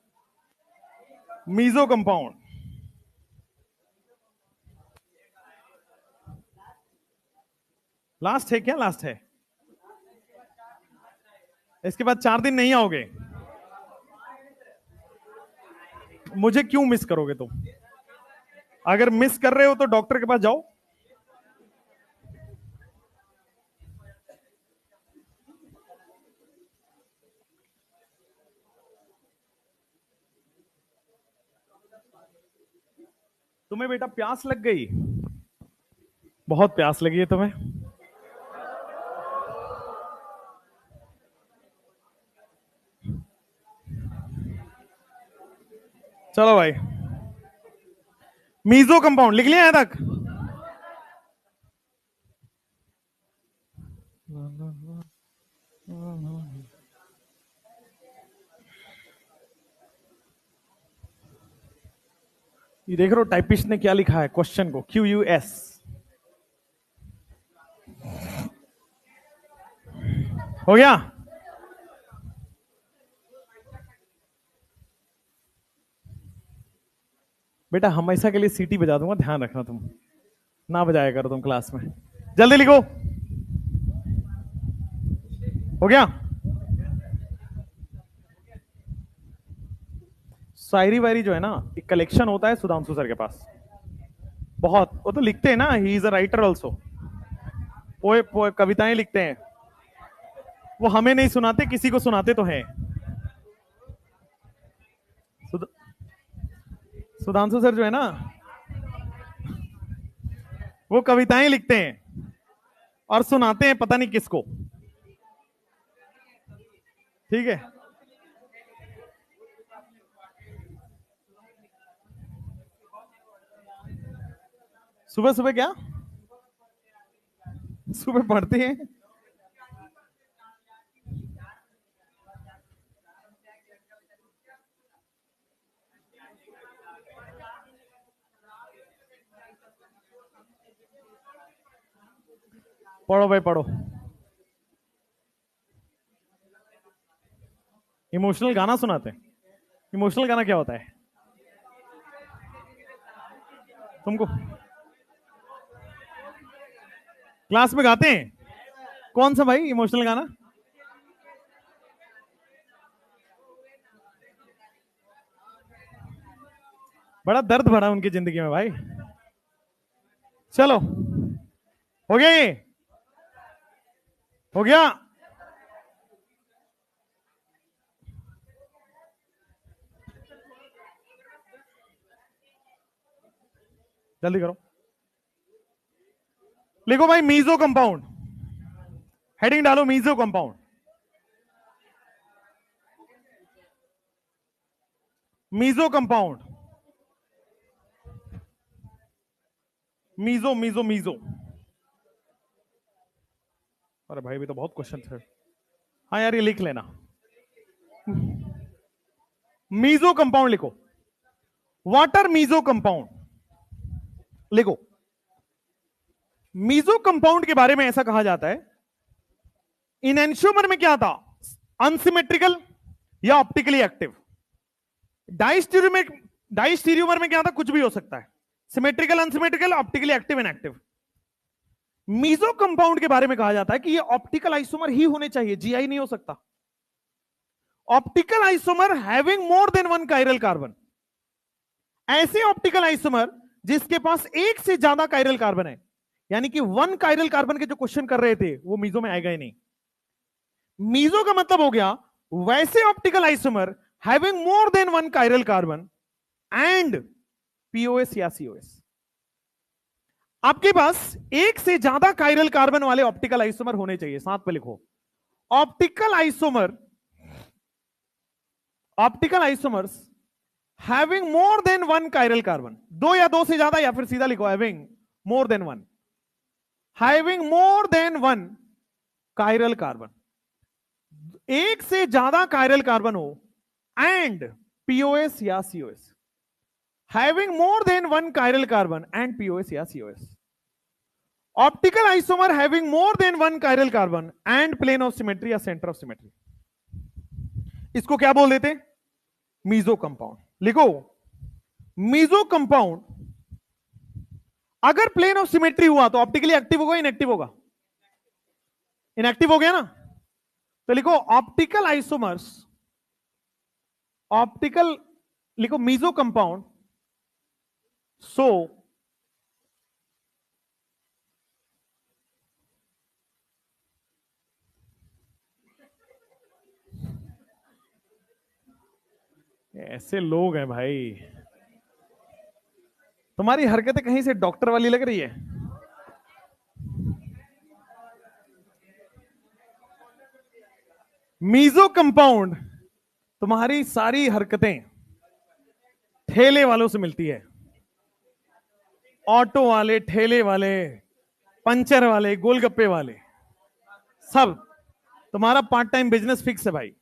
मीजो कंपाउंड। लास्ट है क्या? लास्ट है? इसके बाद 4 दिन नहीं आओगे? मुझे क्यों मिस करोगे तुम? अगर मिस कर रहे हो तो डॉक्टर के पास जाओ। तुम्हें बेटा प्यास लग गई? बहुत प्यास लगी है तुम्हें? चलो भाई, मीजो कंपाउंड लिख लिया यहां तक? ये देख रहे हो टाइपिस्ट ने क्या लिखा है क्वेश्चन को? QUS। हो गया? बेटा हमेशा के लिए सीटी बजा दूंगा, ध्यान रखना तुम ना बजाया करो तुम क्लास में। जल्दी लिखो। हो गया? शायरी वायरी जो है ना, एक कलेक्शन होता है सुधांशु सर के पास, बहुत। वो तो लिखते हैं ना, he is a writer also, पोए कविताएं लिखते हैं। वो हमें नहीं सुनाते, किसी को सुनाते तो हैं। सुधांशु सर जो है ना, वो कविताएं लिखते हैं और सुनाते हैं पता नहीं किसको। ठीक है? सुबह सुबह क्या? सुबह पढ़ते हैं? पढ़ो भाई पढ़ो। इमोशनल गाना सुनाते हैं? इमोशनल गाना क्या होता है तुमको? क्लास में गाते हैं? कौन सा भाई इमोशनल गाना? बड़ा दर्द भरा उनकी जिंदगी में भाई। चलो, हो गया ये? हो गया? जल्दी करो, लिखो भाई मीजो कंपाउंड, हेडिंग डालो meso compound. Meso compound, meso meso meso. अरे भाई भी तो बहुत क्वेश्चन थे। हाँ यार ये लिख लेना, मीजो कंपाउंड लिखो, वाटर मीजो कंपाउंड लिखो। मीजो कंपाउंड के बारे में ऐसा कहा जाता है, इनएंशियोमर में क्या था, अनसिमेट्रिकल या ऑप्टिकली एक्टिव। डाइस्टीरियोमर में क्या था, कुछ भी हो सकता है, symmetrical, unsymmetrical, optically active, inactive. Meso compound के बारे में कहा जाता है कि ये ऑप्टिकल आइसोमर ही होने चाहिए, जीआई नहीं हो सकता। Optical isomer having more than one chiral carbon, ऐसे ऑप्टिकल आइसोमर जिसके पास एक से ज्यादा कायरल कार्बन है, यानी कि वन कायरल कार्बन के जो क्वेश्चन कर रहे थे वो मीजो में आएगा ही नहीं। मीजो का मतलब हो गया वैसे optical isomer having more than one chiral carbon and POS या सीओएस। आपके पास एक से ज्यादा कायरल कार्बन वाले ऑप्टिकल आइसोमर होने चाहिए, साथ पे लिखो optical isomers having more than one chiral carbon, दो या दो से ज्यादा, या फिर सीधा लिखो having more than one, having more than one chiral carbon, एक से ज्यादा कायरल कार्बन हो, एंड पीओएस या COS, having more than one chiral carbon and POS या COS. Optical isomer having more than one chiral carbon and plane of symmetry या centre of symmetry, इसको क्या बोल देते, मीजो कंपाउंड। लिखो meso compound अगर plane of symmetry हुआ तो ऑप्टिकली एक्टिव होगा, इनएक्टिव होगा, इनएक्टिव हो गया ना। तो लिखो ऑप्टिकल आइसोमर्स, ऑप्टिकल लिखो मीजो कंपाउंड सो ऐसे लोग हैं भाई, तुम्हारी हरकतें कहीं से डॉक्टर वाली लग रही है। मीजो कंपाउंड तुम्हारी सारी हरकतें ठेले वालों से मिलती है, ऑटो वाले, ठेले वाले, पंचर वाले, गोलगप्पे वाले, सब तुम्हारा पार्ट टाइम बिजनेस फिक्स है भाई,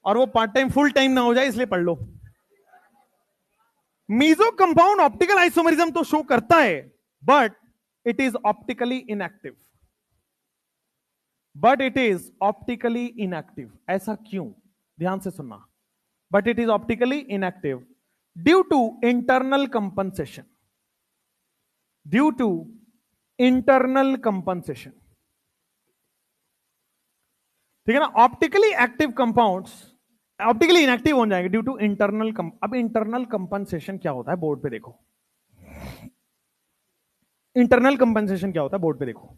और वो पार्ट टाइम फुल टाइम ना हो जाए इसलिए पढ़ लो। मीजो कंपाउंड ऑप्टिकल आइसोमरिज्म तो शो करता है, but it is optically inactive, but it is optically inactive. ऐसा क्यों, ध्यान से सुनना, but it is optically inactive due to internal compensation, due to internal compensation, ठीक है ना। Optically active compounds optically inactive हो जाएंगे ड्यू टू इंटरनल अब इंटरनल कंपनसेशन क्या होता है, बोर्ड पे देखो, इंटरनल कंपनसेशन क्या होता है, बोर्ड पे देखो।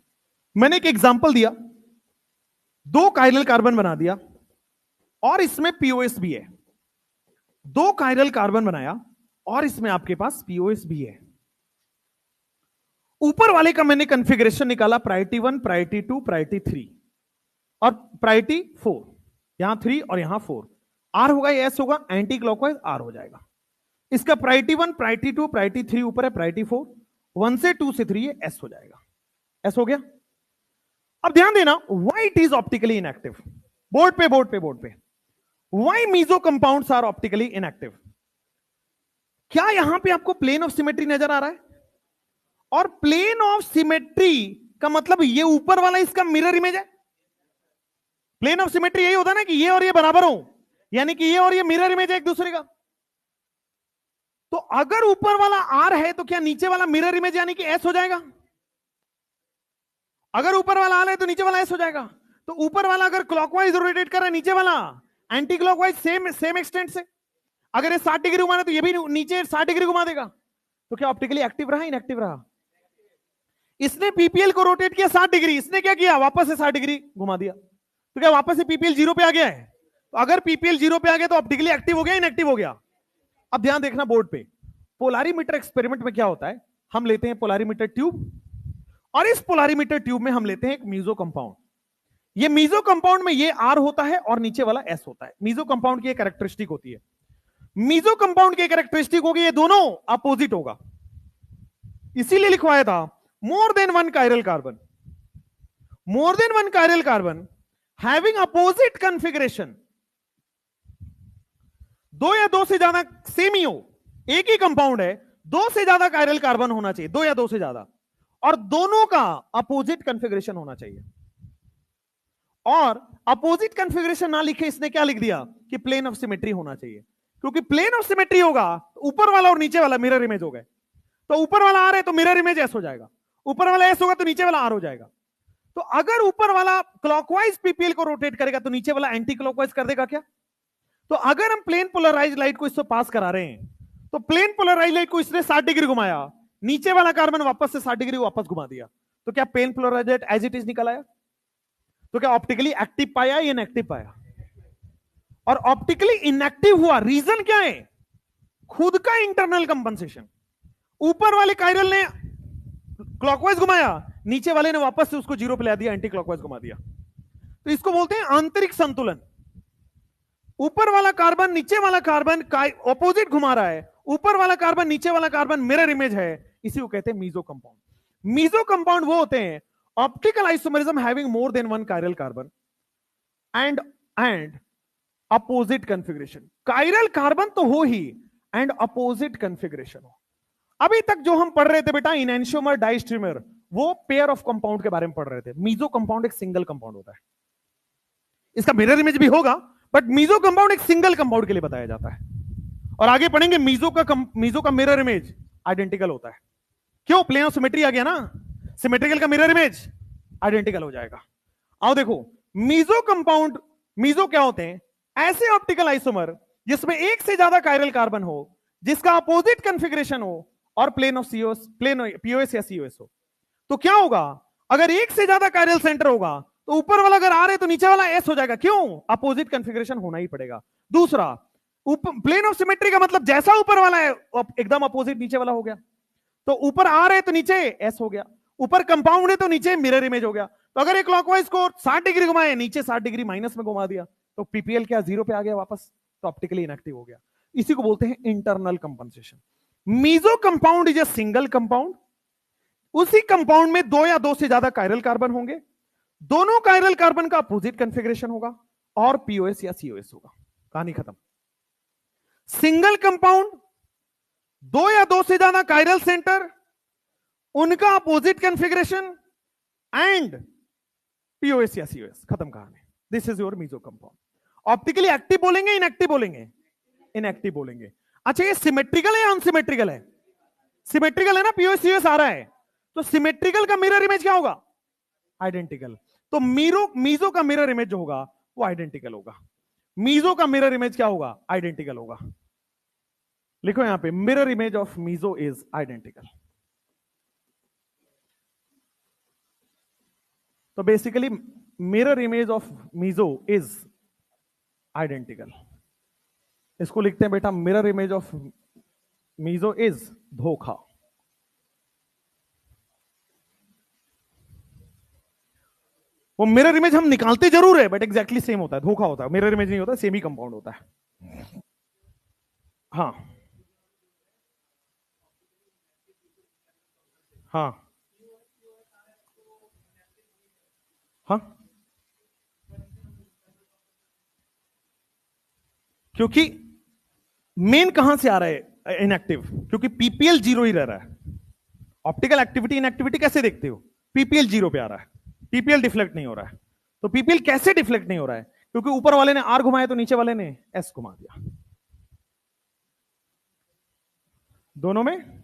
मैंने एक एग्जांपल दिया, दो कायरल कार्बन बना दिया और इसमें पीओएस भी है, दो कायरल कार्बन बनाया और इसमें आपके पास पीओएस भी है। ऊपर वाले का मैंने कॉन्फ़िगरेशन निकाला, प्रायोरिटी 1, प्रायोरिटी 2, प्रायोरिटी 3 और प्रायोरिटी 4, यहां 3 और यहां 4, आर होगा या एस होगा, एंटी क्लॉकवाइज आर हो जाएगा। इसका प्रायोरिटी 1, प्रायोरिटी 2, प्रायोरिटी 3 ऊपर है, प्रायोरिटी 4, 1 से 2 से 3 एस हो जाएगा, एस हो गया। अब ध्यान देना, why it is optically inactive, board पे why meso compounds are optically inactive. क्या यहां पे आपको प्लेन ऑफ सिमेट्री नजर आ रहा है, और प्लेन ऑफ सिमेट्री का मतलब ये ऊपर वाला इसका मिरर इमेज है। प्लेन ऑफ सिमेट्री यही होता है ना कि ये और ये बराबर हो, यानी कि ये और ये मिरर इमेज है एक दूसरे का। तो अगर ऊपर वाला आर है तो क्या नीचे वाला मिरर इमेज यानी कि एस हो जाएगा। अगर ऊपर वाला आर है तो नीचे वाला एस हो जाएगा। तो ऊपर वाला अगर क्लॉकवाइज रोटेट कर रहा है, नीचे वाला एंटी क्लॉकवाइज सेम एक्सटेंट से। अगर ये 60 डिग्री घुमाना तो ये भी नीचे 60 डिग्री घुमा देगा। तो क्या ऑप्टिकली एक्टिव रहा, इनएक्टिव रहा। इसने पीपीएल को रोटेट किया 60 डिग्री, इसने क्या किया, वापस से 60 डिग्री घुमा दिया। तो क्या वापस से पीपीएल 0 पे आ गया है। तो अगर पीपीएल 0 पे आ गया तो ऑप्टिकली एक्टिव हो गया, इनएक्टिव हो गया। अब ध्यान देखना बोर्ड पे, पोलारीमीटर एक्सपेरिमेंट में क्या होता है, हम लेते हैं पोलारीमीटर ट्यूब, और इस पोलारीमीटर ट्यूब में हम लेते हैं एक मीजो कंपाउंड। ये मीजो कंपाउंड में ये आर होता है और नीचे वाला एस होता है। मीजो कंपाउंड की एक कैरेक्टरिस्टिक होती है, मीजो कंपाउंड की कैरेक्टरिस्टिक होगी ये दोनों अपोजिट होगा, इसीलिए लिखवाया था मोर देन वन कायरल कार्बन, मोर than one chiral carbon having opposite configuration, दो या दो से ज्यादा, सेम ही हो, एक ही कंपाउंड है, दो से ज्यादा कायरल कार्बन होना चाहिए, दो या दो से ज्यादा, और दोनों का अपोजिट कॉन्फ़िगरेशन होना चाहिए। और अपोजिट कॉन्फ़िगरेशन ना लिखे इसने क्या लिख दिया कि प्लेन ऑफ सिमेट्री होना चाहिए, क्योंकि प्लेन ऑफ सिमेट्री होगा तो ऊपर वाला और नीचे वाला मिरर इमेज हो गए, तो ऊपर वाला आर है तो मिरर इमेज एस हो जाएगा, ऊपर वाला एस होगा तो नीचे वाला आर हो जाएगा। तो अगर ऊपर वाला क्लॉकवाइज पीपीएल को रोटेट करेगा तो नीचे वाला एंटी क्लॉकवाइज कर देगा क्या? तो अगर हम प्लेन पोलराइज लाइट को इससे पास करा रहे हैं, तो प्लेन पोलराइज लाइट को इसने 60 डिग्री घुमाया, नीचे वाला कार्बन वापस से 60 डिग्री वापस घुमा दिया, तो क्या plane polarise light as it is निकल आया? तो क्या ऑप्टिकली एक्टिव पाया या इनएक्टिव पाया? और ऑप्टिकली इनएक्टिव हुआ, रीजन क्या है? खुद का इंटरनल कंपनसेशन। ऊपर वाले कायरल ने क्लॉकवाइज घुमाया, नीचे वाले ने वापस से उसको जीरो पे ला दिया, एंटी क्लॉकवाइज घुमा दिया, तो इसको बोलते हैं आंतरिक संतुलन। ऊपर वाला कार्बन नीचे वाला कार्बन ऑपोजिट घुमा रहा है, ऊपर वाला कार्बन नीचे वाला कार्बन मिरर इमेज है, इसी को कहते हैं मीजो कंपाउंड। मीजो कंपाउंड वो होते हैं optical isomerism having more than one chiral carbon and opposite configuration. Chiral carbon तो हो ही एंड अपोजिट कॉन्फ़िगरेशन हो। अभी तक जो हम पढ़ रहे थे बेटा इनैंशियोमर डाइस्ट्रीमर, वो पेयर ऑफ कंपाउंड के बारे में पढ़ रहे थे। मीजो कंपाउंड एक सिंगल कंपाउंड होता है, इसका मिरर इमेज भी होगा, बट मीजो कंपाउंड एक सिंगल कंपाउंड के लिए बताया जाता है। और आगे पढ़ेंगे मीजो का मिरर इमेज आइडेंटिकल होता है। क्यों? प्लेन ऑफ सिमेट्री आ गया ना, सिमेट्रिकल का मिरर इमेज आइडेंटिकल हो जाएगा। आओ देखो, मीजो कंपाउंड, मीजो क्या होते हैं? ऐसे ऑप्टिकल आइसोमर जिसमें एक से ज्यादा कायरल कार्बन हो, जिसका अपोजिट कॉन्फ़िगरेशन हो और plane of COS, plane POS या सीओएस हो। तो क्या होगा? अगर एक से ज्यादा कायरल सेंटर होगा तो ऊपर वाला अगर आ रहे तो नीचे वाला एस हो जाएगा। क्यों? अपोजिट कॉन्फ़िगरेशन होना ही पड़ेगा। दूसरा, प्लेन ऑफ सिमेट्री का मतलब जैसा ऊपर वाला है एकदम अपोजिट नीचे वाला हो गया, तो ऊपर आ रहे तो नीचे एस हो गया, ऊपर कंपाउंड है तो नीचे मिरर इमेज हो गया। तो अगर एक क्लॉकवाइज को 60 डिग्री घुमाए, नीचे 60 डिग्री माइनस में घुमा दिया, तो पीपीएल क्या जीरो पे आ गया वापस, तो ऑप्टिकली इनएक्टिव हो गया। इसी को बोलते हैं internal compensation. Meso compound is a single compound, उसी कंपाउंड में दो या दो से ज्यादा कायरल कार्बन होंगे, दोनों कायरल कार्बन का अपोजिट कॉन्फ़िगरेशन होगा और पीओएस या सीओएस होगा। कहानी खत्म। सिंगल कंपाउंड, दो या दो से ज्यादा कायरल सेंटर, उनका अपोजिट कॉन्फ़िगरेशन एंड पीओएस या सीओएस, खत्म कहानी। This is your meso compound. Optically active बोलेंगे, इनएक्टिव बोलेंगे? इनएक्टिव बोलेंगे। अच्छा, ये सिमेट्रिकल है या अनसिमेट्रिकल है? सिमेट्रिकल है ना, पीओएस सीओएस आ रहा है, तो सिमेट्रिकल का मिरर इमेज क्या होगा? आइडेंटिकल। तो मीजो का मिरर इमेज जो होगा वो आइडेंटिकल होगा। मीजो का मिरर इमेज क्या होगा? आइडेंटिकल होगा। लिखो यहां पे, mirror image of meso is identical. तो basically mirror image of meso is identical. इसको लिखते हैं बेटा, mirror image of meso is धोखा। वो मिरर इमेज हम निकालते जरूर है, बट एग्जैक्टली सेम होता है, धोखा होता है। मिरर इमेज नहीं होता, सेम ही कंपाउंड होता है। हाँ हाँ हाँ, क्योंकि मेन कहां से आ रहा है इनएक्टिव? क्योंकि पीपीएल जीरो ही रह रहा है। ऑप्टिकल एक्टिविटी इनएक्टिविटी कैसे देखते हो? पीपीएल जीरो पे आ रहा है, पीपीएल डिफ्लेक्ट नहीं हो रहा है। तो पीपीएल कैसे डिफ्लेक्ट नहीं हो रहा है? क्योंकि ऊपर वाले ने आर घुमाया तो नीचे वाले ने एस घुमा दिया। दोनों में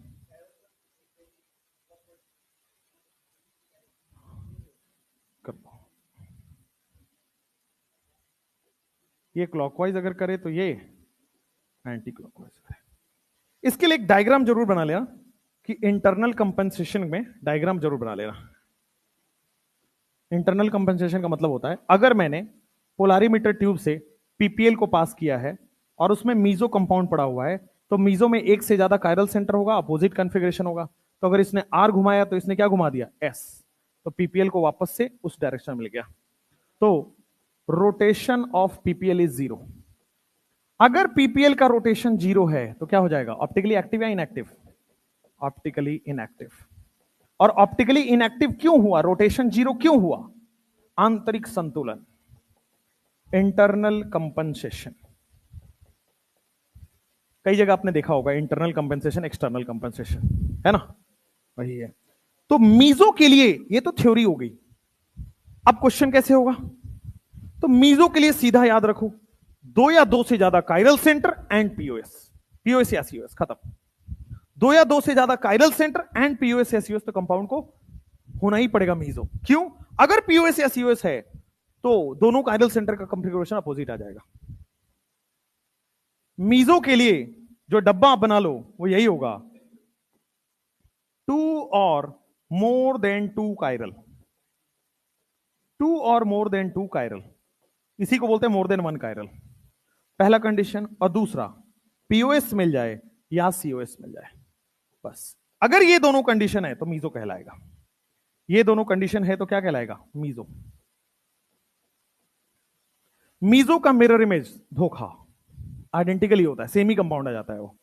ये क्लॉकवाइज अगर करे तो ये एंटी क्लॉकवाइज करे। इसके लिए एक डायग्राम जरूर बना लेना कि इंटरनल कंपनसेशन में डायग्राम जरूर बना लेना। इंटरनल कंपनसेशन का मतलब होता है, अगर मैंने पोलारीमीटर ट्यूब से पीपीएल को पास किया है और उसमें मीजो कंपाउंड पड़ा हुआ है, तो मीजो में एक से ज्यादा कायरल सेंटर होगा, अपोजिट कॉन्फ़िगरेशन होगा। तो अगर इसने आर घुमाया तो इसने क्या घुमा दिया, एस, तो पीपीएल को वापस से उस डायरेक्शन मिल गया। तो रोटेशन ऑफ पीपीएल इज 0। अगर पीपीएल का रोटेशन 0 है तो क्या हो जाएगा, ऑप्टिकली एक्टिव या इनएक्टिव, ऑप्टिकली इनएक्टिव। और ऑप्टिकली इनएक्टिव क्यों हुआ, रोटेशन 0 क्यों हुआ, आंतरिक संतुलन, इंटरनल कंपनसेशन। कई जगह आपने देखा होगा इंटरनल कंपनसेशन, एक्सटर्नल कंपनसेशन, है ना, वही है। तो मीजो के लिए ये तो थ्योरी हो गई। अब क्वेश्चन कैसे होगा, तो मीजो के लिए सीधा याद रखो, 2 या 2 से ज्यादा chiral centre and POS, POS या सीओएस, खत्म। 2 या 2 से ज्यादा कायरल सेंटर एंड पीओएस या सीओएस, तो कंपाउंड को होना ही पड़ेगा मीजो। क्यों, अगर पीओएस या सीओएस है तो दोनों कायरल सेंटर का कंफिगरेशन अपोजिट आ जाएगा। मीजो के लिए जो डब्बा आप बना लो वो यही होगा, 2 और मोर देन 2 कायरल, 2 और मोर देन 2 कायरल, इसी को बोलते हैं मोर देन 1 कायरल, पहला कंडीशन। और दूसरा पीओएस मिल जाए या सीओएस मिल जाए, बस। अगर ये दोनों कंडीशन है तो मीजो कहलाएगा, ये दोनों कंडीशन है तो क्या कहलाएगा, मीजो। मीजो का मिरर इमेज धोखा, आइडेंटिकली होता है, सेम ही कंपाउंड आ जाता है, वो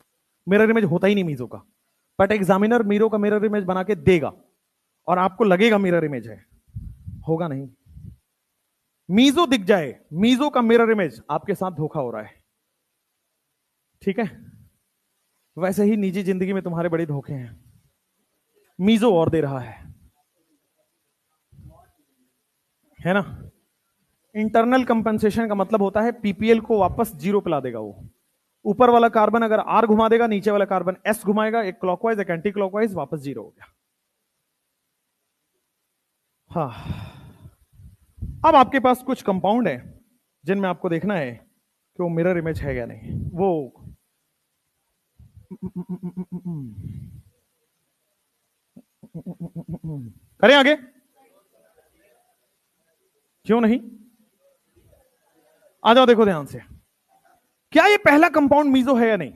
मिरर इमेज होता ही नहीं मीजो का। बट एग्जामिनर मीरो का मिरर इमेज बना के देगा और आपको लगेगा मिरर इमेज है, होगा नहीं। मीजो दिख जाए, मीजो का मिरर इमेज, आपके साथ धोखा हो रहा है, ठीक है। वैसे ही निजी जिंदगी में तुम्हारे बड़े धोखे हैं, मीजो और दे रहा है ना। इंटरनल कंपनसेशन का मतलब होता है पीपीएल को वापस 0 पे ला देगा वो। ऊपर वाला कार्बन अगर आर घुमा देगा, नीचे वाला कार्बन एस घुमाएगा, एक क्लॉकवाइज एक एंटी क्लॉकवाइज, वापस 0 हो गया। हाँ, अब आपके पास कुछ कंपाउंड है जिनमें आपको देखना है कि वो मिरर इमेज है या नहीं। वो करें आगे, क्यों नहीं, आ जाओ, देखो ध्यान से। क्या ये पहला कंपाउंड मीजो है या नहीं,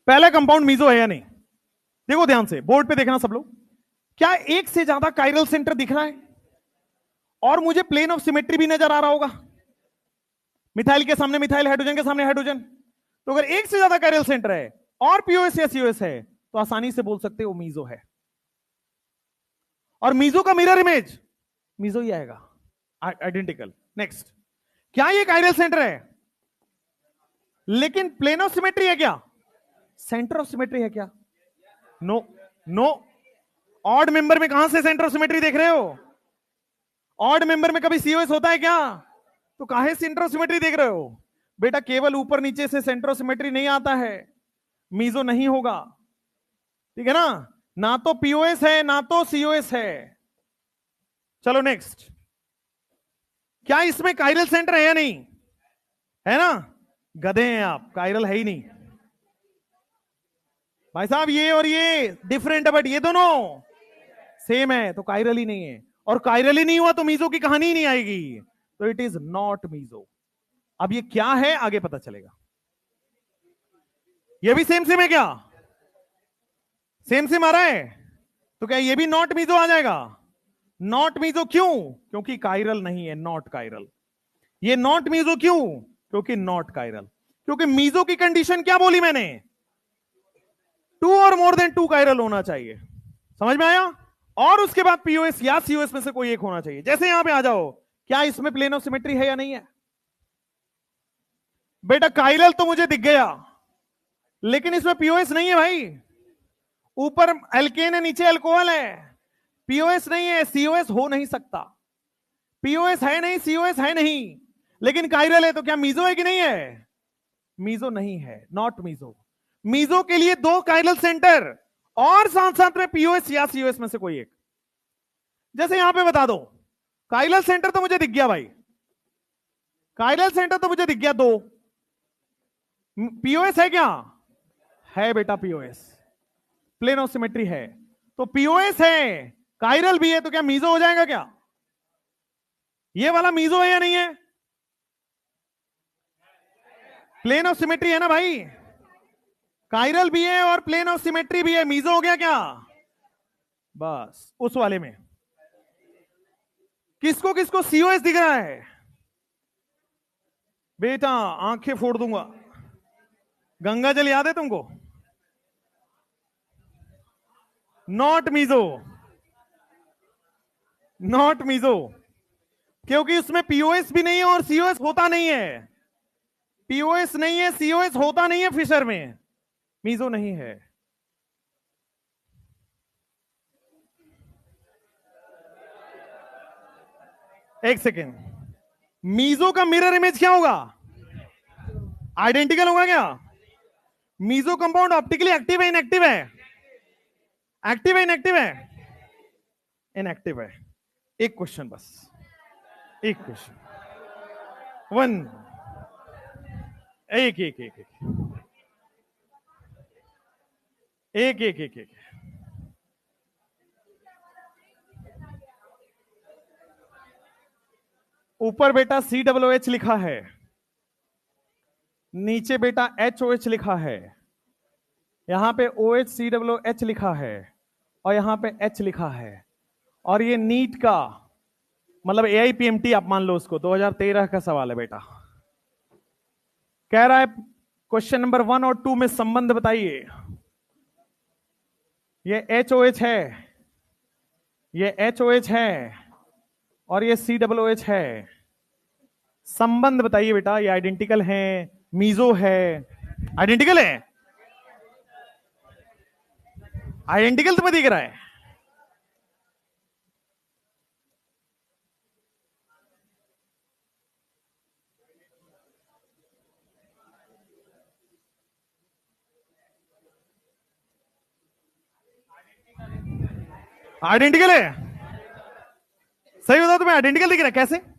पहला कंपाउंड मीजो है या नहीं, देखो ध्यान से, बोर्ड पे देखना सब लोग। क्या एक से ज्यादा कायरल सेंटर दिख रहा है और मुझे प्लेन ऑफ सिमेट्री भी नजर आ रहा होगा, मिथाइल के सामने मिथाइल, हाइड्रोजन के सामने हाइड्रोजन। तो अगर एक से ज्यादा कायरल सेंटर है और पीओएस या सीओएस है तो आसानी से बोल सकते हो मीजो है। और मीजो का मिरर इमेज मीजो ही आएगा, आइडेंटिकल। नेक्स्ट, क्या ये कायरल सेंटर है लेकिन प्लेन ऑफ सिमेट्री है क्या, सेंटर ऑफ सिमेट्री है क्या, नो नो। ऑड मेंबर में कहां से सेंटर ऑफ सिमेट्री देख रहे हो, ऑड मेंबर में कभी सीओएस होता है क्या, तो काहे सेंटर ऑफ सिमेट्री देख रहे हो बेटा, केवल ऊपर नीचे से सेंटर ऑफ सिमेट्री नहीं आता है, मीजो नहीं होगा, ठीक है ना तो पीओएस है ना तो सीओएस है। चलो नेक्स्ट, क्या इसमें कायरल सेंटर है या नहीं, है ना, गधे हैं आप, कायरल है ही नहीं भाई साहब, ये और ये डिफरेंट है बट ये दोनों सेम है, तो कायरल ही नहीं है। और कायरल ही नहीं हुआ तो मीजो की कहानी ही नहीं आएगी, तो इट इज नॉट मीजो। अब ये क्या है आगे पता चलेगा। ये भी सेम सेम है क्या, सेम सेम आ रहा है, तो क्या ये भी नॉट मीजो आ जाएगा, नॉट मीजो क्यों, क्योंकि कायरल नहीं है, नॉट कायरल। ये नॉट मीजो क्यों, क्योंकि नॉट कायरल। क्योंकि मीजो की कंडीशन क्या बोली मैंने, 2 और मोर देन 2 कायरल होना चाहिए, समझ में आया। और उसके बाद पीओएस या सीओएस में से कोई एक होना चाहिए। जैसे यहां पे आ जाओ, क्या इसमें प्लेन ऑफ सिमेट्री है या नहीं है, बेटा कायरल तो मुझे दिख गया लेकिन इसमें पीओएस नहीं है भाई, ऊपर एल्केन है नीचे अल्कोहल है, पीओएस नहीं है, सीओएस हो नहीं सकता, पीओएस है नहीं, सीओएस है नहीं, लेकिन कायरल है, तो क्या मीजो है कि नहीं है, मीजो नहीं है, नॉट मीजो। मीजो के लिए 2 कायरल सेंटर और साथ साथ में पीओएस या सीओएस में से कोई एक। जैसे यहां पे बता दो, कायरल सेंटर तो मुझे दिख गया भाई, कायरल सेंटर तो मुझे दिख गया 2, पीओएस है क्या, है बेटा पीओएस, प्लेन ऑफ सिमेट्री है, तो पीओएस है, कायरल भी है, तो क्या मीजो हो जाएगा क्या, ये वाला मीजो है या नहीं है, प्लेन ऑफ सिमेट्री है ना भाई, कायरल भी है और प्लेन ऑफ सिमेट्री भी है, मीजो हो गया क्या? बस उस वाले में किसको किसको सीओएस दिख रहा है बेटा? आंखें फोड़ दूंगा। गंगा जल याद है तुमको? नॉट मीजो, नॉट मीजो, क्योंकि उसमें पीओएस भी नहीं है और सीओएस होता नहीं है। पीओएस नहीं है, सीओएस होता नहीं है फिशर में, मीजो नहीं है। एक सेकेंड, मीजो का मिरर इमेज क्या होगा? आइडेंटिकल होगा क्या? मीजो कंपाउंड ऑप्टिकली एक्टिव है इनएक्टिव है? एक्टिव है इनएक्टिव है? इनएक्टिव है। एक क्वेश्चन बस, एक क्वेश्चन, वन, एक एक एक एक एक एक एक एक ऊपर बेटा COOH लिखा है, नीचे बेटा HOH लिखा है, यहां पे OHCOH लिखा है और यहां पे H लिखा है। और ये नीट का मतलब AIPMT आप मान लो उसको, 2013 का सवाल है बेटा। कह रहा है क्वेश्चन नंबर 1 और 2 में संबंध बताइए। ये HOH है, ये HOH है और ये COOH है। संबंध बताइए बेटा, ये आइडेंटिकल है, मीजो है? आइडेंटिकल है? आइडेंटिकल तुम्हें दिख रहा है? आइडेंटिकल है? सही बताओ, तुम्हें आइडेंटिकल दिख रहा है? कैसे?